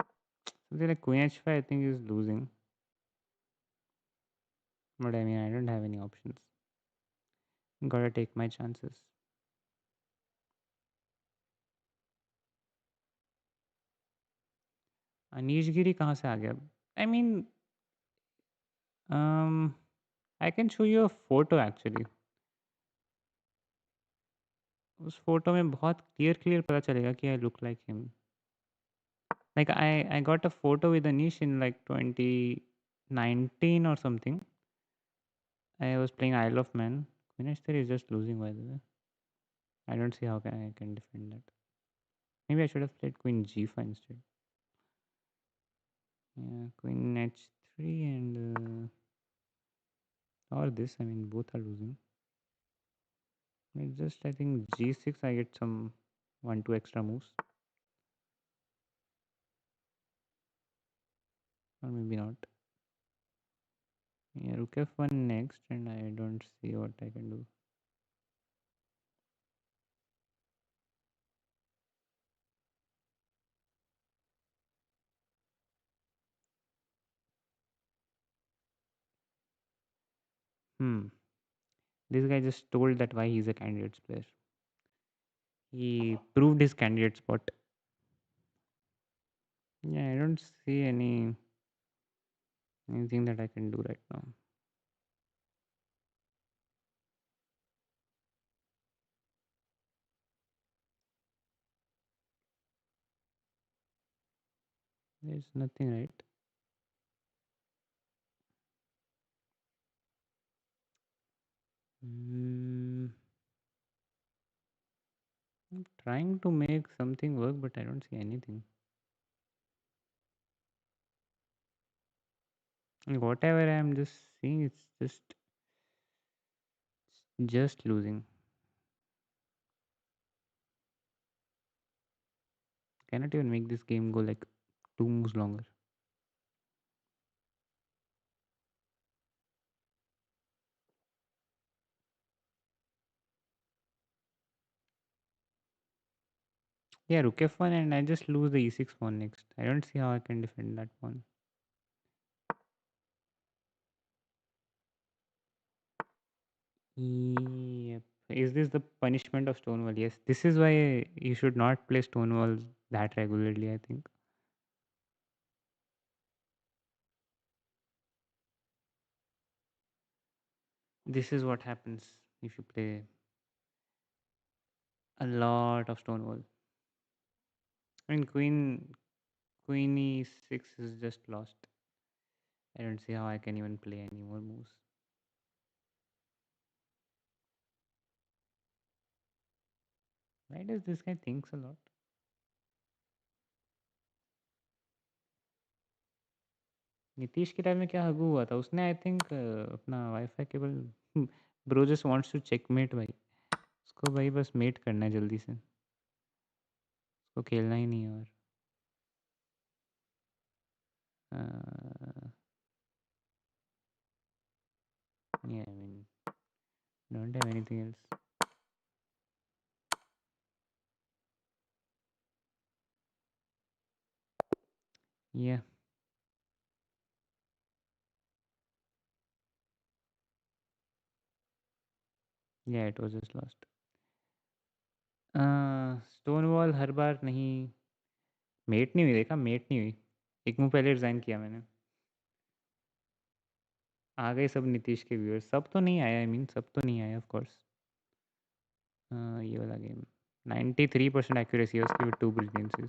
something like queen h5 I think is losing but I mean I don't have any options gotta take my chances Anish Giri कहाँ से आ गया? I mean I can show you a photo actually. उस photo में बहुत clear clear पता चलेगा कि I look like him. Like I got a photo with Anish in like 2019 or something. I was playing Isle of Man. Queen H3 is just losing, by the way. I don't see how I can defend that. Maybe I should have played Queen G5 instead. Yeah, Queen H3 and or this. I mean, both are losing. It's just I think G6. I get some 1-2 extra moves, or maybe not. Yeah, Rook F1 next, and I don't see what I can do. Hmm. This guy just told that why he's a candidates player. He proved his candidate spot. Yeah, I don't see anything that I can do right now. There's nothing, right? Mm, I'm trying to make something work, but I don't see anything. And whatever I'm just seeing, it's just losing. Cannot even make this game go like 2 moves longer. Yeah, Rook F1 and I just lose the E6 pawn next. I don't see how I can defend that pawn. Yep. Is this the punishment of Stonewall? Yes. This is why you should not play Stonewall that regularly, I think. This is what happens if you play a lot of Stonewall. I mean, Queen E6 is just lost. I don't see how I can even play any more moves. Why does this guy thinks a lot? नीतीश के time में क्या हगू हुआ था उसने? I think अपना WiFi cable bro just wants to checkmate भाई। उसको भाई बस मेट करना है जल्दी से। उसको खेलना ही नहीं है और yeah, I mean, don't have anything else. Yeah, yeah, it was just lost. Stonewall हर बार नहीं मेट नहीं हुई। देखा, मेट नहीं हुई। एक मुंह पहले रिजाइन किया मैंने। आ गए सब नीतीश के व्यूअर्स। सब तो नहीं आया, आई मीन सब तो नहीं आया ऑफ कोर्स। ये वाला गेम 93% एक्यूरेसी है उसकी with 2 ब्रिलियंसेस।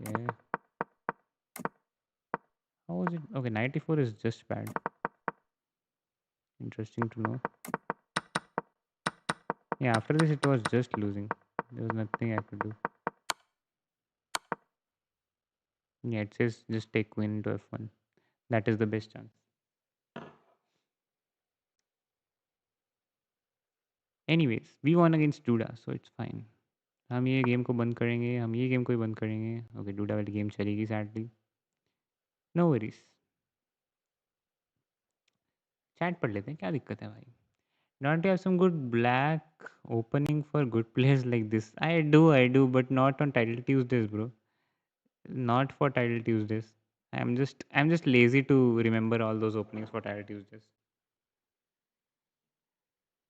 Okay. How was it? Okay, 94 is just bad. Interesting to know. Yeah, after this it was just losing. There was nothing I could do. Yeah, it says just take queen into f1. That is the best chance. Anyways, we won against Duda, so it's fine. हम ये game को बंद करेंगे, हम ये game को ही बंद करेंगे। ओके, डूडा वाली गेम चलेगी सैडली। No worries. चैट पढ़ लेते हैं, क्या दिक्कत है भाई? Don't you have some good black opening for good players like this? I do, but not on Title Tuesdays, bro. Not for Title Tuesdays. I'm just lazy to remember all those openings for Title Tuesdays.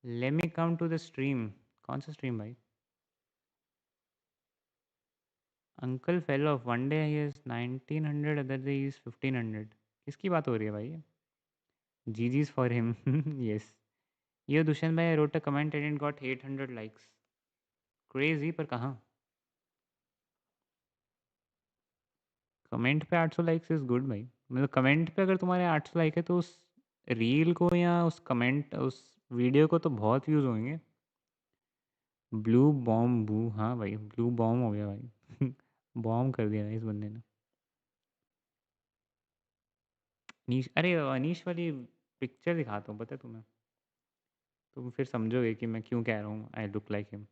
Let me come to the stream. कौन सा stream भाई? Uncle fell off one day he is 1900, other day is 1500। किसकी बात हो रही है भाई? जी जीज for him. Yes. ये दुष्यंत भाई, I wrote a comment and it got 800 likes. Crazy, पर कहाँ? कमेंट पे 800 लाइक्स इज गुड भाई। मतलब कमेंट पे अगर तुम्हारे 800 लाइक है तो उस रील को या उस कमेंट उस वीडियो को तो बहुत व्यूज होंगे। ब्लू बॉम्ब बू, हाँ भाई ब्लू बॉम्ब हो गया भाई। बॉम्ब कर दिया भाई इस बंदे ने। अनीश, अरे अनीश वाली पिक्चर दिखाता हूँ, पता है तुम्हें? तुम फिर समझोगे कि मैं क्यों कह रहा हूँ आई look like him.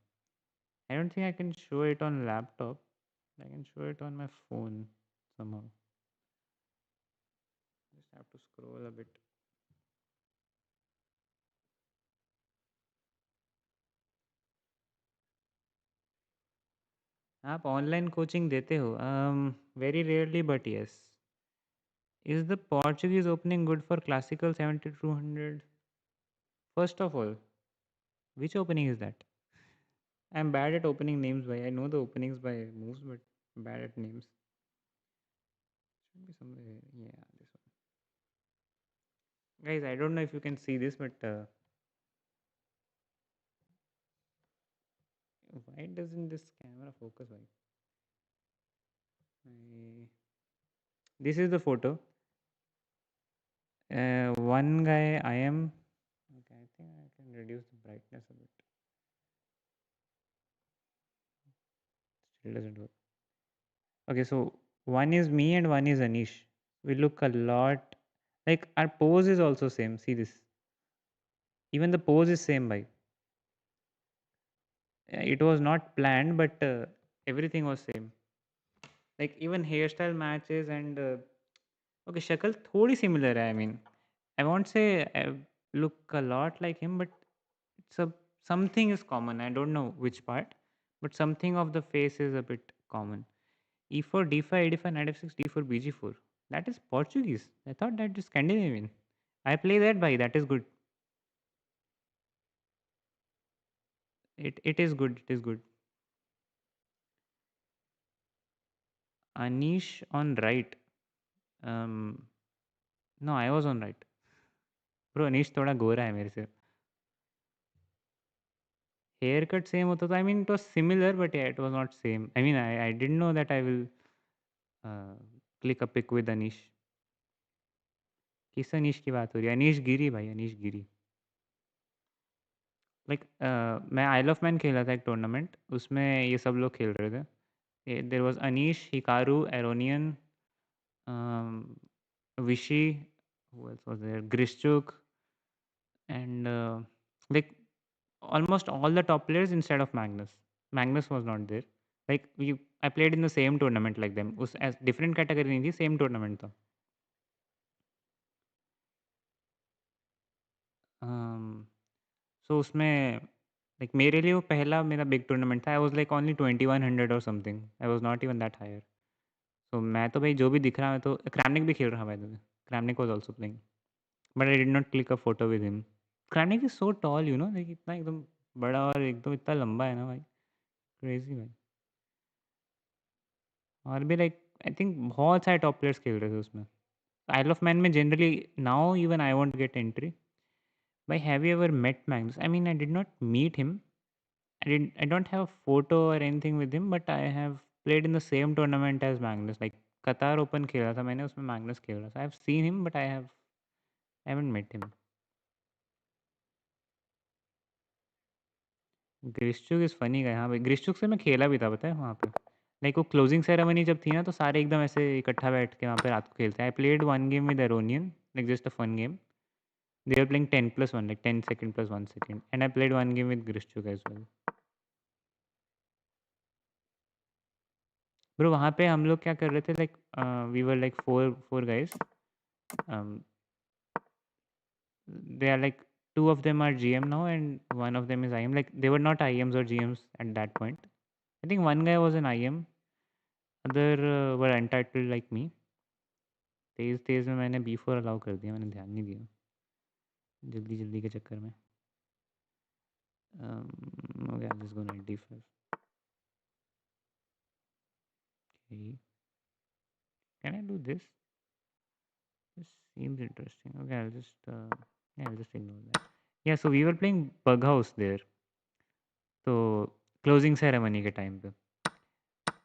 I don't think I can show it on laptop, I can show it on my phone somehow. Just have to scroll a bit. आप ऑनलाइन कोचिंग देते हो? Very rarely, but yes. Is the Portuguese opening good for classical 7200? First of all, which opening is that? I'm bad at opening names by, I know the openings by moves, but bad at names. Should be somewhere here. Yeah, this one. Guys, I don't know if you can see this, but why doesn't this camera focus? Why? This is the photo. One guy, I am. Okay, I think I can reduce the brightness a bit. Still doesn't work. Okay, so one is me and one is Anish. We look a lot like our pose is also same. See this. Even the pose is same, by. It was not planned, but everything was same. Like even hairstyle matches and okay, shakal thodi similar hai. I mean, I won't say I look a lot like him, but it's a something is common. I don't know which part, but something of the face is a bit common. E4, D5, A5, Knight F6, D4, BG4. That is Portuguese. I thought that is Scandinavian. I play that by. That is good. It is good. It is good. Anish on right. Um, no, I was on right. Bro, Anish थोड़ा गोरा है मेरे से. Haircut same होता तो I mean it was similar, but yeah, it was not same. I mean I didn't know that I will uh, click a pic with Anish. किस अनीश की बात हो रही है? अनीश गिरी भाई, अनीश गिरी. लाइक मैं आइल ऑफ मैन खेला था एक टूर्नामेंट, उसमें ये सब लोग खेल रहे थे. There was Anish, Hikaru, Aronian, विशी, who else was there? Grishchuk, and like almost all the top players instead of Magnus. Magnus was not there. Like I played in the same tournament like them. उस different category नहीं थी, same tournament था. Um, so उसमें like मेरे लिए वो पहला मेरा बिग टूर्नामेंट था. I was like only 2100 or something. I was not even that higher. So मैं तो भाई जो भी दिख रहा है, तो क्रैमनिक भी खेल रहा भाई. Kramnik was also playing, but I did not click a photo with him. Kramnik is so tall, you know, like इतना एकदम बड़ा और एकदम इतना लंबा है ना भाई. क्रेजी भाई. और भी लाइक आई थिंक बहुत सारे टॉप प्लेयर्स खेल रहे थे उसमें. आइल ऑफ मैन में generally now even I won't get entry. भाई have you ever met Magnus? I mean I did not meet him. I don't have a photo or anything with him, but I have played in the same tournament as Magnus. Like Qatar Open खेला था मैंने, उसमें Magnus खेल रहा था. I have seen him, but I haven't met him. Grischuk is funny guy. हाँ भाई, ग्रिश्चुक से मैं खेला भी था, पता है वहाँ पे. लाइक वो क्लोजिंग सेरेमनी जब थी ना, तो सारे एकदम ऐसे इकट्ठा बैठ के वहाँ पे रात को खेलते हैं. I played one game with Aronian, like just a fun game. They are playing 10+1, like 10 second plus 1 second, and I played one game with Grischuk as well. Bro वहाँ पे हम लोग क्या कर रहे थे, like we were like four guys. They are like two of them are GM now and one of them is IM. Like they were not IMs or GMs at that point. I think one guy was an IM, other were entitled like me. तेज तेज में मैंने B4 allow कर दिया, मैंने ध्यान नहीं दिया जल्दी जल्दी के चक्कर में. Okay, I'm just gonna D5. Okay. Can I do this? This seems interesting. Okay, I'll just yeah, I'll just ignore that. Yeah, so we were playing Bug House there. तो क्लोजिंग सेरेमनी के time पे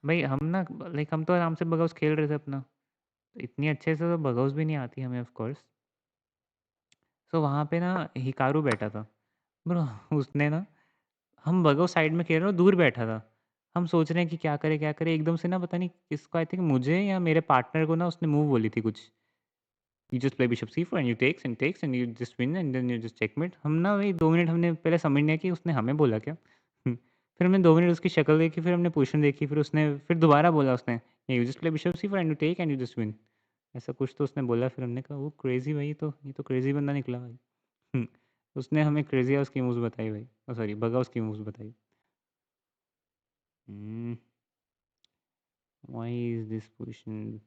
भाई हम ना like हम तो आराम से बग हाउस खेल रहे थे अपना। तो इतनी अच्छे से तो बग हाउस भी नहीं आती हमें ऑफ कोर्स। सो वहाँ पे ना हिकारू बैठा था। ब्रो उसने ना हम बग हाउस साइड में खेल रहे हो दूर बैठा था। हम सोच रहे हैं कि क्या करें एकदम से ना पता नहीं किसको आई थिंक मुझे या मेरे पार्टनर को ना उसने मूव बोली थी कुछ। You just play bishop c4 and you takes and you just win and then you just checkmate। हम ना वही 2 मिनट हमने पहले समझ नहीं कि उसने हमें बोला क्या। फिर हमने 2 मिनट उसकी शक्ल देखी, फिर हमने पोजीशन देखी, फिर उसने फिर दोबारा बोला उसने, "you just play bishop c4 and you take and you just win." ऐसा कुछ तो उसने बोला, फिर हमने कहा वो क्रेज़ी भाई ये तो क्रेज़ी बंदा निकला भाई। हुँ, उसने हमें क्रेज़ी हाउस की मूव्स बताई भाई। सॉरी बग हाउस की मूव्स बताई। Hmm, why is this position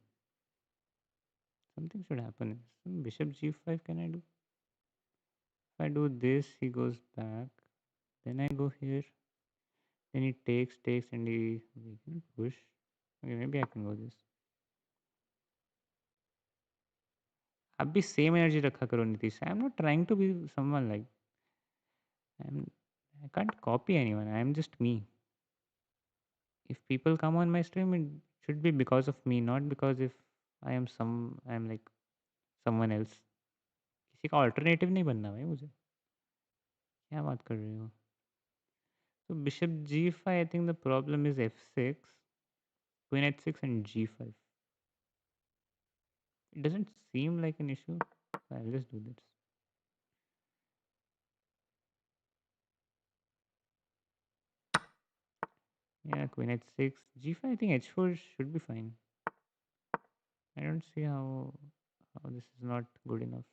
something should happen. Bishop g5 can I do? If I do this, he goes back. Then I go here. Then he takes, and we can push. Okay, maybe I can go this. अब भी same energy रखा करो Nitish. I am not trying to be someone like I M I can't copy anyone I am just me. If people come on my stream it should be because of me not because if I am like someone else. किसी का alternative नहीं बनना भाई मुझे। क्या बात कर रही हो? तो bishop g5 I think the problem is f6 queen h6 and g5। It doesn't seem like an issue. I'll just do this. Yeah, queen h6, g5. I think h4 should be fine. I don't see how this is not good enough.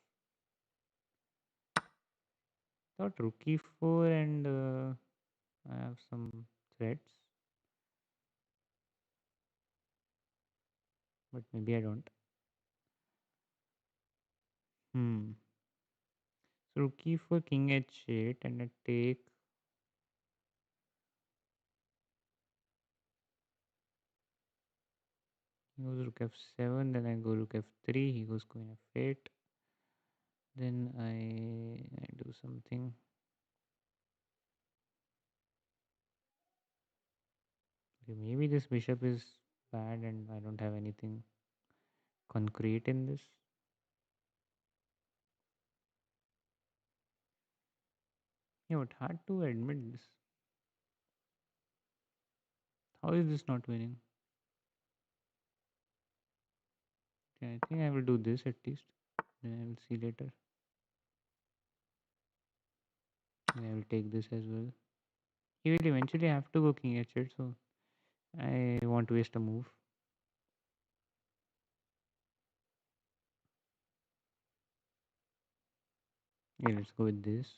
Thought rook e4 and I have some threats, but maybe I don't. Hmm. So rook e4, king h8, and I take. He goes rook f7, then I go rook f3. He goes queen f8. Then I do something. Okay, maybe this bishop is bad and I don't have anything concrete in this. Yeah, but hard to admit this. How is this not winning? Okay, I think I will do this at least. Then I will see later. I will take this as well. He will eventually have to go king h8, so I won't waste a move. Yeah, let's go with this.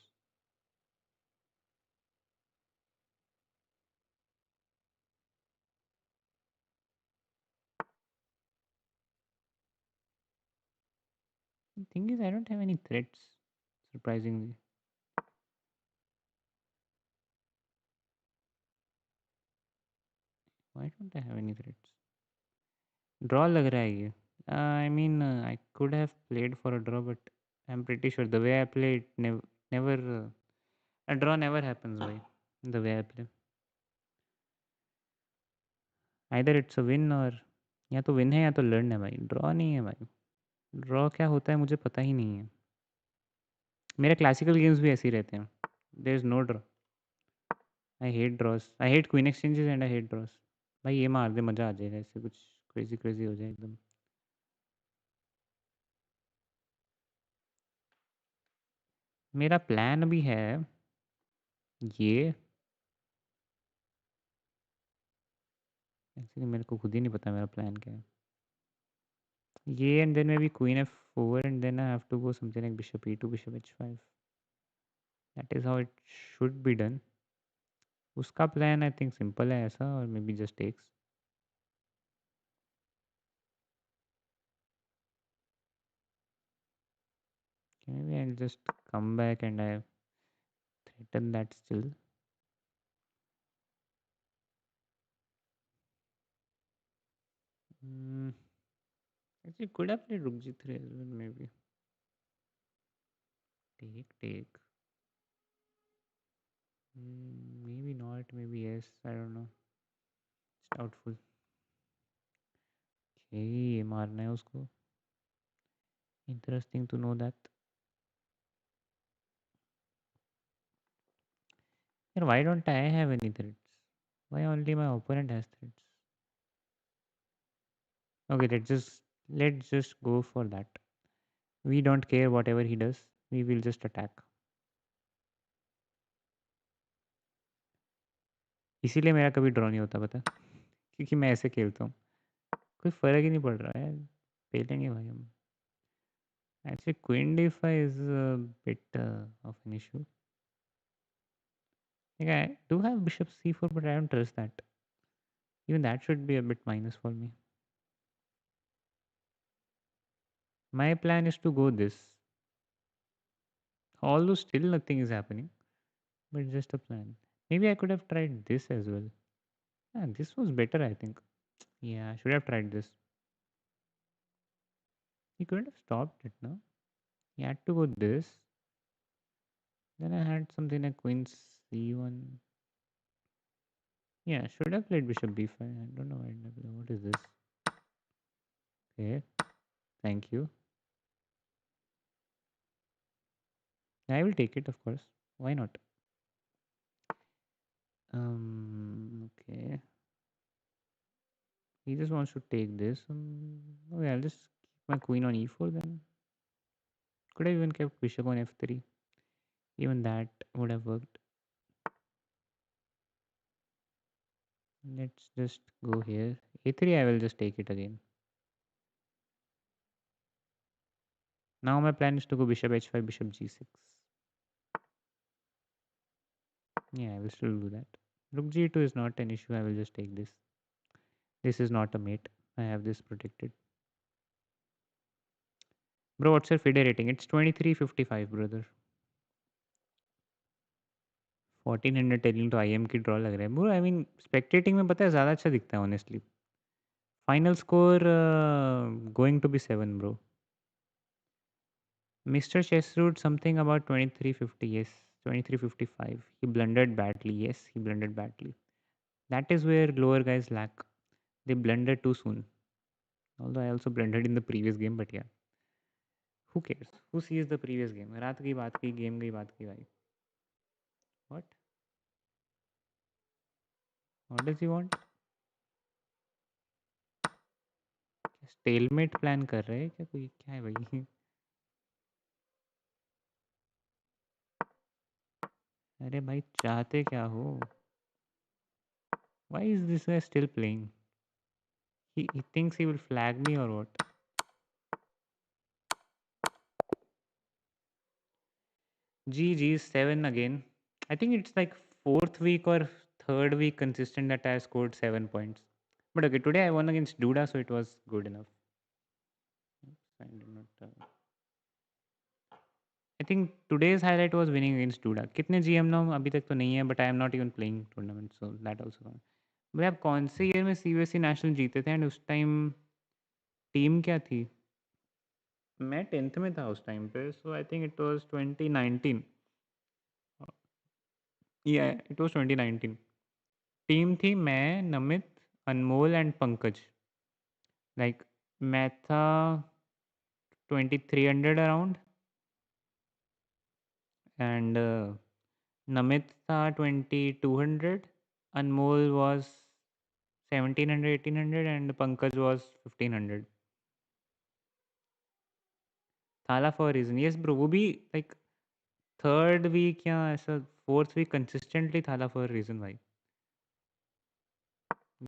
The thing is, I don't have any threats, surprisingly. Why don't I have any threats? Draw lag raha hai ye. I mean, I could have played for a draw, but I'm pretty sure the way I play it, never a draw never happens. By the way I play, either it's a win or या तो win है या तो learn है भाई, draw नहीं है भाई। ड्रॉ क्या होता है मुझे पता ही नहीं है। मेरे क्लासिकल गेम्स भी ऐसे ही रहते हैं। There is no draw. I hate draws, I hate queen exchanges and I hate draws. भाई ये मार दे मज़ा आ जाएगा, इससे कुछ क्रेजी क्रेजी हो जाए एकदम। मेरा प्लान भी है ये, एक्चुअली मेरे को खुद ही नहीं पता मेरा प्लान क्या है। ये and then maybe queen f4 and then I have to go something like bishop e2 bishop h5। That is how it should be done. उसका प्लान आई थिंक सिंपल है ऐसा, और maybe just takes. Maybe I'll just come back and I threaten that still. Mm, actually, could have played rook g3 as well, maybe. Take. Maybe not, maybe yes. I don't know. It's doubtful. Okay, मारना है उसको. Interesting to know that. Yeah, why don't I have any threats? Why only my opponent has threats? Okay, let's just go for that. We don't care whatever he does. We will just attack. इसीलिए मेरा कभी draw नहीं होता पता, क्योंकि मैं ऐसे खेलता हूँ. कोई फर्क ही नहीं पड़ रहा है. खेलेंगे भाई हम. Actually, queen d5 is a bit of an issue. Like I do have bishop c4, but I don't trust that. Even that should be a bit minus for me. My plan is to go this. Although still nothing is happening, but it's just a plan. Maybe I could have tried this as well. Ah, this was better, I think. Yeah, I should have tried this. He couldn't have stopped it, no? He had to go this. Then I had something like queen c1. Yeah, should have played bishop b5. I don't know why I didn't play. What is this? Okay, thank you. I will take it, of course. Why not? Okay. He just wants to take this. Okay, I'll just keep my queen on e4 then. Could have even kept bishop on f3. Even that would have worked. Let's just go here. a3, I will just take it again. Now my plan is to go bishop h5, bishop g6. Yeah, I will still do that. Rook g2 is not an issue. I will just take this. This is not a mate. I have this protected. Bro, what's your FIDE rating? It's 2355, brother. 1400 telling तो IM की draw लग रहा है bro. I mean spectating में पता है ज़्यादा अच्छा दिखता है honestly. Final score going to be 7 bro. Mr. Chess wrote something about 2350. Yes, 2355. He blundered badly. Yes, he blundered badly. That is where lower guys lack. They blunder too soon. Although I also blundered in the previous game, but yeah. Who cares? Who sees the previous game? रात की बात की, game की बात की भाई. What? What does he want? Stalemate plan कर रहे हैं क्या कोई? क्या है भाई? अरे भाई चाहते क्या हो? Why is this guy still playing? He thinks he will flag me or what? GG 7 again. I think it's like fourth week or third week consistent that I scored 7 points. But okay, today I won against Duda, so it was good enough. I did not. I think today's highlight was winning against Duda. कितने GM ना अभी तक तो नहीं है, but I am not even playing tournament, so that also counts. भाई आप कौन से ईयर में CBSE नेशनल जीते थे एंड उस टाइम टीम क्या थी? मैं 10th में था उस टाइम पे, so I think it was 2019. Yeah, it was 2019. Team थी मैं, नमित, अनमोल एंड पंकज. लाइक मैं था 2300 अराउंड एंड नमित था 2200. अनमोल was 1700 1800 एंड पंकज was 1500. थाला फॉर रीजन. यस ब्रो, वो भी लाइक थर्ड वीक या ऐसा फोर्थ वीक कंसिस्टेंटली थाला फॉर रीजन भाई.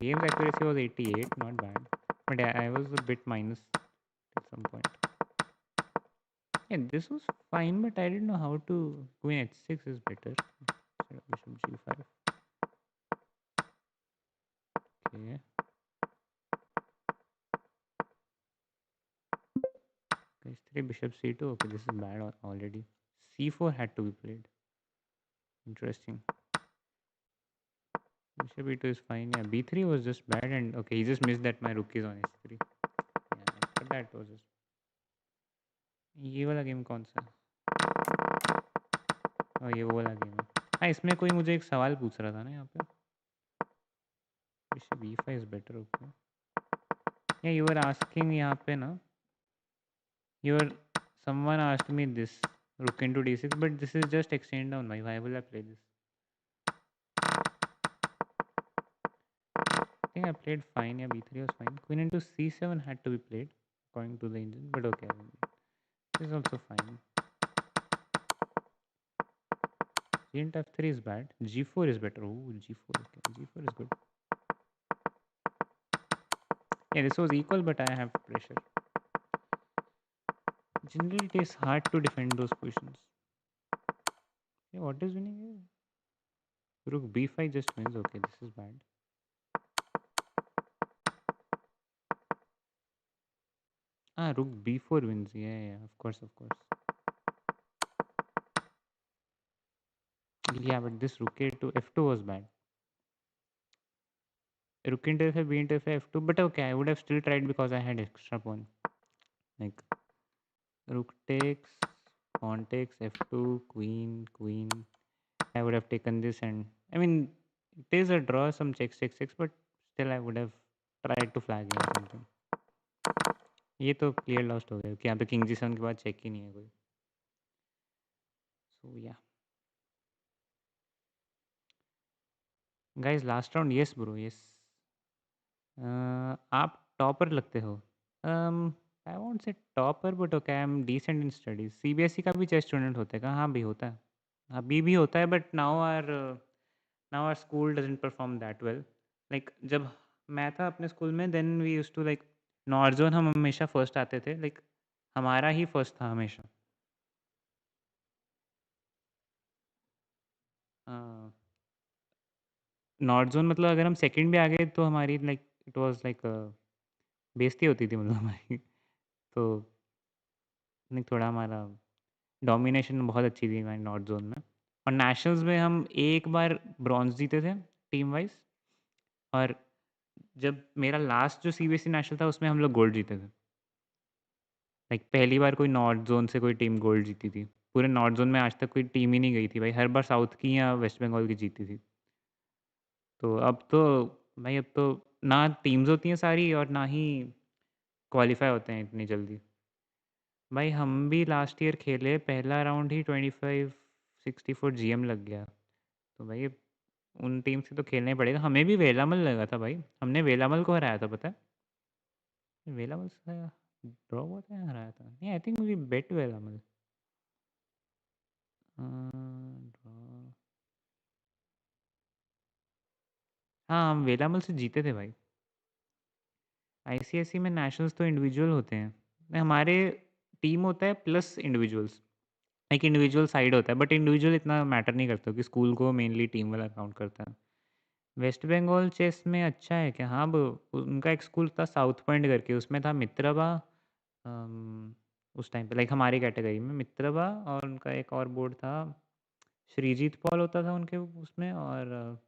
Games accuracy was 88, not bad. But yeah, I was a bit minus at some point. Yeah, this was fine, but I didn't know how to. Queen h6 is better. Instead of bishop g5. Okay. h3, bishop c2. Okay, this is bad already. c4 had to be played. Interesting. bishop e2 is fine. Yeah, b3 was just bad, and okay, he just missed that my rook is on s3. Yeah, but that was just ये वाला game कौन सा है? ये वो वाला game है। हाँ, इसमें कोई मुझे एक सवाल पूछ रहा था ना यहाँ पे। bishop e5 is better, okay. Yeah, you were asking यहाँ पे ना, someone asked me this rook into d6, but this is just extend down. Why will I play this? I think I played fine. Yeah, b3 was fine. Queen into c7 had to be played according to the engine, but okay, this is also fine. G into f3 is bad. g4 is better. Oh, g4, okay, g4 is good. Yeah, this was equal, but I have pressure. Generally, it is hard to defend those positions. Yeah, what is winning here? Rook b5 just wins. Okay, this is bad. Ah, rook b4 wins. Yeah, of course, of course. Yeah, but this rook a to f2 was bad. Rook into f5, b into f5, f2. But okay, I would have still tried because I had extra pawn. Like rook takes, pawn takes, f2, queen, queen. I would have taken this, and I mean, it is a draw, some check, check, checks, but still I would have tried to flag in something. ये तो clear lost हो गया क्योंकि यहाँ पे king G seven के बाद check ही नहीं है कोई. So yeah guys, last round. Yes bro, yes. आप टॉपर लगते हो. I won't say topper, but okay, I am decent in studies. CBSE का भी चेस स्टूडेंट होता है क्या? हाँ भी होता है, अभी भी होता है, but now our school doesn't perform that well. Like जब मैं था अपने स्कूल में, then we used to like North zone, हम हमेशा फर्स्ट आते थे. लाइक हमारा ही फर्स्ट था हमेशा. नॉर्थ जोन मतलब अगर हम सेकंड भी आ गए तो हमारी लाइक इट वाज लाइक बेइज्जती होती थी मतलब हमारी. तो नहीं, थोड़ा हमारा डोमिनेशन बहुत अच्छी थी हमारी नॉर्थ जोन में. और नेशनल्स में हम एक बार ब्रॉन्ज जीते थे टीम वाइज. और जब मेरा लास्ट जो सीबीएसई नेशनल था उसमें हम लोग गोल्ड जीते थे. लाइक पहली बार कोई नॉर्थ जोन से कोई टीम गोल्ड जीती थी. पूरे नॉर्थ जोन में आज तक कोई टीम ही नहीं गई थी भाई, हर बार साउथ की या वेस्ट बंगाल की जीती थी. तो अब तो भाई, अब तो ना टीम्स होती हैं सारी, और ना ही क्वालिफाई होते हैं इतनी जल्दी. भाई हम भी लास्ट ईयर खेले, पहला राउंड ही 25-64 जीएम लग गया. तो भाई उन टीम से तो खेलना ही पड़ेगा. हमें भी वेलामल लगा था भाई, हमने वेलामल को हराया था पता है. वेलामल से ड्रॉ हुआ था या हराया था? नहीं, I think we beat Velammal. Draw. हाँ, हम वेलामल से जीते थे भाई. आईसीएसई में नेशनल्स तो इंडिविजुअल होते हैं. हमारे टीम होता है प्लस इंडिविजुअल्स. एक इंडिविजुअल साइड होता है, बट इंडिविजुअल इतना मैटर नहीं करता कि स्कूल को मेनली टीम वाला काउंट करता है. वेस्ट बंगाल चेस में अच्छा है क्या? हाँ, वो उनका एक स्कूल था साउथ पॉइंट करके, उसमें था मित्रबा. उस टाइम पे लाइक हमारी कैटेगरी में मित्रबा, और उनका एक और बोर्ड था श्रीजीत पॉल होता था उनके उसमें. और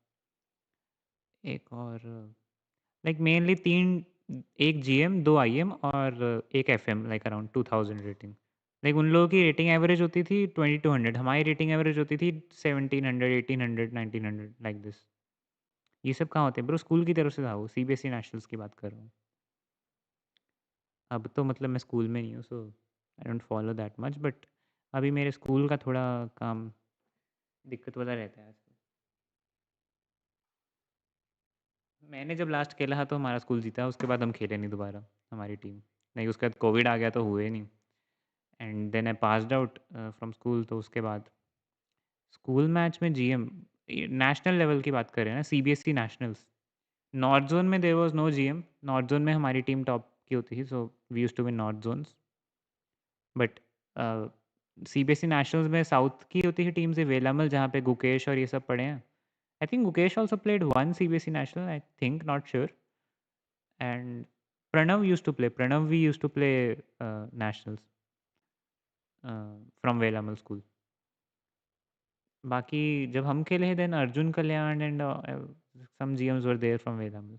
एक और लाइक मेनली तीन, एक जीएम, दो आईएम, और एक FM, like around 2000 rating. Like उन लोगों की रेटिंग एवरेज होती थी 2200, हमारी रेटिंग एवरेज होती थी 1700, 1800, 1900, लाइक दिस. ये सब कहाँ होते हैं ब्रो? स्कूल की तरफ से था वो, सीबीएसई नेशनल्स की बात कर रहा हूँ. अब तो मतलब मैं स्कूल में नहीं हूँ, so I don't follow that much, but अभी मेरे स्कूल का थोड़ा काम दिक्कत वाला रहता है आजकल. मैंने जब लास्ट खेला था तो हमारा स्कूल जीता, उसके बाद हम खेले नहीं दोबारा हमारी टीम. नहीं, उसके बाद कोविड आ गया तो हुए नहीं. And then I passed out from school. तो उसके बाद स्कूल मैच में जीएम, नेशनल लेवल की बात करें ना, सीबीएसई नेशनल्स. नॉर्थ जोन में there was no GM. North zone में हमारी टीम टॉप की होती थी, so we used to win North zones. But CBSE nationals में साउथ की होती है टीम से, वेलामल जहाँ पे गुकेश और ये सब पढ़े हैं. I think Gukesh also played one CBSE national, I think, not sure. And Pranav we use to play nationals from Velammal school. बाकी जब हम खेले हैं then Arjun Kalyan and some GMs were there from Velammal.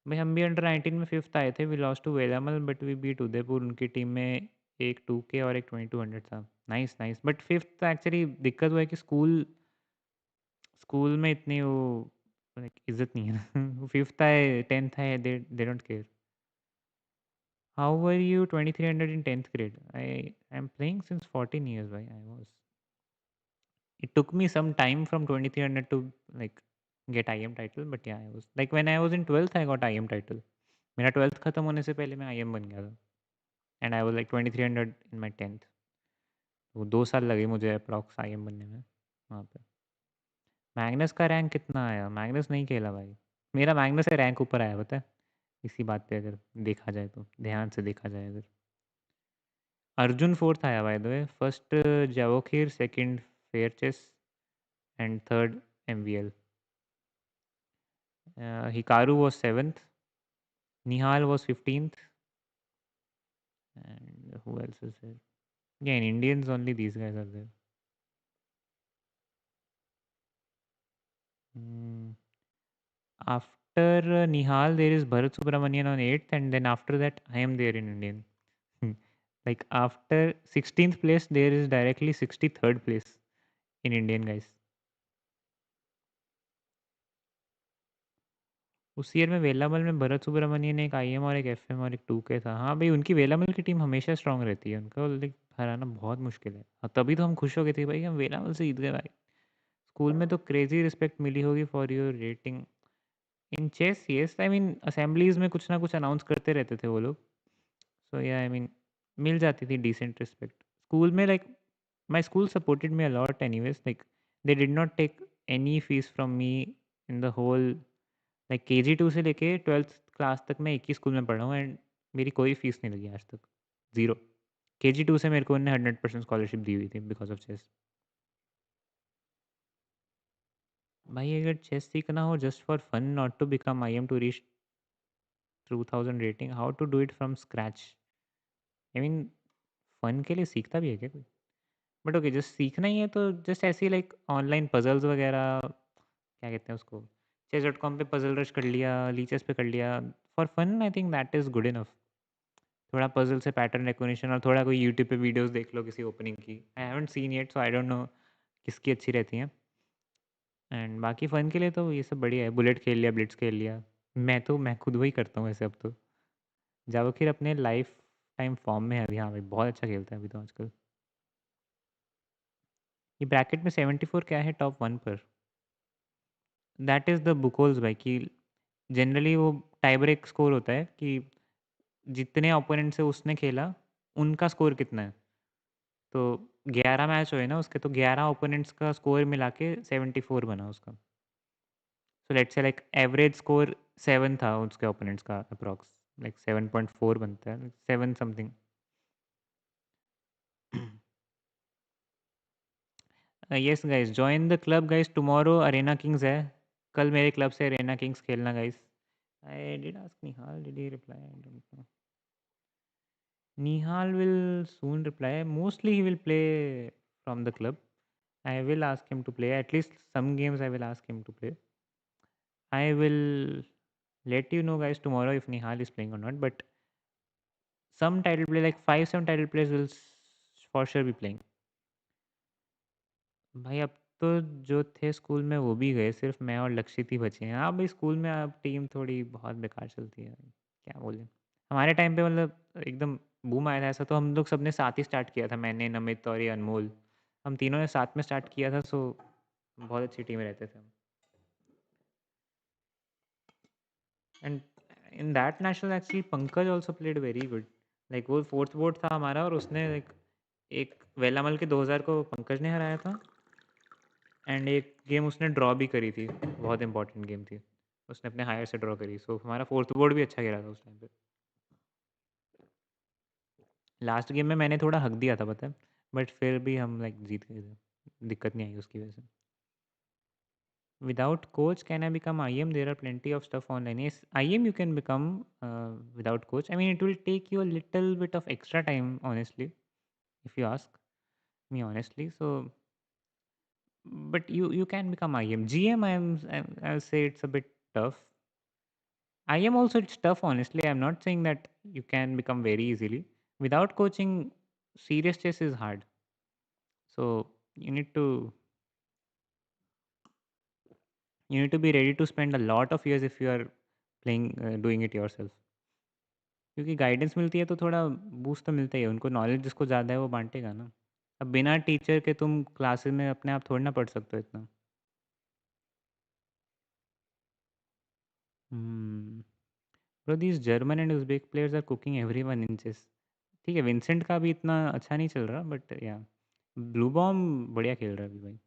भाई हम भी अंडर 19 में फिफ्थ आए थे, we lost to Velammal but we beat Udaipur. उनकी टीम में एक 2K और एक 2200 था। Nice nice, but fifth actually दिक्कत हुआ है कि स्कूल स्कूल में इतनी वो लाइक इज्जत नहीं है ना फिफ्थ आए 10th आए, they don't care. How were you 2300 in 10th grade? I am playing since 14 years भाई। I was, it took me some time from 2300 to like get IM title, but yeah, I was like when I was in 12th I got IM title। मेरा 12th खत्म होने से पहले मैं IM बन गया था and I was like 2300 in my 10th। वो 2 साल लगे मुझे अप्रॉक्स IM बनने में वहाँ पे। मैग्नस का रैंक कितना आया? मैग्नस नहीं खेला भाई। मेरा मैग्नस से रैंक ऊपर आया पता है, इसी बात पे अगर देखा जाए तो, ध्यान से देखा जाए अगर। अर्जुन फोर्थ आया by the way, first Javokhir, second fair chess and third MVL। Hikaru was 7th, Nihal was 15th, and who else is there? Yeah, in Indians only these guys are there. Mm. After Nihal, there is Bharat Subramanian on 8th, and then after that, I am there in Indian. Like after 16th place, there is directly 63rd place in Indian guys. उस year में वेलामल में भरत सुब्रमण्यन, एक IM और एक FM और एक 2K था। हाँ भाई, उनकी वेलामल की टीम हमेशा स्ट्रांग रहती है, उनको लाइक हराना बहुत मुश्किल है। और तभी तो हम खुश हो गए थे भाई, हम वेलामल से जीत गए भाई। स्कूल में तो क्रेजी रिस्पेक्ट मिली होगी for your rating in chess. Yes, I mean assemblies में कुछ ना कुछ अनाउंस करते रहते थे वो लोग। सो या आई मीन मिल जाती थी डिसेंट रिस्पेक्ट स्कूल में। Like my school supported me a lot anyways, like they did not take any fees from me in the whole. Like KG 2 से लेके 12th क्लास तक मैं एक ही स्कूल में पढ़ा हूँ एंड मेरी कोई फीस नहीं लगी आज तक, ज़ीरो। KG 2 से मेरे को उन्होंने 100% स्कॉलरशिप दी हुई थी बिकॉज ऑफ चेस। भाई अगर चेस सीखना हो just for fun, not to become IM to reach 2000 rating, how to do it from scratch? I mean fun के लिए सीखता भी है क्या कोई? बट ओके, जस्ट सीखना ही है तो जस्ट ऐसे ही लाइक ऑनलाइन पजल्स वगैरह, क्या कहते हैं उसको, chess.com पे पजल रश कर लिया, लीचेस पे कर लिया for fun. I think that is good enough. थोड़ा पजल से पैटर्न रिकॉग्निशन और थोड़ा कोई यूट्यूब पे वीडियोस देख लो किसी ओपनिंग की। I haven't seen yet so I don't know किसकी अच्छी रहती हैं। एंड बाकी फ़न के लिए तो ये सब बढ़िया है, बुलेट खेल लिया, ब्लिट्स खेल लिया। मैं खुद वही करता हूँ वैसे अब तो। जावाखिर अपने लाइफ टाइम फॉर्म में है अभी। हाँ भाई, बहुत अच्छा खेलता है अभी तो आजकल। ये ब्रैकेट में 74 क्या है टॉप 1 पर? दैट इज़ द बुकोल्स भाई, कि जनरली वो टाई ब्रेक स्कोर होता है कि जितने ओपोनेंट से उसने खेला उनका स्कोर कितना है। तो 11 मैच हुए ना उसके, तो 11 ओपोनेंट्स का स्कोर मिला के 74 बना उसका। So let's say like average score 7 था उसके ओपोनेंट्स का अप्रॉक्स, लाइक 7.4 बनता है, 7 something. Yes guys, join the club guys, tomorrow arena Kings है। कल मेरे क्लब से अरेना किंग्स खेलना guys. I did ask Nihal, did he reply? I don't know. Nihal will soon reply, mostly he will play from the club. I will ask him to play. At least some games I will ask him to play. I will let you know guys tomorrow if Nihal is playing or not. But some title play, like 5-7 title players will for sure be playing. भाई अब तो जो थे school में वो भी गए, सिर्फ मैं और लक्षित ही बचे हैं। हाँ भाई, स्कूल में अब टीम थोड़ी बहुत बेकार चलती है, क्या बोले। हमारे टाइम पे मतलब एकदम बूम आया था ऐसा, तो हम लोग सबने साथ ही स्टार्ट किया था, मैंने, नमित और ये अनमोल। हम तीनों ने साथ में स्टार्ट किया था, सो बहुत अच्छी टीम में रहते थे हम। And in that national actually Pankaj also played very good. Like वो फोर्थ बोर्ड था हमारा और उसने लाइक एक वेलामल के 2000 को पंकज ने हराया था एंड एक गेम उसने ड्रॉ भी करी थी, बहुत इंपॉर्टेंट गेम थी, उसने अपने हायर से ड्रॉ करी। सो हमारा फोर्थ बोर्ड भी अच्छा खेला था उस टाइम पे। लास्ट गेम में मैंने थोड़ा हक दिया था पता है, बट फिर भी हम लाइक जीत गए थे, दिक्कत नहीं आई उसकी वजह से। Without coach, can I become IM? There are plenty of stuff online. Yes, IM you can become without coach. I mean, it will take you a little bit of extra time, honestly, if you ask me honestly. So But you can become IM. GM, I'll say it's a bit tough. IM also it's tough, honestly. I'm not saying that you can become very easily. Without coaching, serious chess is hard. So you need to be ready to spend a lot of years if you are playing doing it yourself. क्योंकि guidance मिलती है तो थोड़ा boost तो मिलता ही है, उनको knowledge जिसको ज़्यादा है वो बांटेगा ना। अब बिना टीचर के तुम क्लासेस में अपने आप थोड़ी ना पढ़ सकते हो इतना। Hmm. Bro these German and Uzbek players are cooking everyone in chess. ठीक है, विंसेंट का भी इतना अच्छा नहीं चल रहा, बट या ब्लू बॉम बढ़िया खेल रहा है अभी भाई।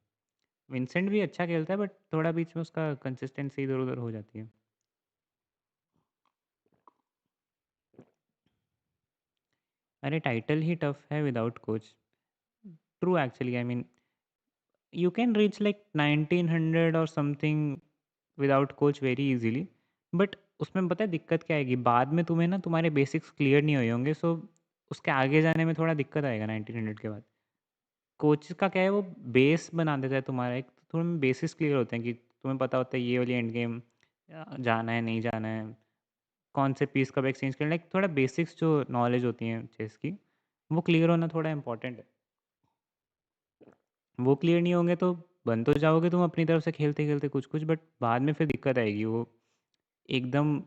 विंसेंट भी अच्छा खेलता है, बट थोड़ा बीच में उसका कंसिस्टेंसी इधर उधर हो जाती है। अरे टाइटल ही टफ है without coach. True actually, I mean you can reach like 1900 और something without coach very easily. But उसमें पता है दिक्कत क्या आएगी, बाद में तुम्हें ना तुम्हारे बेसिक्स क्लियर नहीं हुए होंगे, सो उसके आगे जाने में थोड़ा दिक्कत आएगा 1900 के बाद। कोच का क्या है, वो बेस बना देता है तुम्हारा, एक थोड़ा बेसिक्स क्लियर होते हैं कि तुम्हें पता होता है ये वाली एंड गेम जाना है नहीं जाना है, कौन से पीस कब एक्सचेंज करना है, थोड़ा बेसिक्स जो नॉलेज होती हैं चेस की वो क्लियर होना थोड़ा इंपॉर्टेंट है। वो क्लियर नहीं होंगे तो बन तो जाओगे तुम अपनी तरफ से खेलते-खेलते कुछ-कुछ, बट बाद में फिर दिक्कत आएगी। वो एकदम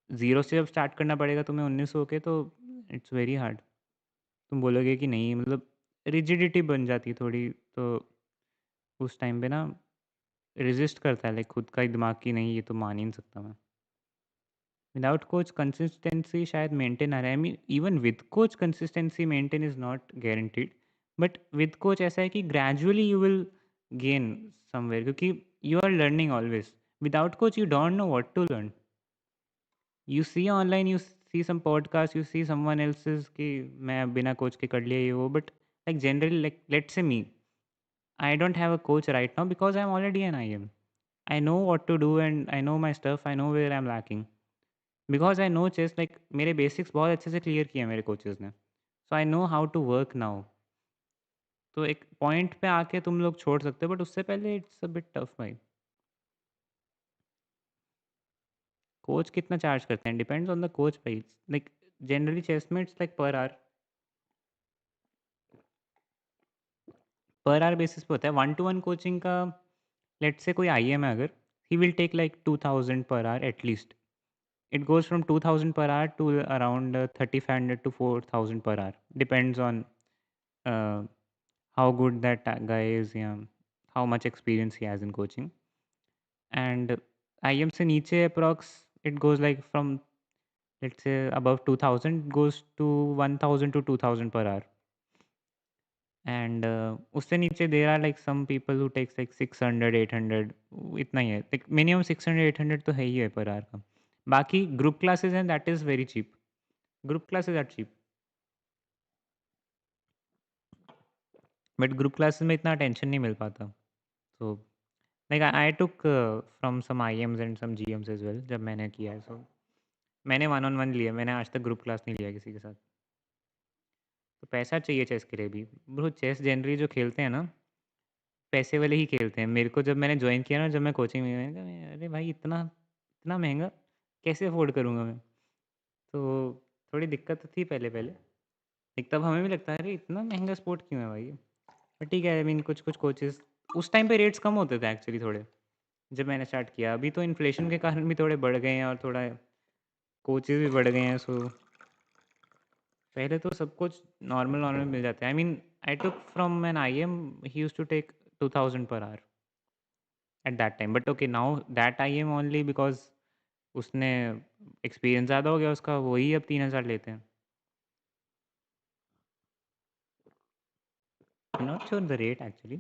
ज़ीरो से जब स्टार्ट करना पड़ेगा तुम्हें 1900 के, तो इट्स वेरी हार्ड। तुम बोलोगे कि नहीं, मतलब रिजिडिटी बन जाती है थोड़ी, तो उस टाइम पे ना रेज़िस्ट करता है लाइक खुद का ही दिमाग कि नहीं ये तो मान ही नहीं सकता मैं। विदाउट कोच कंसिस्टेंसी शायद मेंटेन आ रहा है। I mean even with coach consistency maintain is not guaranteed, but with coach ऐसा है कि gradually you will gain somewhere, क्योंकि you are learning always. Without coach you don't know what to learn. You see online, you see some podcast, you see someone else's कि मैं बिना coach के कर लिया ये वो, but like generally like let's say me, I don't have a coach right now because I am already an I am. I know what to do and I know my stuff, I know where I am lacking. Because I know chess, like मेरे basics बहुत अच्छे से clear किए हैं मेरे coaches ने, so I know how to work now. तो एक पॉइंट पे आके तुम लोग छोड़ सकते हो, बट उससे पहले इट्स अ बिट टफ भाई। कोच कितना चार्ज करते हैं डिपेंड्स ऑन द कोच भाई। लाइक जनरली चेस में it's like per hour basis पे होता है। वन टू वन कोचिंग का लेट्स से कोई आई एम है अगर, he will take like 2000 per hour at least. It goes from 2000 per hour to around 3500 to 4000 per hour, depends on uh, how good that guy is, yeah, how much experience he has in coaching. And IM से नीचे approx it goes like from let's say above 2000 goes to 1000 to 2000 per hour. And उससे नीचे there are like some people who takes like 600 800, इतना ही है, like minimum 600 800 तो है ही है per hour का। बाकी ग्रुप क्लासेस हैं, that is very cheap. Group classes are cheap, but group classes में इतना अटेंशन नहीं मिल पाता। So like I took from some IMs and some GMs as well जब मैंने किया है। सो मैंने वन ऑन वन लिया, मैंने आज तक ग्रुप क्लास नहीं लिया किसी के साथ। तो पैसा चाहिए चेस के लिए भी ब्रो। चेस जनरली जो खेलते हैं ना, पैसे वाले ही खेलते हैं। मेरे को जब मैंने ज्वाइन किया ना, जब मैं कोचिंग में, मैंने कहा अरे भाई इतना इतना महंगा कैसे अफोर्ड करूँगा मैं। तो थोड़ी दिक्कत तो थी पहले पहले, एक तब हमें भी लगता है अरे इतना महंगा स्पोर्ट क्यों है भाई। बट ठीक है, आई मीन कुछ कुछ कोचेस उस टाइम पे रेट्स कम होते थे एक्चुअली थोड़े, जब मैंने स्टार्ट किया। अभी तो इन्फ्लेशन के कारण भी थोड़े बढ़ गए हैं और थोड़ा कोचेस भी बढ़ गए हैं। सो पहले तो सब कुछ नॉर्मल नॉर्मल मिल जाता है। I mean I took from an I am, he use to take 2000 per hour at that time, but okay now that I am only because उसने एक्सपीरियंस ज़्यादा हो गया उसका, वही अब 3000 लेते हैं। Not sure the rate actually,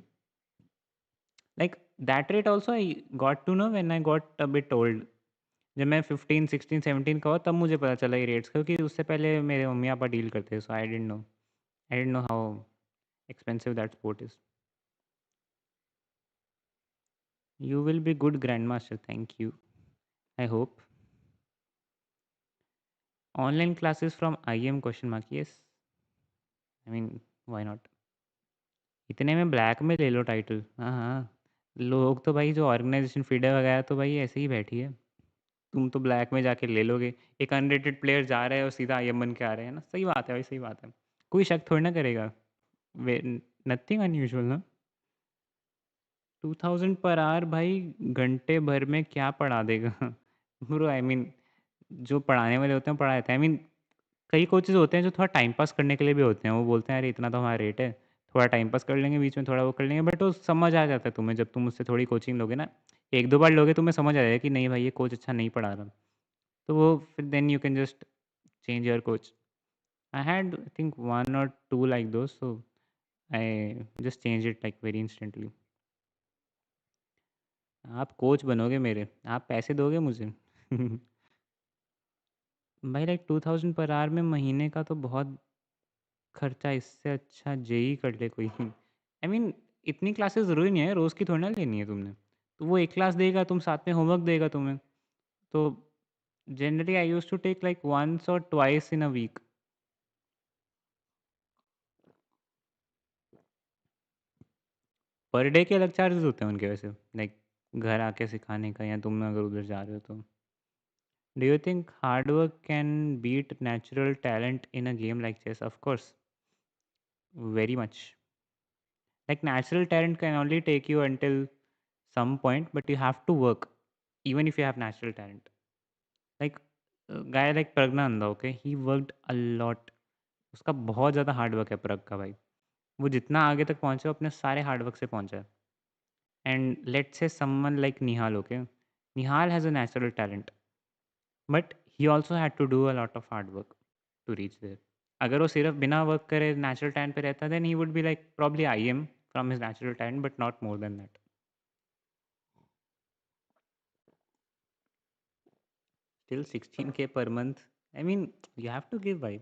like that rate also I got to know when I got a bit old. जब मैं 15 16 17 का हुआ तब मुझे पता चला ये रेट्स का, क्योंकि उससे पहले मेरे मम्मी पापा डील करते थे। So I didn't know how expensive that sport is. You will be good grandmaster. Thank you. I hope. Online classes from IM question mark. Yes. I mean, why not? इतने में black में ले लो title. हाँ हाँ, लोग तो भाई जो ऑर्गेनाइजेशन फीडर वगैरह तो भाई ऐसे ही बैठी है। तुम तो ब्लैक में जाके ले लोगे। एक अनरेटेड प्लेयर जा रहा है और सीधा आईएम बन के आ रहे हैं ना, सही बात है भाई, सही बात है। कोई शक थोड़ी ना करेगा। वे नथिंग अनयूजुअल ना। 2000 पर आवर भाई, घंटे भर में क्या पढ़ा देगा? ब्रो आई मीन, जो पढ़ाने वाले होते हैं पढ़ा देते हैं। आई मीन, कई कोचेज़ होते हैं जो थोड़ा टाइम पास करने के लिए भी होते हैं। वो बोलते हैं अरे इतना तो हमारा रेट है, थोड़ा टाइम पास कर लेंगे बीच में, थोड़ा वो कर लेंगे, बट वो समझ आ जाता है तुम्हें जब तुम उससे थोड़ी कोचिंग लोगे ना। 1-2 बार लोगे तुम्हें समझ आ जाएगा कि नहीं भाई ये कोच अच्छा नहीं पढ़ा रहा। तो वो फिर then you can just change your coach. I had I think 1 और 2 like those, so I just change it like very instantly. आप कोच बनोगे मेरे, आप पैसे दोगे मुझे? भाई लाइक 2000 पर आवर में महीने का तो बहुत खर्चा, इससे अच्छा जेई कर ले कोई। आई मीन, इतनी क्लासेस ज़रूरी नहीं है, रोज़ की थोड़ी ना लेनी है तुमने। तो वो एक क्लास देगा, तुम साथ में होमवर्क देगा तुम्हें। तो generally I used to take like once or twice in a week. पर डे के अलग चार्जेस होते हैं उनके वैसे, लाइक घर आके सिखाने का या तुम अगर उधर जा रहे हो तो। Do you think hard work can beat natural talent in a game like chess? Of course, very much. Like natural talent can only take you until some point, but you have to work, even if you have natural talent. Like a guy like Pragnanda, okay, he worked a lot. उसका बहुत ज़्यादा hard work है प्रग का भाई। वो जितना आगे तक पहुँचा, वो अपने सारे हार्ड वर्क से पहुँचा है। And let's say someone like Nihal, okay, Nihal has a natural talent, but he also had to do a lot of hard work to reach there. अगर वो सिर्फ बिना वर्क करे नेचुरल टैलेंट पे रहता, then he would be like probably IM from his natural talent, but not more than that. Still 16K per month. I mean, you have to give भाई।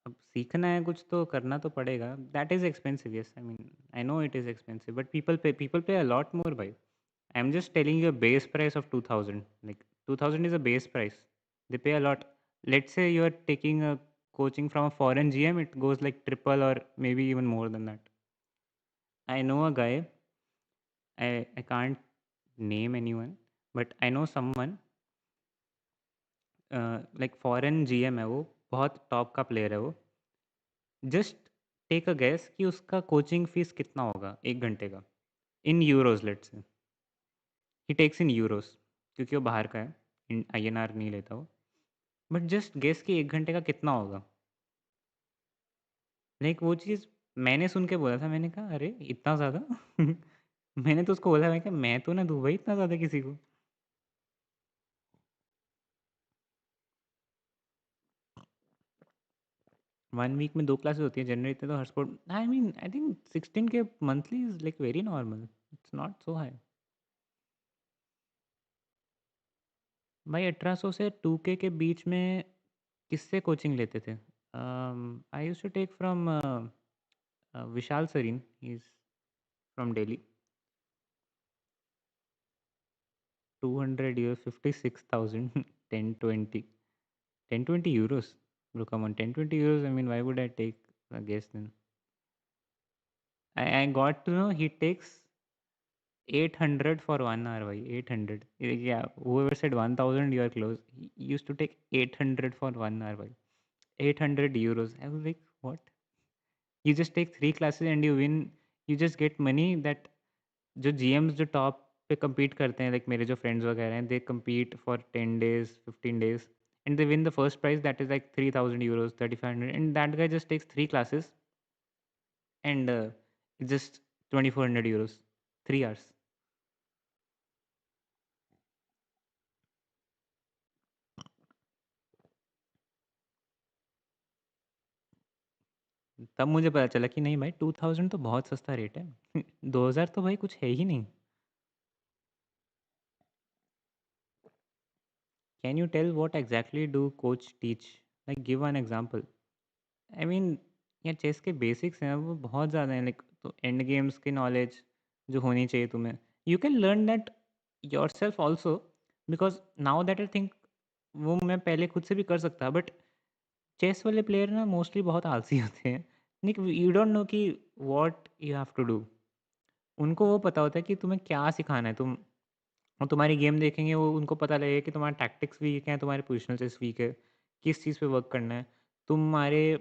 अब सीखना है कुछ तो करना तो पड़ेगा। That is expensive, yes, I mean I know it is expensive, but people pay a lot more भाई। I am just telling you base price of 2000, like 2000 is a base price. They pay a lot. Let's say you are taking a coaching from a foreign GM, it goes like triple or maybe even more than that. I know a guy, I can't name anyone, but I know someone, like foreign GM है वो, बहुत top का player है वो। Just take a guess कि उसका coaching fees कितना होगा 1 घंटे का, इन euros let's say. He takes in euros, क्योंकि वो बाहर का है, इन आईएनआर नहीं लेता वो। बट जस्ट गेस कि 1 घंटे का कितना होगा। लाइक वो चीज़ मैंने सुन के बोला था, मैंने कहा अरे इतना ज़्यादा। मैंने तो उसको बोला, मैं कहा मैं तो ना दूँ भाई इतना ज़्यादा किसी को। 1 वीक में 2 क्लासेस होती है जनरली, इतने तो हर sport. I mean I think 16K monthly is like very normal, it's not so high. भाई 1800 से 2K के बीच में किससे कोचिंग लेते थे? I used to take from Vishal Sarin, he is from Delhi. 200 euro, 56,000। 1020, 1020 euros, bro, come on, 1020 euros, I mean why would I take a guess then? I got to know he takes 800 for 1 hour, भाई 800। Yeah, whoever said 1000 you are close, he used to take 800 for 1 hour, भाई 800 euros। I was like what? You just take 3 classes and you win, you just get money that जो जीएम्स जो top पे compete करते हैं, like मेरे जो friends वगैरह हैं, दे compete for 10 days, 15 days, and they win the first prize, that is like 3000 euros, 3500, and that guy just takes 3 classes and it's just 2400 euros, 3 hours। तब मुझे पता चला कि नहीं भाई 2000 तो बहुत सस्ता रेट है। 2000 तो भाई कुछ है ही नहीं। Can you tell what exactly do coach teach? Like give one example. I mean, यार चेस के बेसिक्स हैं वो बहुत ज़्यादा हैं, लाइक तो एंड गेम्स की नॉलेज जो होनी चाहिए तुम्हें, you can learn that yourself also, because now that I think वो मैं पहले खुद से भी कर सकता, बट चेस वाले प्लेयर ना मोस्टली बहुत आलसी होते हैं। लाइक यू डोंट नो कि what you have to do. उनको वो पता होता है कि तुम्हें क्या सिखाना है। और तुम्हारी गेम देखेंगे, वो उनको पता लगेगा कि तुम्हारे टैक्टिक्स वीक हैं, तुम्हारे पोजिशनल चेस वीक है, किस चीज़ पे वर्क करना है, तुम्हारे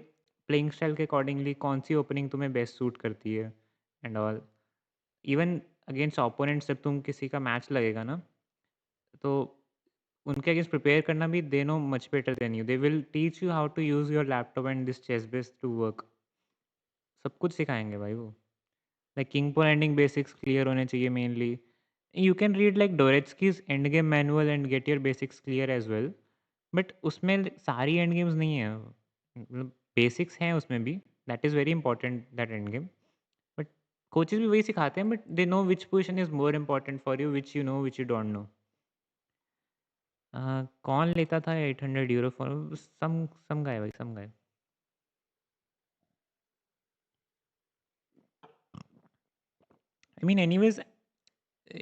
प्लेइंग स्टाइल के अकॉर्डिंगली कौन सी ओपनिंग तुम्हें बेस्ट सूट करती है and all. Even against opponents जब तुम किसी का मैच लगेगा ना, तो उनके अगेंस्ट प्रिपेयर करना भी they know much better than you. They will teach you how to use your laptop and this chess base to work. सब कुछ सिखाएंगे भाई वो। Like king pawn ending basics clear होने चाहिए mainly. You can read like Dvoretsky's and game manual and get your basics clear as well, but उसमें सारी and games नहीं है, मतलब बेसिक्स हैं उसमें भी। That is very important that end game. But coaches भी वही सिखाते हैं, but they know which position is more important for you, which you know which you don't know. कौन लेता था 800 यूरो फॉर सम गाय भाई, some guy. I mean anyways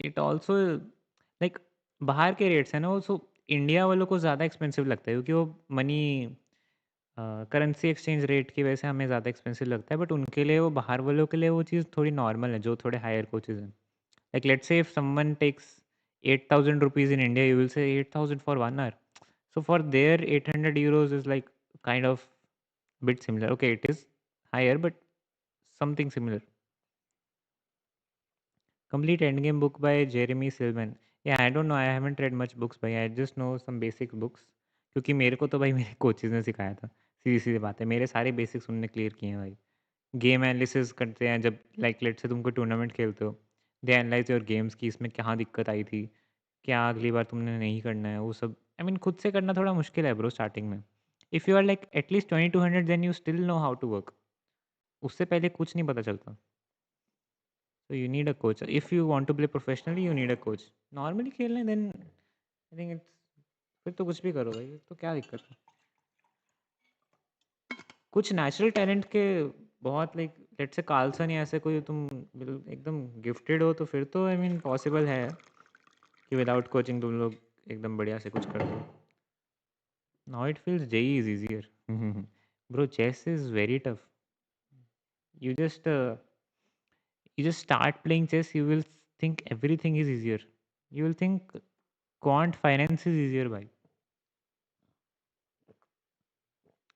it also like बाहर के रेट्स हैं ना वो, सो इंडिया वालों को ज़्यादा एक्सपेंसिव लगता है क्योंकि वो मनी करेंसी एक्सचेंज रेट की वजह से हमें ज़्यादा एक्सपेंसिव लगता है, बट उनके लिए, वो बाहर वालों के लिए वो चीज़ थोड़ी नॉर्मल है जो थोड़े हायर कोचेज हैं। Like let's say if someone takes 8,000 rupees in India, you will say 8,000 for 1 hour. So for there 800 euros is like kind of bit similar. Okay, it is higher, but something similar. Complete Endgame book by Jeremy Silman. Yeah, I don't know. I haven't read much books भाई. I just know some basic books. क्योंकि मेरे को तो भाई मेरे coaches ने सिखाया था। सीधी सीधी बात है, मेरे सारे बेसिक्स उनने क्लियर किए हैं भाई। गेम एनालिसिस करते हैं जब, लाइक लेट से तुम कोई टूर्नामेंट खेलते हो, दे एनालाइज योर गेम्स की इसमें कहाँ दिक्कत आई थी, क्या अगली बार तुमने नहीं करना है वो सब। आई मीन खुद से करना थोड़ा मुश्किल है ब्रो स्टार्टिंग में। If you are like at least 2200 then you still know how to work. उससे पहले कुछ नहीं पता चलता। So you need a coach. If you want to play professionally, you need a coach. Normally खेलने then I think it's, फिर तो कुछ भी करो भाई, तो क्या दिक्कत है। कुछ नेचुरल टैलेंट के बहुत, लाइक लेट से कार्लसन या ऐसे कोई तुम एकदम गिफ्टेड हो, तो फिर तो आई मीन पॉसिबल है कि विदाउट कोचिंग तुम लोग एकदम बढ़िया से कुछ कर दो। Now it feels JEE is easier. Bro chess is very tough. You just you just start playing chess, you will think everything is easier. You will think quant finance is easier भाई।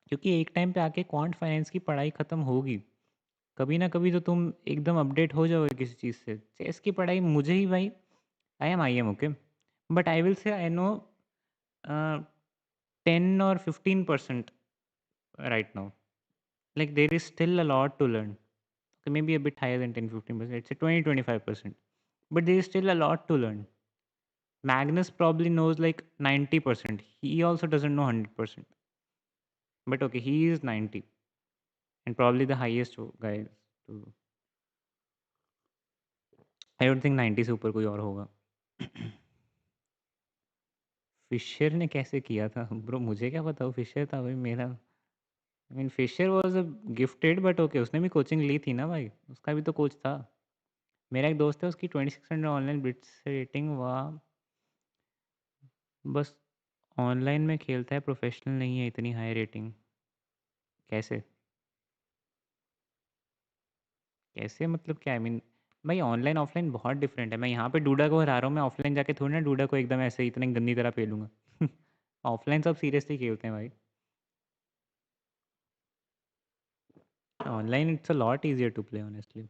क्योंकि एक time पे आके quant finance की पढ़ाई ख़त्म होगी, कभी ना कभी तो तुम एकदम अपडेट हो जाओगे किसी चीज़ से। चेस की पढ़ाई मुझे ही भाई, I am okay, but I will say I know 10 or 15% right now. Like there is still a lot to learn. Maybe a bit higher than 10-15%, let's say 20-25%, but there is still a lot to learn. Magnus probably knows like 90%. He also doesn't know 100%. But okay, he is 90 and probably the highest guy. To, I don't think 90 से ऊपर कोई और होगा। Fisher ने कैसे किया था bro, मुझे क्या पता। वो फिशर था भाई मेरा। I mean Fischer was a gifted, but okay उसने भी कोचिंग ली थी ना भाई, उसका भी तो कोच था। मेरा एक दोस्त है, उसकी 2600 ऑनलाइन बिट्स रेटिंग वाह। बस ऑनलाइन में खेलता है, प्रोफेशनल नहीं है इतनी हाई रेटिंग। कैसे? कैसे मतलब क्या? आई मीन भाई ऑनलाइन ऑफलाइन बहुत डिफरेंट है। मैं यहाँ पे डूडा को हरा रहा हूँ, मैं ऑफलाइन जाके थोड़ी ना डूडा को एकदम ऐसे इतनी गंदी तरह पेलूंगा। ऑफलाइन सब सीरियसली खेलते हैं भाई। Online it's a lot easier to play honestly.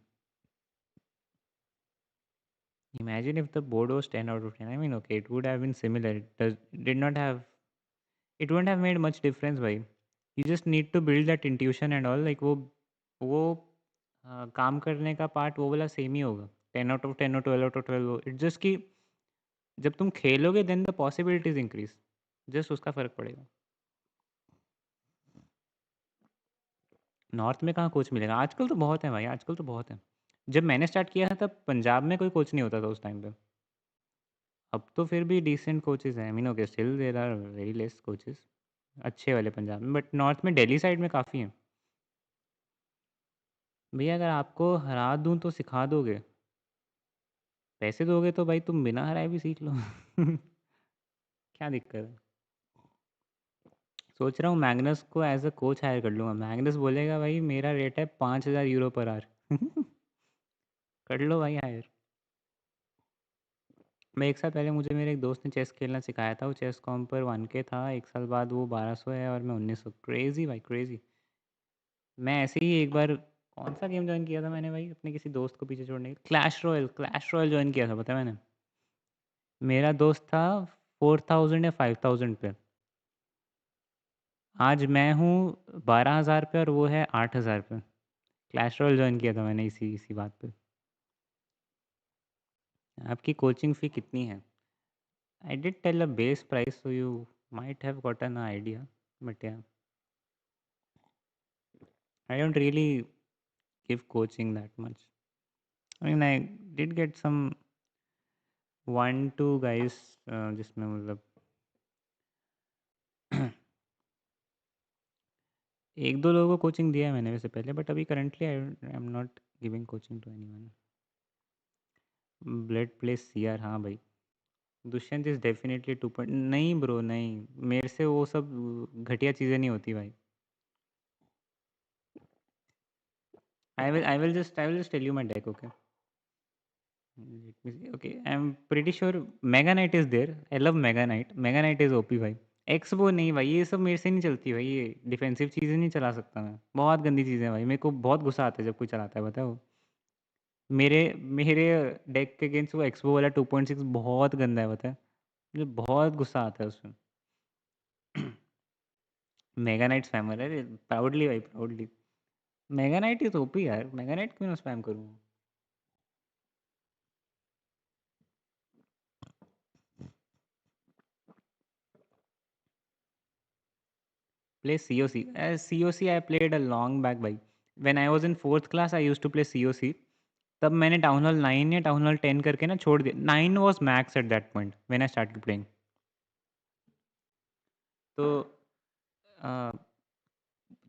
Imagine if the board was 10 out of 10. I mean, okay, it would have been similar. Did not have, it wouldn't have made much difference भाई। You just need to build that intuition and all, like वो काम करने का part वो वाला same ही होगा। 10 out of 10 और 12 out of 12, it's just कि जब तुम खेलोगे then the possibilities increase, just उसका फ़र्क पड़ेगा। नॉर्थ में कहाँ कोच मिलेगा आजकल, तो बहुत है भाई, आजकल तो बहुत है। जब मैंने स्टार्ट किया था तब पंजाब में कोई कोच नहीं होता था उस टाइम पे। अब तो फिर भी डिसेंट कोचेज़ हैं। I mean okay still there are very less coaches अच्छे वाले पंजाब में, बट नॉर्थ में दिल्ली साइड में काफ़ी हैं। भैया अगर आपको हरा दूँ तो सिखा दोगे, पैसे दोगे तो भाई तुम बिना हराए भी सीख लो। क्या दिक्कत है? सोच रहा हूँ मैग्नस को एज अ कोच हायर कर लूँगा। मैग्नस बोलेगा भाई मेरा रेट है 5,000 यूरो पर आवर। कर लो भाई हायर। मैं एक साल पहले मुझे मेरे एक दोस्त ने चेस खेलना सिखाया था, वो चेस कॉम पर 1K था, एक साल बाद वो 1200 है और मैं 1900। क्रेजी भाई क्रेजी। मैं ऐसे ही एक बार कौन सा गेम ज्वाइन किया था मैंने भाई अपने किसी दोस्त को पीछे छोड़ने के, क्लैश रॉयल ज्वाइन किया था पता है मैंने। मेरा दोस्त था 4000 या 5000 पे। आज मैं हूँ 12,000 पे और वो है 8,000 पे। क्लैश रॉयल ज्वाइन किया था मैंने इसी इसी बात पे। आपकी कोचिंग फ़ी कितनी है? I did tell a base price so you might have gotten a idea, but yeah I don't really give coaching that much. I mean I did get some 1 2 guys जिसमें मतलब एक दो लोगों को coaching दिया है मैंने वैसे पहले, बट अभी currently I am not giving coaching to anyone. Blood place CR, हाँ भाई। दुष्यंत इज डेफिनेटली 2 नहीं ब्रो नहीं, मेरे से वो सब घटिया चीज़ें नहीं होती भाई। I will just tell you my deck, okay? Let me see. Okay, I'm pretty sure Mega Knight is there. I love Mega Knight. Mega Knight is OP भाई। एक्सबो नहीं भाई, ये सब मेरे से नहीं चलती भाई, ये डिफेंसिव चीज़ें नहीं चला सकता मैं, बहुत गंदी चीज़ें हैं भाई, मेरे को बहुत गुस्सा आता है जब कोई चलाता है बताओ। मेरे मेरे डेक के अगेंस्ट वो एक्सबो वाला 2.6 बहुत गंदा है बताए, मुझे बहुत गुस्सा आता है उसमें। मेगा नाइट स्पैमर है प्राउडली भाई proudly. Mega night is OP यार, मेगा नाइट क्यों ना स्पैम करूँ। Play COC. COC I played a long back भाई। When I was in 4th class I used to play COC। तब मैंने town hall 9 या टाउन हॉल 10 करके ना छोड़ दिया, 9 was max at that point when I started playing. तो अ,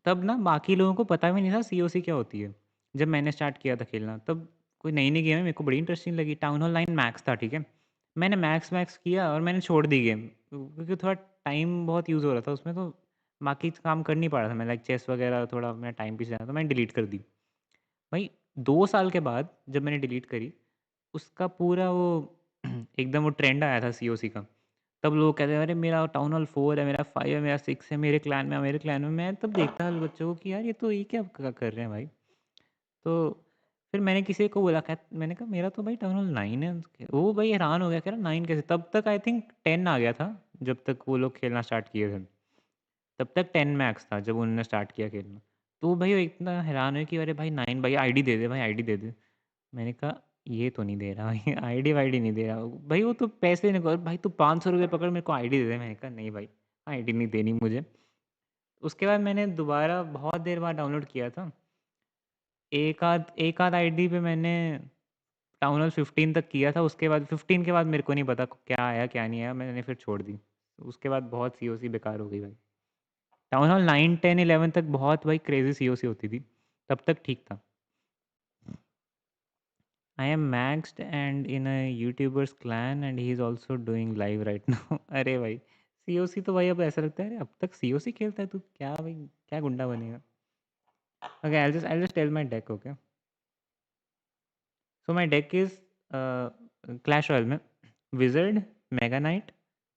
तब ना बाकी लोगों को पता भी नहीं था COC क्या होती है। जब मैंने स्टार्ट किया था खेलना तब कोई नई नई गेम है, मेरे को बड़ी इंटरेस्टिंग लगी। टाउन हॉल 9 मैक्स था ठीक है, मैंने मैक्स मैक्स किया और मैंने छोड़ दी गेम, क्योंकि थोड़ा टाइम बहुत यूज़ हो रहा था उसमें, तो बाकी काम कर नहीं पा रहा था मैं, लाइक चेस वगैरह थोड़ा मेरा टाइम पीछे जाना, तो मैंने डिलीट कर दी भाई। 2 साल के बाद जब मैंने डिलीट करी, उसका पूरा वो एकदम वो ट्रेंड आया था COC का। तब लोग कहते हैं अरे मेरा टाउन हॉल 4 है, मेरा 5 है, मेरा 6 है, मेरे क्लैन में। मैं तब देखता था बच्चों को कि यार ये तो ये क्या कर रहे हैं भाई। तो फिर मैंने किसी को बोला, मैंने कहा मेरा तो भाई टाउन हॉल 9 है। वो भाई हैरान हो गया, कह रहा 9 कैसे, तब तक आई थिंक 10 आ गया था जब तक वो लोग खेलना स्टार्ट किए थे। तब तक 10 मैक्स था जब उन्होंने स्टार्ट किया खेलना। तो भाई वो इतना हैरान है कि अरे भाई 9 भाई आईडी दे दे, भाई आईडी दे दे। मैंने कहा ये तो नहीं दे रहा भाई, आईडी वाईडी नहीं दे रहा भाई, वो तो पैसे नहीं, भाई तू 500 रुपये पकड़ मेरे को आईडी दे दे। मैंने कहा नहीं भाई, आईडी नहीं देनी मुझे। उसके बाद मैंने दोबारा बहुत देर बाद डाउनलोड किया था, एक आध आईडी पे मैंने टाउन हॉल 15 तक किया था। उसके बाद 15 के बाद मेरे को नहीं पता क्या आया क्या नहीं आया, मैंने फिर छोड़ दी। उसके बाद बहुत COC बेकार हो गई भाई। टाउन हॉल 9 10 11 तक बहुत भाई क्रेजी COC होती थी, तब तक ठीक था। I am maxed and in a YouTuber's clan and he is also doing live right now। अरे भाई COC तो भाई अब ऐसा लगता है, अरे अब तक COC खेलता है तू, क्या भाई क्या गुंडा बनेगा। Okay, I'll just tell my deck, okay? So my deck is Clash Royale में Wizard, Mega Knight,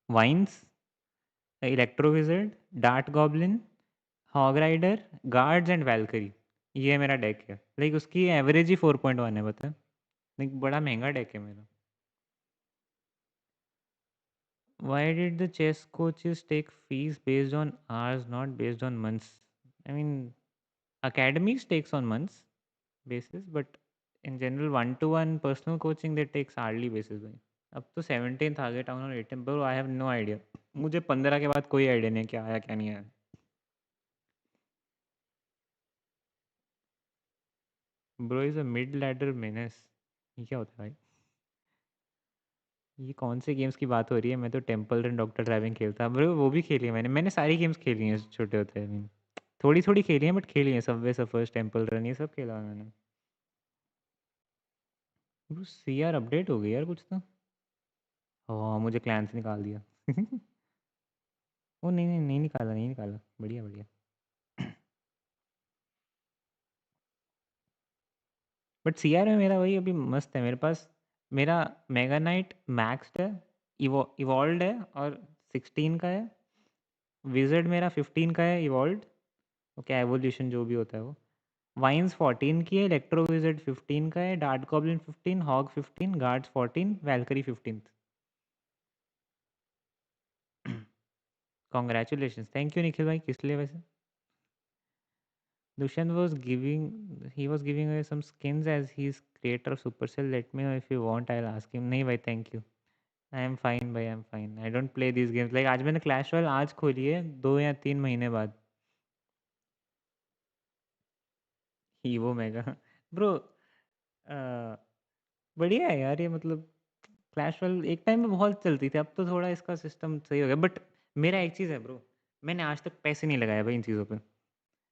Vines, Electro Wizard, Dart Goblin, Hog Rider, Guards and Valkyrie। ये मेरा डेक है, लाइक उसकी एवरेज ही 4.1 है बता, लाइक बड़ा महंगा डेक है मेरा। Why did the chess coaches take fees based on hours, not based on months? I mean, academies takes on months basis, but in general, one-to-one personal coaching that takes hourly basis भाई। अब तो 17th आ गया town और 18 bro, I have no idea. मुझे 15 के बाद कोई idea नहीं है क्या आया क्या नहीं आया। Bro is a mid ladder menace, ये क्या होता है भाई? ये कौन से गेम्स की बात हो रही है? मैं तो टेम्पल रन डॉक्टर ड्राइविंग खेलता ब्रो, वो भी खेली है मैंने सारी गेम्स खेली हैं छोटे होते हैं। थोड़ी थोड़ी खेली है बट खेली है, सबवे सफर्स, टेम्पल रन, ये सब खेला है मैंने। ब्रो CR अपडेट हो गई यार कुछ तो। हाँ मुझे क्लैन से निकाल दिया। ओ नहीं नहीं नहीं निकाला, नहीं निकाला, बढ़िया बढ़िया। बट सीआर में मेरा वही अभी मस्त है मेरे पास। मेरा मेगा नाइट मैक्स्ड है, इवॉल्व है और 16 का है। विज़र्ड मेरा 15 का है इवॉल्व, वो क्या एवोल्यूशन जो भी होता है वो। वाइन्स 14 की है, इलेक्ट्रो विज़र्ड 15 का है, dart goblin 15, hog 15, guards 14, valkyrie 15। Congratulation, thank you Nikhil भाई। किस लिए वैसे? Dushyant was giving away some skins as he's creator of Supercell. Let me know if you want. I'll ask him. नहीं भाई, thank you. I am fine भाई, I am fine. I don't play these games. Like आज मैंने Clash Royale आज खोली है 2 या 3 महीने बाद। हीवो मेगा ब्रो, बढ़िया है यार ये, मतलब क्लैश रॉयल एक टाइम में बहुत चलती थी, अब तो थोड़ा इसका सिस्टम सही हो गया। बट मेरा एक चीज़ है ब्रो, मैंने आज तक पैसे नहीं लगाए भाई इन चीज़ों पे।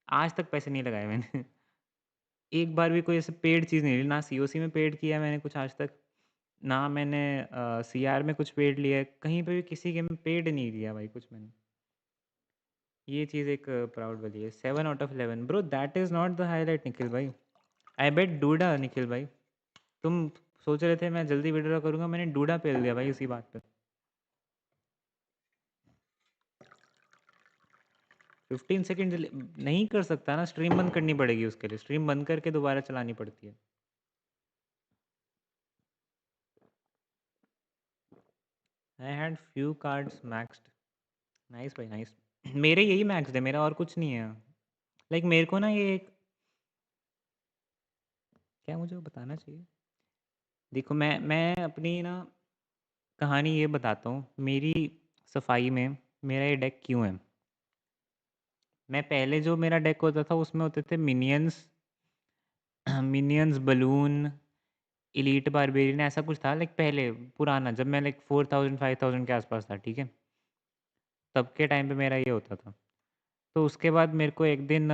आज तक पैसे नहीं लगाए मैंने। एक बार भी कोई ऐसे पेड चीज़ नहीं ली, ना सीओसी में पेड किया है मैंने कुछ आज तक, ना मैंने सीआर में कुछ पेड लिया है, कहीं पे भी किसी गेम में पेड नहीं लिया भाई कुछ मैंने। ये चीज़ एक प्राउड वाली है। 7 out of 11 bro, that is not the highlight Nikhil भाई। आई बेट डूडा निखिल भाई। तुम सोच रहे थे मैं जल्दी विड्रॉ करूंगा, मैंने डूडा पेल दिया भाई उसी बात पे। 15 सेकेंड नहीं कर सकता ना, स्ट्रीम बंद करनी पड़ेगी उसके लिए, स्ट्रीम बंद करके दोबारा चलानी पड़ती है। I had few cards maxed. Nice भाई नाइस। मेरे यही मैक्स्ड है, मेरा और कुछ नहीं है। लाइक मेरे को ना ये एक, क्या मुझे वो बताना चाहिए। देखो मैं अपनी ना कहानी ये बताता हूँ मेरी सफाई में। मेरा ये डेक क्यों है, मैं पहले जो मेरा डेक होता था उसमें होते थे minions, minions balloon, elite barbarian, ऐसा कुछ था। लाइक पहले पुराना, जब मैं लाइक 4000 5000 के आसपास था, ठीक है, तब के टाइम पे मेरा ये होता था। तो उसके बाद मेरे को एक दिन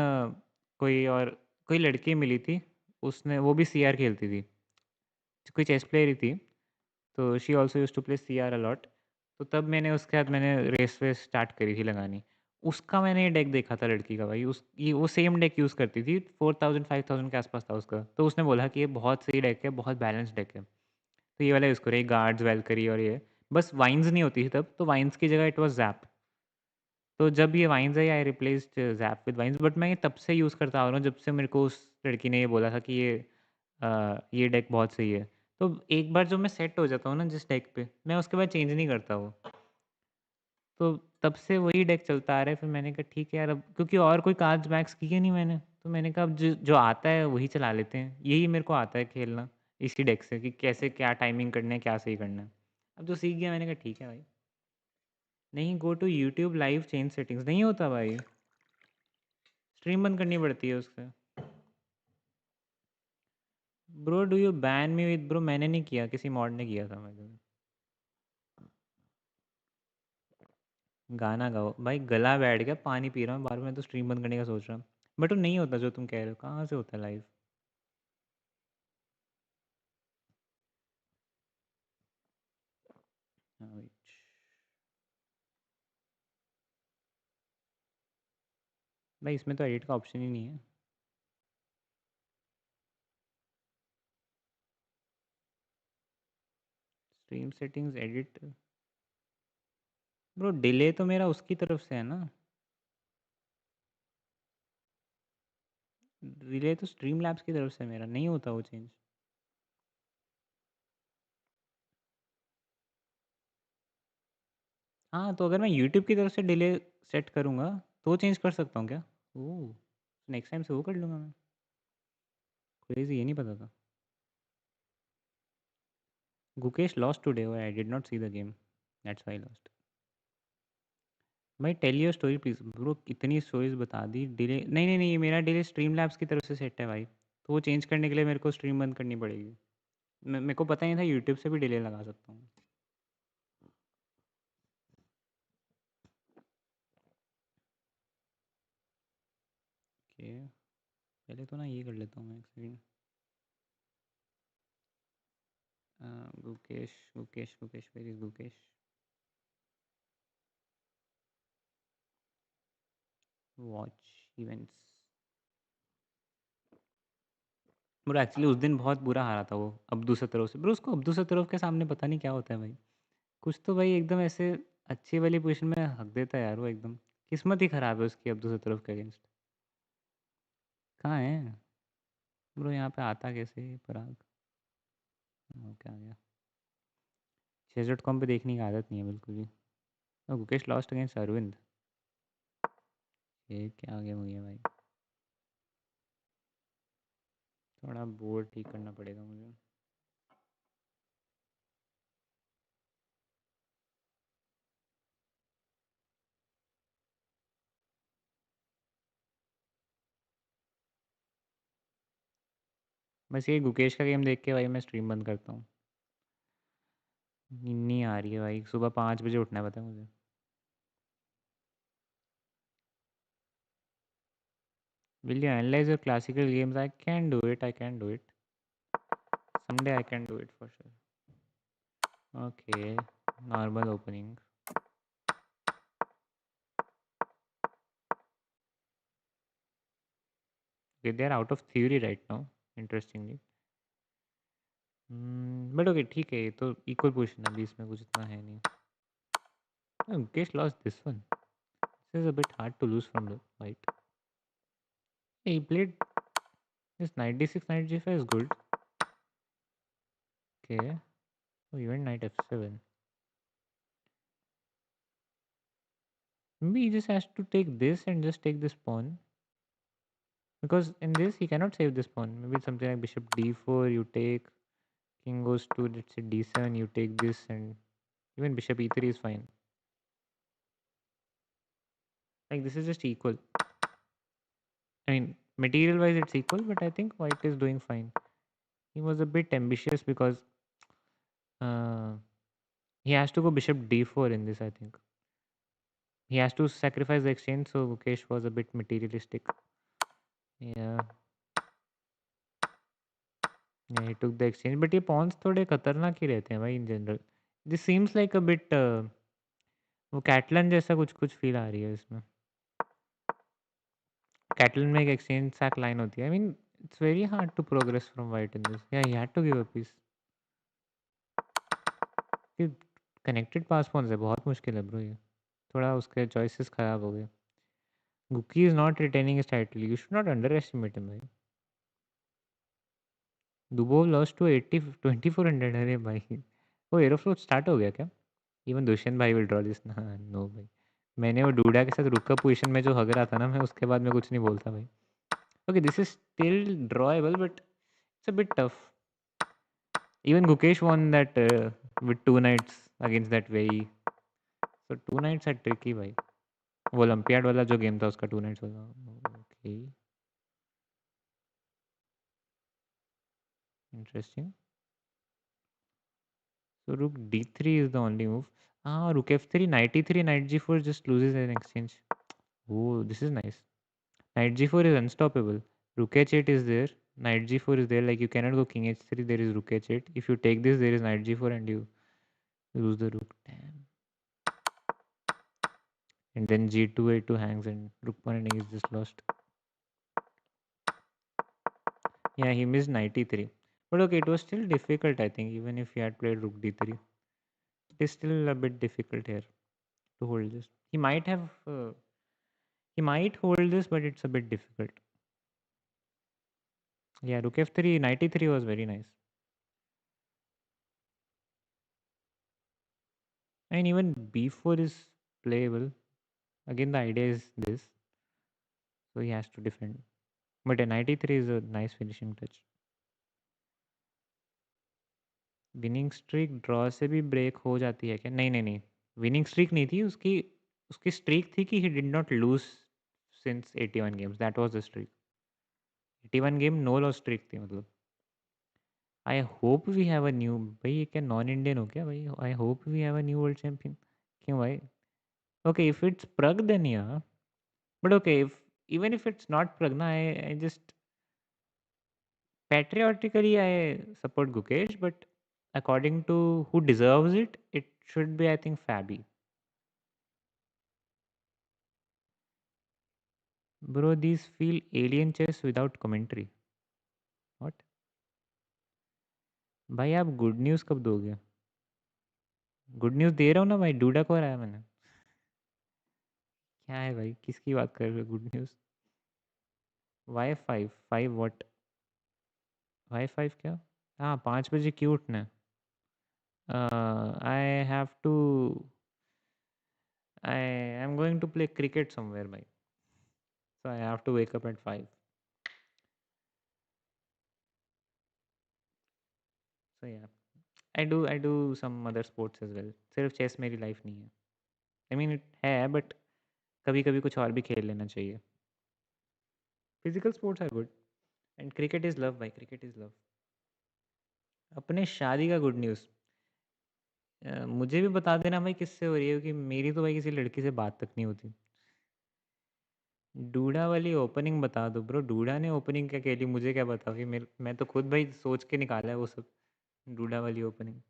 कोई लड़की मिली थी, उसने, वो भी सीआर खेलती थी, कोई चेस प्लेयर ही थी। तो she also use to play CR a lot. तो तब मैंने उसके बाद मैंने रेस वेस स्टार्ट करी थी लगानी। उसका मैंने ये डेक देखा था लड़की का भाई, उस ये वो सेम डेक यूज़ करती थी, 4000 5000 के आसपास था उसका। तो उसने बोला कि ये बहुत सही डेक है, बहुत बैलेंस डेक है, तो ये वाला यूज़ करो, ये गार्ड्स वेलकरी और ये। बस वाइन्स नहीं होती थी तब, तो वाइन्स की जगह इट वॉज जैप। तो जब ये वाइन्स आई, I replaced zap with vines. बट मैं ये तब से यूज़ करता आ रहा हूँ, जब से मेरे को उस लड़की ने ये बोला था कि ये डेक बहुत सही है। तो एक बार जो मैं सेट हो जाता हूँ ना जिस डेक पे, मैं उसके बाद चेंज नहीं करता वो। तो तब से वही डेक चलता आ रहा है। फिर मैंने कहा ठीक है यार, अब क्योंकि और कोई कार्ड्स मैक्स किए नहीं मैंने, तो मैंने कहा अब जो आता है वही चला लेते हैं। यही मेरे को आता है खेलना इसी डेक से, कि कैसे क्या टाइमिंग करना है, क्या सही करना है। अब तो सीख गया, मैंने कहा ठीक है भाई। नहीं, go to YouTube live change settings नहीं होता भाई, स्ट्रीम बंद करनी पड़ती है उससे। Bro do you ban me with, bro मैंने नहीं किया, किसी मॉड ने किया था मेरे। गाना गाओ भाई, गला बैठ गया, पानी पी रहा हूँ बार, में तो स्ट्रीम बंद करने का सोच रहा हूँ। बट वो नहीं होता जो तुम कह रहे हो, कहाँ से होता है लाइव। हाँ भाई, भाई इसमें तो एडिट का ऑप्शन ही नहीं है। Stream settings edit, bro delay तो मेरा उसकी तरफ से है ना, डिले तो स्ट्रीम लैब्स की तरफ से मेरा नहीं होता वो चेंज। हाँ, तो अगर मैं यूट्यूब की तरफ से डिले सेट करूँगा तो चेंज कर सकता हूँ क्या? ओह, नेक्स्ट टाइम से वो कर लूँगा मैं। क्रेजी, ये नहीं पता था। Gukesh lost today, I did not see the game, that's why lost. भाई tell your story please bro, इतनी स्टोरीज बता दी। डिले नहीं नहीं नहीं, मेरा डिले स्ट्रीम लैब्स की तरफ से सेट है भाई, तो वो चेंज करने के लिए मेरे को स्ट्रीम बंद करनी पड़ेगी। मेरे को पता नहीं था यूट्यूब से भी डिले लगा सकता हूँ। ओके, पहले तो ना ये कर लेता हूँ मैं, एक second. Gukesh Gukesh Gukesh, where is Gukesh? Watch events, bro actually उस दिन बहुत बुरा हारा था वो अब्दू सत्तरोव से। ब्रो उसको अब्दू सत्तरोव के सामने पता नहीं क्या होता है भाई। कुछ तो भाई एकदम ऐसे अच्छी वाली पोजीशन में हक देता है यार वो एकदम। किस्मत ही खराब है उसकी अब्दू सत्तरोव के अगेंस्ट। कहाँ है ब्रो? यहाँ पे आता कैसे है पराग? क्या आ गया? चेस डॉट कॉम पे देखने की आदत नहीं है बिल्कुल भी। Gukesh lost against Arvind. ये क्या आ गया मुझे भाई? थोड़ा बोर्ड ठीक करना पड़ेगा मुझे। बस ये गुकेश का गेम देख के भाई मैं स्ट्रीम बंद करता हूँ। नींद नहीं आ रही है भाई, सुबह 5 बजे उठना है पता है मुझे। Will you analyze your classical games? I can do it. I can do it. Someday I can do it for sure. Okay, normal opening. Okay, they are out of theory right now. Interestingly. But okay, ठीक है, ये तो equal position है, अभी इसमें कुछ इतना है नहीं. Oh, Mukesh lost this one. This is a bit hard to lose from the fight. He played this 96 knight g5 is good. Okay. Oh, even knight f7. Maybe he just has to take this and just take this pawn. Because in this he cannot save this pawn. Maybe something like bishop d4, you take, king goes to let's say d7, you take this, and even bishop e3 is fine. Like this is just equal. I mean, material wise it's equal, but I think white is doing fine. He was a bit ambitious because uh, he has to go bishop d4 in this, I think. He has to sacrifice the exchange, so Mukesh was a bit materialistic. Yeah. Yeah, he took the exchange, but ये pawns थोड़े खतरनाक ही रहते हैं भाई in general. This seems like a bit वो Catalan जैसा कुछ कुछ फील आ रही है इसमें. कैटलन में एक एक्सचेंज सैक लाइन होती है. I mean it's very hard to progress from white in this. Yeah he had to give a piece. ये कनेक्टेड पास पॉन्स है, बहुत मुश्किल है ब्रो ये. थोड़ा उसके चॉइसेस खराब हो गए. Gukki is not retaining his title. You should not underestimate him भाई. Dubov lost to 80 2400. अरे भाई वो एरोफ्लोट स्टार्ट हो गया क्या? इवन दुष्यंत भाई विल ड्रॉ दिस. नो भाई. मैंने वो डूडा के साथ रुका पोजीशन में जो हग रहा था ना, मैं उसके बाद में कुछ नहीं बोलता भाई. Okay, this is still drawable but it's a bit tough. Even Gukesh won that with two knights against that way. So two knights are tricky भाई. वो ओलंपियाड वाला जो गेम था उसका टू नाइट्स वाला. Okay, interesting. So rook d3 is the only move. Rook f3, knight e3, knight g4 just loses an exchange. Oh, this is nice. Knight g4 is unstoppable. Rook h8 is there. Knight g4 is there. Like you cannot go king h3. There is rook h8. If you take this, there is knight g4 and you lose the rook. Damn. And then g2 a2 hangs and rook pawn and is just lost. Yeah, he missed 93. But okay, it was still difficult, I think, even if he had played rook d3. It is still a bit difficult here to hold this. He might hold this, but it's a bit difficult. Yeah, rook f3, 93 was very nice. And even b4 is playable. Again, the idea is this. So he has to defend. But a 93 is a nice finishing touch. Winning streak draw से भी break हो जाती है क्या? नहीं नहीं नहीं, winning streak नहीं थी उसकी. उसकी स्ट्रीक थी कि he did not lose since 81 games. That was the streak. 81 game no loss streak थी मतलब. I hope we have a new. भाई ये क्या नॉन इंडियन हो क्या भाई? I hope we have a new world champion. क्यों भाई? Okay, if it's Pragg then yeah. But okay, if even if it's not Pragg ना, I just patriotically I support Gukesh, but according to who deserves it, it should be, I think, Fabi. Bro, these feel alien chess without commentary. What? भाई आप good news कब दोगे? Good news दे रहा हूँ ना भाई, DUDA को हराया मैंने। क्या है भाई, किसकी बात कर रहे हो good news? Why five five what? Why five क्या? हाँ 5 बजे क्यों उठना है? I have to, I am going to play cricket somewhere भाई, so I have to wake up at 5। So yeah I do some other sports as well, सिर्फ chess मेरी life नहीं है। आई मीन इट है but कभी कभी कुछ और भी खेल लेना चाहिए। Physical sports are good and cricket is love भाई, क्रिकेट इज़ लव। अपने शादी का गुड न्यूज़, मुझे भी बता देना भाई किससे हो रही है, क्योंकि मेरी तो भाई किसी लड़की से बात तक नहीं होती। डूडा वाली ओपनिंग बता दो ब्रो, डूडा ने ओपनिंग क्या खेली, मुझे क्या बता कि मैं तो खुद भाई सोच के निकाला है वो सब। डूडा वाली ओपनिंग।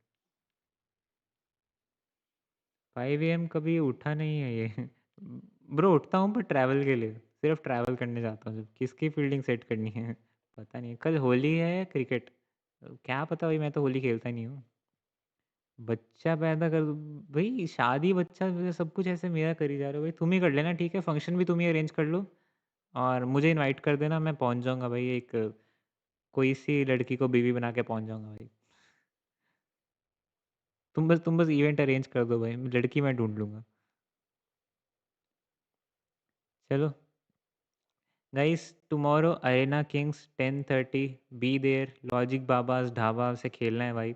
5 AM कभी उठा नहीं है ये। ब्रो उठता हूँ पर ट्रैवल के लिए, सिर्फ ट्रैवल करने जाता हूँ। जब किसकी फील्डिंग सेट करनी है पता नहीं। कल होली है या क्रिकेट, क्या पता भाई, मैं तो होली खेलता नहीं हूँ। बच्चा पैदा कर दो भाई, शादी बच्चा सब कुछ ऐसे मेरा करी जा रहे हो भाई। तुम ही कर लेना, ठीक है, फंक्शन भी तुम ही अरेंज कर लो और मुझे इनवाइट कर देना, मैं पहुंच जाऊंगा भाई। एक कोई सी लड़की को बीवी बना के पहुंच जाऊंगा भाई। तुम बस इवेंट अरेंज कर दो भाई, लड़की मैं ढूंढ लूंगा। चलो guys, tomorrow arena kings 10:30, be there. Logic बाबास ढाबा से खेलना है भाई।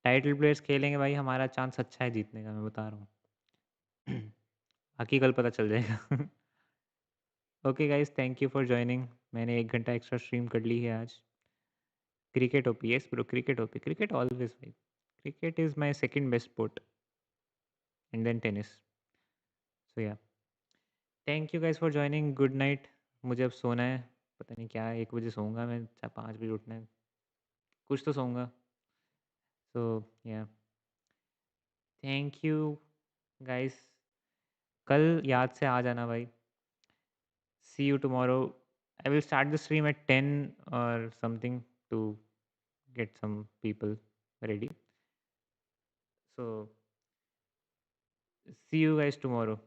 टाइटल प्लेयर्स खेलेंगे भाई, हमारा चांस अच्छा है जीतने का, मैं बता रहा हूँ। बाकी कल पता चल जाएगा। Okay guys, thank you for joining. मैंने 1 घंटा एक्स्ट्रा स्ट्रीम कर ली है आज। Cricket OP, yes bro, cricket OP, cricket always भाई। Cricket is my second best sport and then tennis. So yeah, thank you guys for joining, good night. मुझे अब सोना है, पता नहीं क्या, 1 बजे सोऊंगा मैं, 5 बजे उठना है, कुछ तो सोऊंगा। सो या, थैंक यू गाइस। कल याद से आ जाना भाई। See you tomorrow. I will start the stream at 10 और something to get some people ready. So see you guys tomorrow.